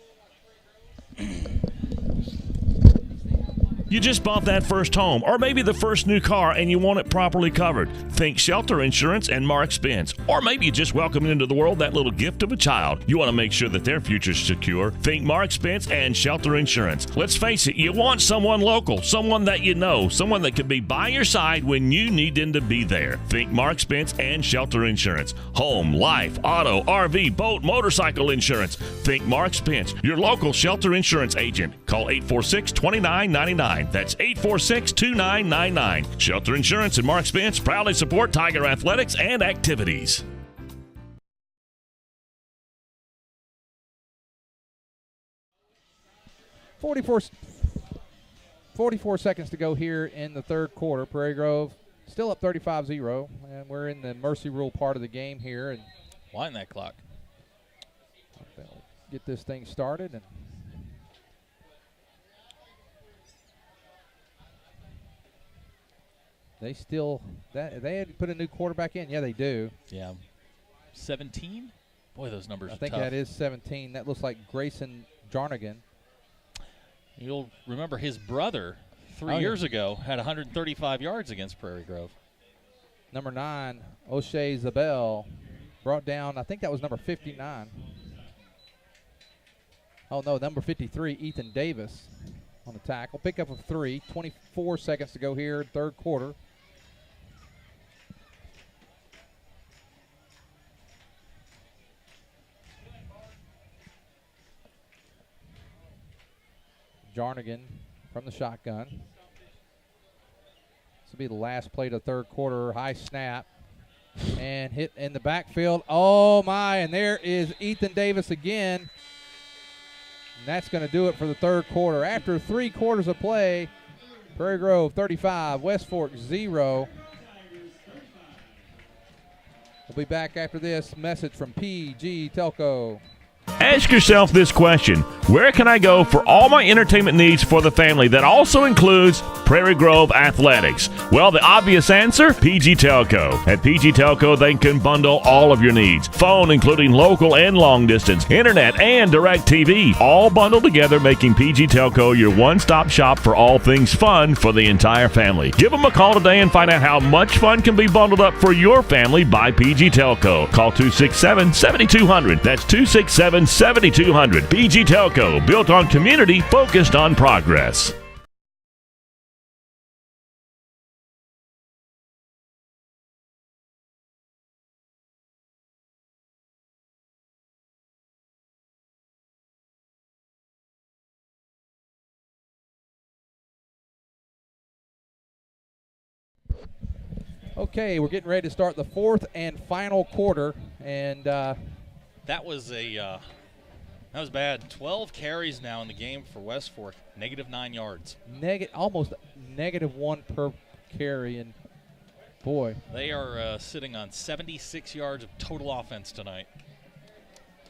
You just bought that first home or maybe the first new car and you want it properly covered. Think Shelter Insurance and Mark Spence. Or maybe you just welcomed into the world that little gift of a child. You want to make sure that their future's secure. Think Mark Spence and Shelter Insurance. Let's face it, you want someone local, someone that you know, someone that can be by your side when you need them to be there. Think Mark Spence and Shelter Insurance. Home, life, auto, RV, boat, motorcycle insurance. Think Mark Spence, your local Shelter Insurance agent. Call 846-2999. That's 846-2999. Shelter Insurance and Mark Spence proudly support Tiger athletics and activities. Forty-four seconds to go here in the third quarter. Prairie Grove still up 35-0, and we're in the mercy rule part of the game here. And wind that clock. Get this thing started. And they still they had to put a new quarterback in. Yeah, they do. Yeah. 17? Boy, those numbers are I think tough. that is 17. That looks like Grayson Jarnigan. You'll remember his brother 3 years ago had 135 yards against Prairie Grove. Number 9, O'Shea Zabel, brought down, I think that was number 59. Oh, no, number 53, Ethan Davis on the tackle. Pickup of 3, 24 seconds to go here, third quarter. Jarnigan from the shotgun. This will be the last play of the third quarter. High snap and hit in the backfield. Oh, my, and there is Ethan Davis again. And that's going to do it for the third quarter. After 3 quarters of play, Prairie Grove 35, West Fork 0. We'll be back after this message from PG Telco. Ask yourself this question: where can I go for all my entertainment needs for the family that also includes Prairie Grove Athletics? Well, the obvious answer, PG Telco. At PG Telco, they can bundle all of your needs. Phone, including local and long distance, internet, and direct TV, all bundled together, making PG Telco your one-stop shop for all things fun for the entire family. Give them a call today and find out how much fun can be bundled up for your family by PG Telco. Call 267-7200. That's 267-7200. PG Telco, built on community, focused on progress. Okay, we're getting ready to start the fourth and final quarter, and that was bad. 12 carries now in the game for West Fork, -9 yards. Almost -1 per carry, and boy. They are sitting on 76 yards of total offense tonight.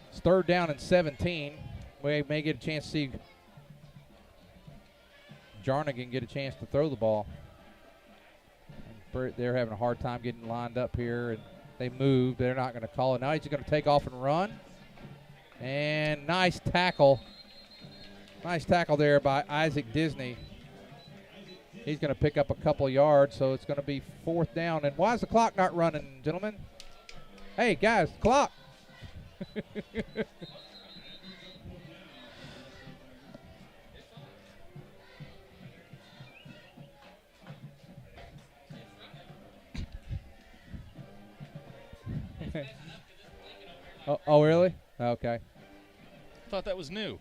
It's third down and 17. We may get a chance to see Jarnigan get a chance to throw the ball. They're having a hard time getting lined up here, and they moved. They're not going to call it. Now he's going to take off and run. And nice tackle. Nice tackle there by Isaac Disney. He's going to pick up a couple yards, so it's going to be fourth down. And why is the clock not running, gentlemen? Hey, guys, clock. Oh, really? Okay. Thought that was new.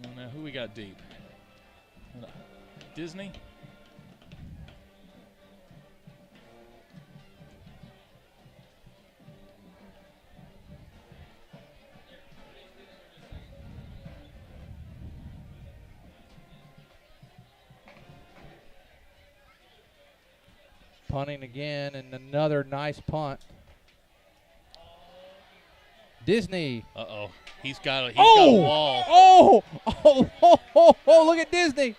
Oh, now who we got deep? Disney? Punting again, and another nice punt. Disney. Uh-oh. He's got a wall. Oh, look at Disney.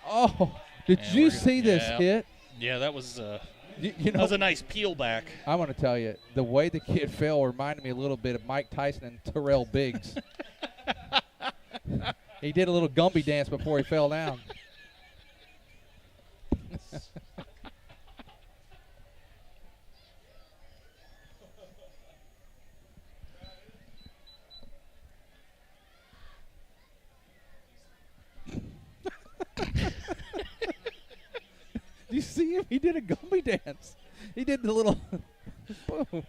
Oh, Did you see this hit? Yeah, that was You that know, was a nice peel back. I want to tell you, the way the kid fell reminded me a little bit of Mike Tyson and Terrell Biggs. He did a little Gumby dance before he fell down. You see him? He did a Gumby dance. He did the little boom.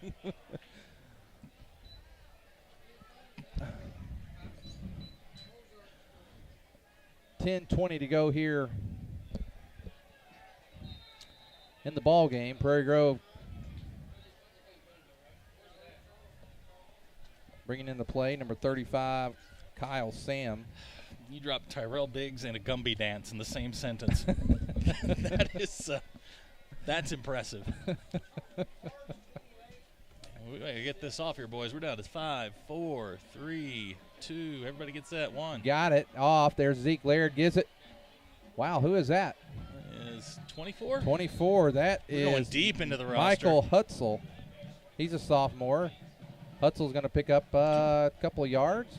10:20 to go here in the ball game. Prairie Grove bringing in the play, number 35, Kyle Sam. You dropped Tyrell Biggs and a Gumby dance in the same sentence. That is, that's impressive. We gotta get this off here, boys. We're down to 5, 4, 3, 2. Everybody gets that one. Got it off. There's Zeke Laird. Gives it. Wow, who is that? Is 24? 24. That We're is going deep into the roster. Michael Hutzel. He's a sophomore. Hutzel's going to pick up a couple of yards.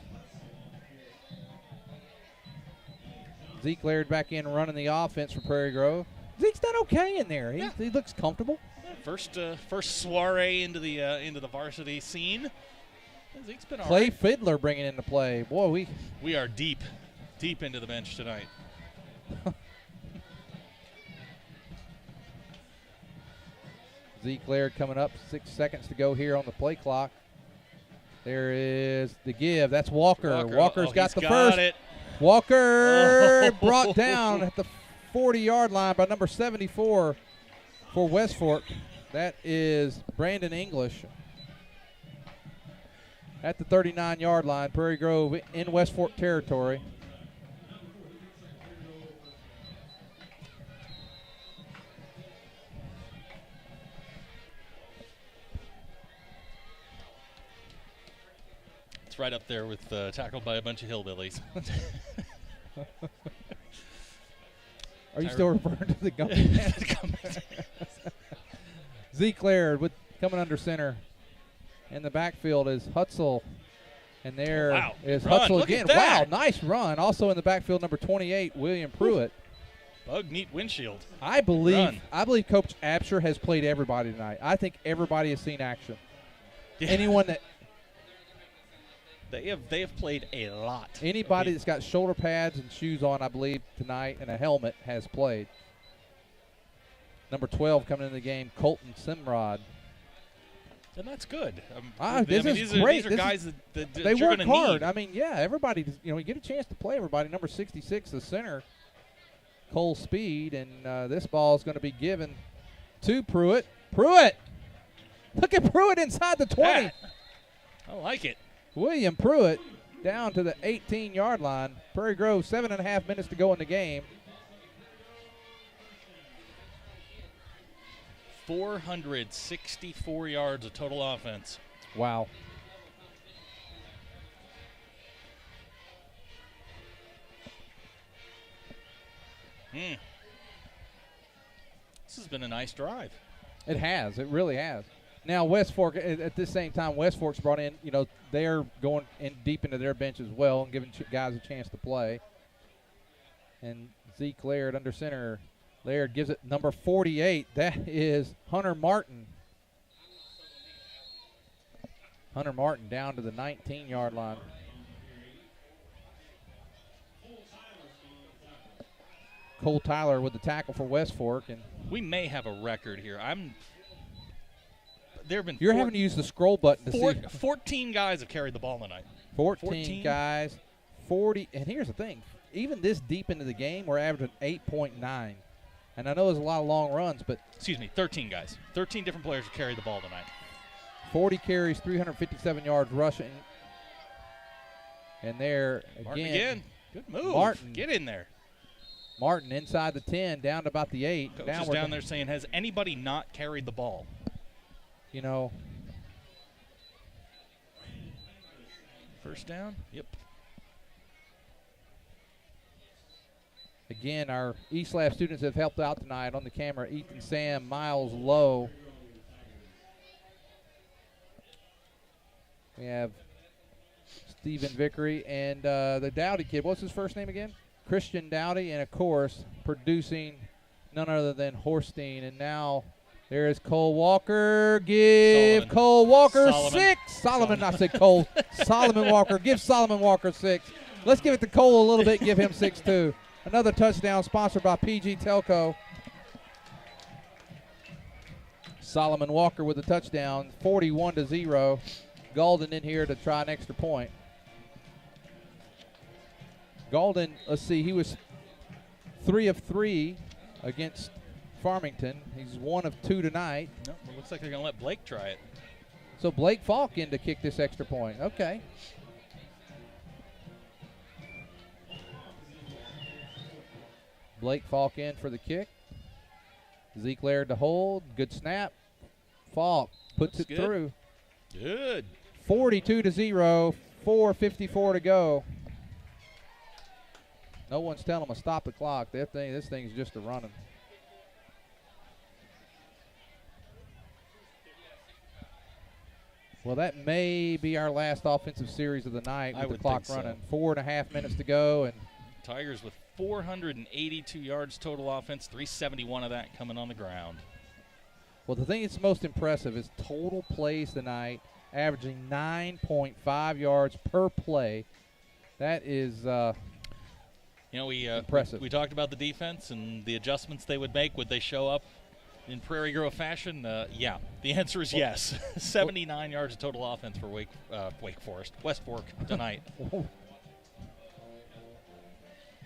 Zeke Laird back in running the offense for Prairie Grove. Zeke's done okay in there. He looks comfortable. First soiree into the varsity scene. Zeke's been all Clay right. Fiddler bringing into play. Boy, We are deep into the bench tonight. Zeke Laird coming up. 6 seconds to go here on the play clock. There is the give. That's Walker. Walker's got the first. It. Walker brought down at the 40-yard line by number 74 for West Fork. That is Brandon English. At the 39-yard line, Prairie Grove in West Fork territory. It's right up there with tackled by a bunch of hillbillies. Are you still referring to the Gumby? Zeke Laird coming under center. In the backfield is Hutzel. And there is Run. Hutzel Look again. at that. Wow, nice run. Also in the backfield, number 28, William Pruitt. Bug neat windshield. I believe Run. Coach Absher has played everybody tonight. I think everybody has seen action. Yeah. Anyone that They have played a lot. Anybody that's got shoulder pads and shoes on, I believe, tonight, and a helmet has played. Number 12 coming into the game, Colton Simrod. And that's good. This is great. These are guys that they you're work going to hard. need. I mean, yeah, everybody, you get a chance to play everybody. Number 66, the center, Cole Speed, and this ball is going to be given to Pruitt. Pruitt! Look at Pruitt inside the 20. I like it. William Pruitt down to the 18-yard line. Prairie Grove, 7.5 minutes to go in the game. 464 yards of total offense. Wow. This has been a nice drive. It has. It really has. Now, West Fork, at the same time, West Fork's brought in, they're going in deep into their bench as well and giving guys a chance to play. And Zeke Laird under center. Laird gives it number 48. That is Hunter Martin. Hunter Martin down to the 19-yard line. Cole Tyler with the tackle for West Fork. And we may have a record here. There have been You're having to use the scroll button to see. 14 guys have carried the ball tonight. 14 guys, 40. And here's the thing. Even this deep into the game, we're averaging 8.9. And I know there's a lot of long runs, but 13 guys. 13 different players have carried the ball tonight. 40 carries, 357 yards rushing. And there again. Good move. Martin. Get in there. Martin inside the 10, down to about the 8. Coach is down there saying, has anybody not carried the ball? First down? Yep. Again, our East Lab students have helped out tonight on the camera. Ethan Sam, Miles Lowe. We have Stephen Vickery and the Dowdy kid. What's his first name again? Christian Dowdy, and, of course, producing none other than Horstein. And now there is Cole Walker. Give Solomon. Cole Walker Solomon. 6. Solomon, I said Cole. Solomon Walker. Give Solomon Walker 6. Let's give it to Cole a little bit. Give him 6, too. Another touchdown sponsored by PG Telco. Solomon Walker with a touchdown, 41-0. Golden in here to try an extra point. Golden, let's see, he was 3 of 3 against Farmington. He's 1 of 2 tonight. Nope, it looks like they're going to let Blake try it. So Blake Falk in to kick this extra point. Okay. Blake Falk in for the kick. Zeke Laird to hold. Good snap. Falk puts Looks it good. through. Good. 42-0. 4:54 to go. No one's telling them to stop the clock. This thing's just a running. Well, that may be our last offensive series of the night with the clock running. 4.5 minutes to go, and Tigers with 482 yards total offense, 371 of that coming on the ground. well, the thing that's most impressive is total plays tonight, averaging 9.5 yards per play. That is impressive. We talked about the defense and the adjustments they would make. Would they show up in Prairie Grove fashion? Yeah. The answer is yes. 79 yards of total offense for West Fork tonight.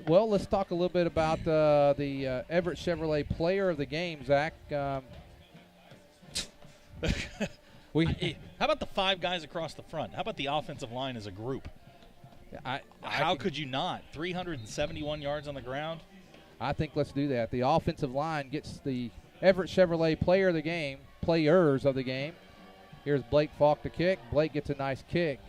Well, let's talk a little bit about the Everett Chevrolet Player of the Game, Zach. How about the 5 guys across the front? How about the offensive line as a group? How could you not? 371 yards on the ground? I think let's do that. The offensive line gets the Everett Chevrolet Player of the Game, players of the game. Here's Blake Falk to kick. Blake gets a nice kick.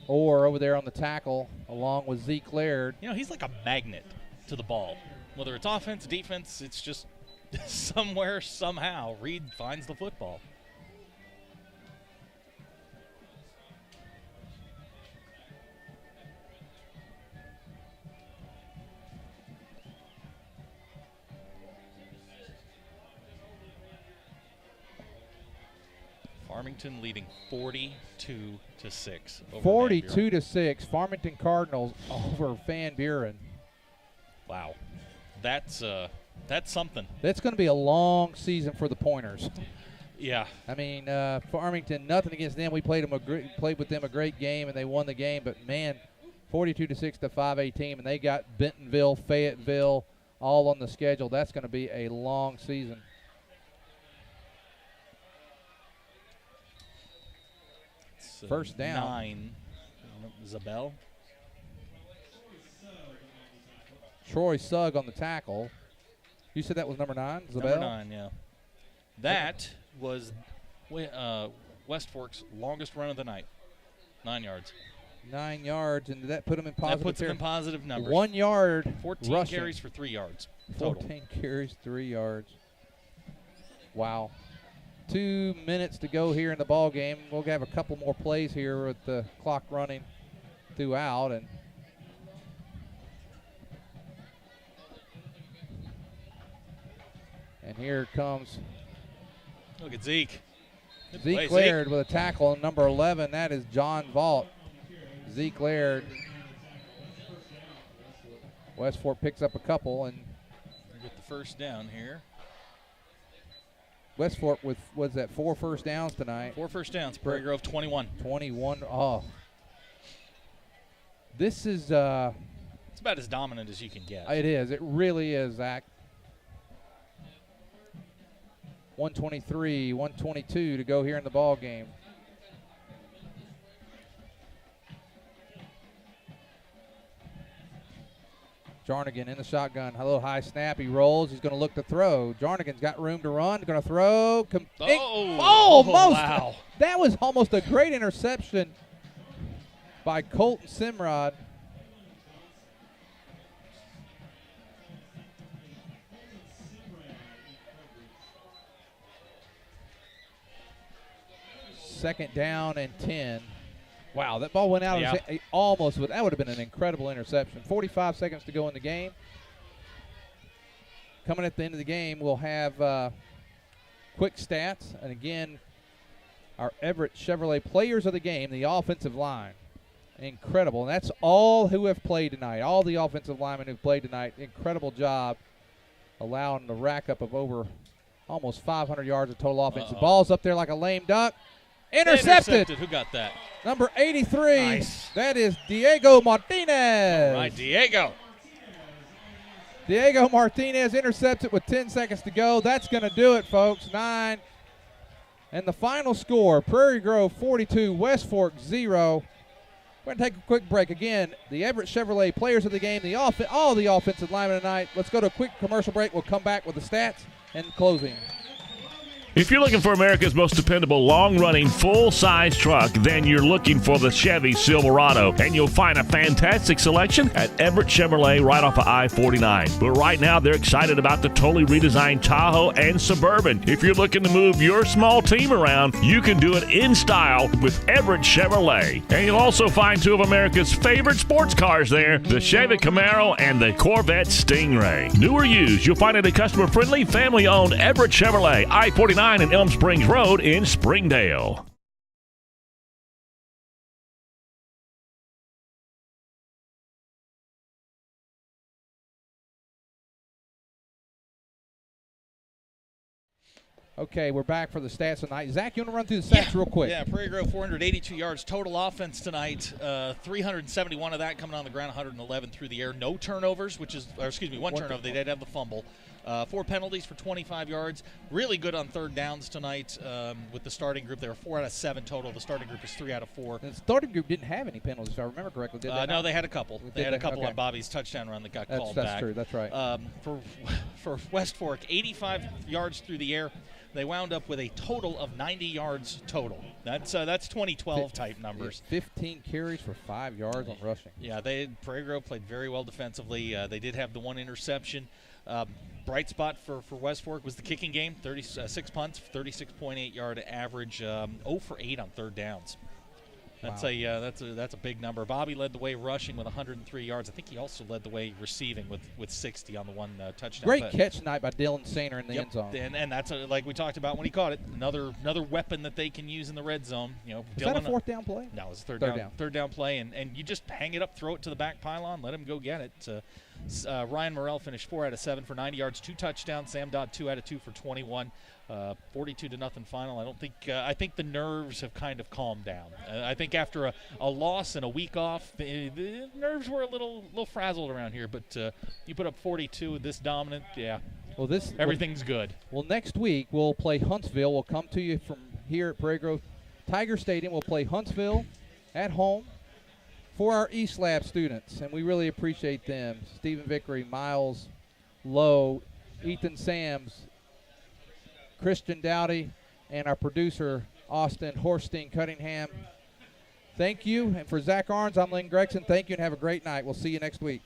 Or over there on the tackle, along with Zeke Laird. You know, he's like a magnet to the ball. Whether it's offense, defense, it's just somewhere, somehow, Reed finds the football. Farmington leading 42-6. 42-6. Farmington Cardinals over Van Buren. Wow, that's something. That's going to be a long season for the Pointers. Yeah. I mean, Farmington, nothing against them. We played with them a great game, and they won the game. But man, 42-6 to 5A team, and they got Bentonville, Fayetteville, all on the schedule. That's going to be a long season. First down. 9. Zabel. Troy Sugg on the tackle. You said that was number 9, Zabel? Number 9, yeah. That was West Fork's longest run of the night. 9 yards. 9 yards, and did that put them in positive? That puts them in positive numbers. 1 yard 14 rushing. carries for 3 yards total. 14 carries, 3 yards. Wow. 2 minutes to go here in the ball game. We'll have a couple more plays here with the clock running throughout, and here comes Look at Zeke. Good Zeke play, Laird with a tackle, number 11. That is John Vault. Zeke Laird. West Fork picks up a couple, and Get the first down here. West Fork with, was that 4 first downs tonight? 4 first downs. Prairie Grove 21. 21. Oh. This is It's about as dominant as you can get. it is. It really is, Zach. 123, 122 to go here in the ball game. Jarnigan in the shotgun. A little high snap. He rolls. He's going to look to throw. Jarnigan's got room to run. Going to throw. Almost. Wow. That was almost a great interception by Colton Simrod. Second down and 10. Wow, that ball went out. Yeah. Almost. That would have been an incredible interception. 45 seconds to go in the game. Coming at the end of the game, we'll have quick stats. And again, our Everett Chevrolet players of the game, the offensive line. Incredible. And that's all who have played tonight. All the offensive linemen who've played tonight. Incredible job allowing the rack up of over almost 500 yards of total offense. The ball's up there like a lame duck. Intercepted. Who got that? Number 83. Nice. That is Diego Martinez. All right, Diego. Diego Martinez intercepts it with 10 seconds to go. That's going to do it, folks. 9. And the final score, Prairie Grove 42, West Fork 0. We're going to take a quick break. Again, the Everett Chevrolet players of the game, all the offensive linemen tonight. Let's go to a quick commercial break. We'll come back with the stats and closing. If you're looking for America's most dependable, long-running, full-size truck, then you're looking for the Chevy Silverado, and you'll find a fantastic selection at Everett Chevrolet right off of I-49. But right now, they're excited about the totally redesigned Tahoe and Suburban. If you're looking to move your small team around, you can do it in style with Everett Chevrolet. And you'll also find two of America's favorite sports cars there, the Chevy Camaro and the Corvette Stingray. New or used, you'll find it at customer-friendly, family-owned Everett Chevrolet, I-49 and Elm Springs Road in Springdale. Okay, we're back for the stats tonight. Zach, you want to run through the stats real quick? Yeah, Prairie Grove 482 yards total offense tonight. 371 of that coming on the ground, 111 through the air. No turnovers, one turnover. They did have the fumble. 4 penalties for 25 yards. Really good on third downs tonight with the starting group. They were 4 out of 7 total. The starting group is 3 out of 4. And the starting group didn't have any penalties, if I remember correctly, did they? No, they had a couple. They had a couple on Bobby's touchdown run that got called back. That's true. That's right. For West Fork, 85 yards through the air. They wound up with a total of 90 yards total. That's 2012 type numbers. 15 carries for 5 yards on rushing. Yeah, Prairie Grove played very well defensively. They did have the one interception. Bright spot for West Fork was the kicking game. 36 punts, 36.8 yard average. 0 for 8 on third downs. That's a big number. Bobby led the way rushing with 103 yards. I think he also led the way receiving with 60 on the one touchdown. Great catch tonight by Dylan Sainer in the end zone. And that's like we talked about when he caught it. Another weapon that they can use in the red zone. Was that a fourth down play? No, it was a third down play, and you just hang it up, throw it to the back pylon, let him go get it. Ryan Morrell finished 4 out of 7 for 90 yards, 2 touchdowns. Sam Dodd 2 out of 2 for 21. 42-0 final. I think the nerves have kind of calmed down. I think after a loss and a week off, the nerves were a little frazzled around here. But you put up 42 this dominant, yeah. Well, everything's good. Well, next week we'll play Huntsville. We'll come to you from here at Prairie Grove Tiger Stadium. We'll play Huntsville at home for our East Lab students, and we really appreciate them. Stephen Vickery, Miles Lowe, Ethan Sams, Christian Dowdy, and our producer, Austin Horstein Cunningham. Thank you. And for Zach Arns, I'm Lynn Gregson. Thank you and have a great night. We'll see you next week.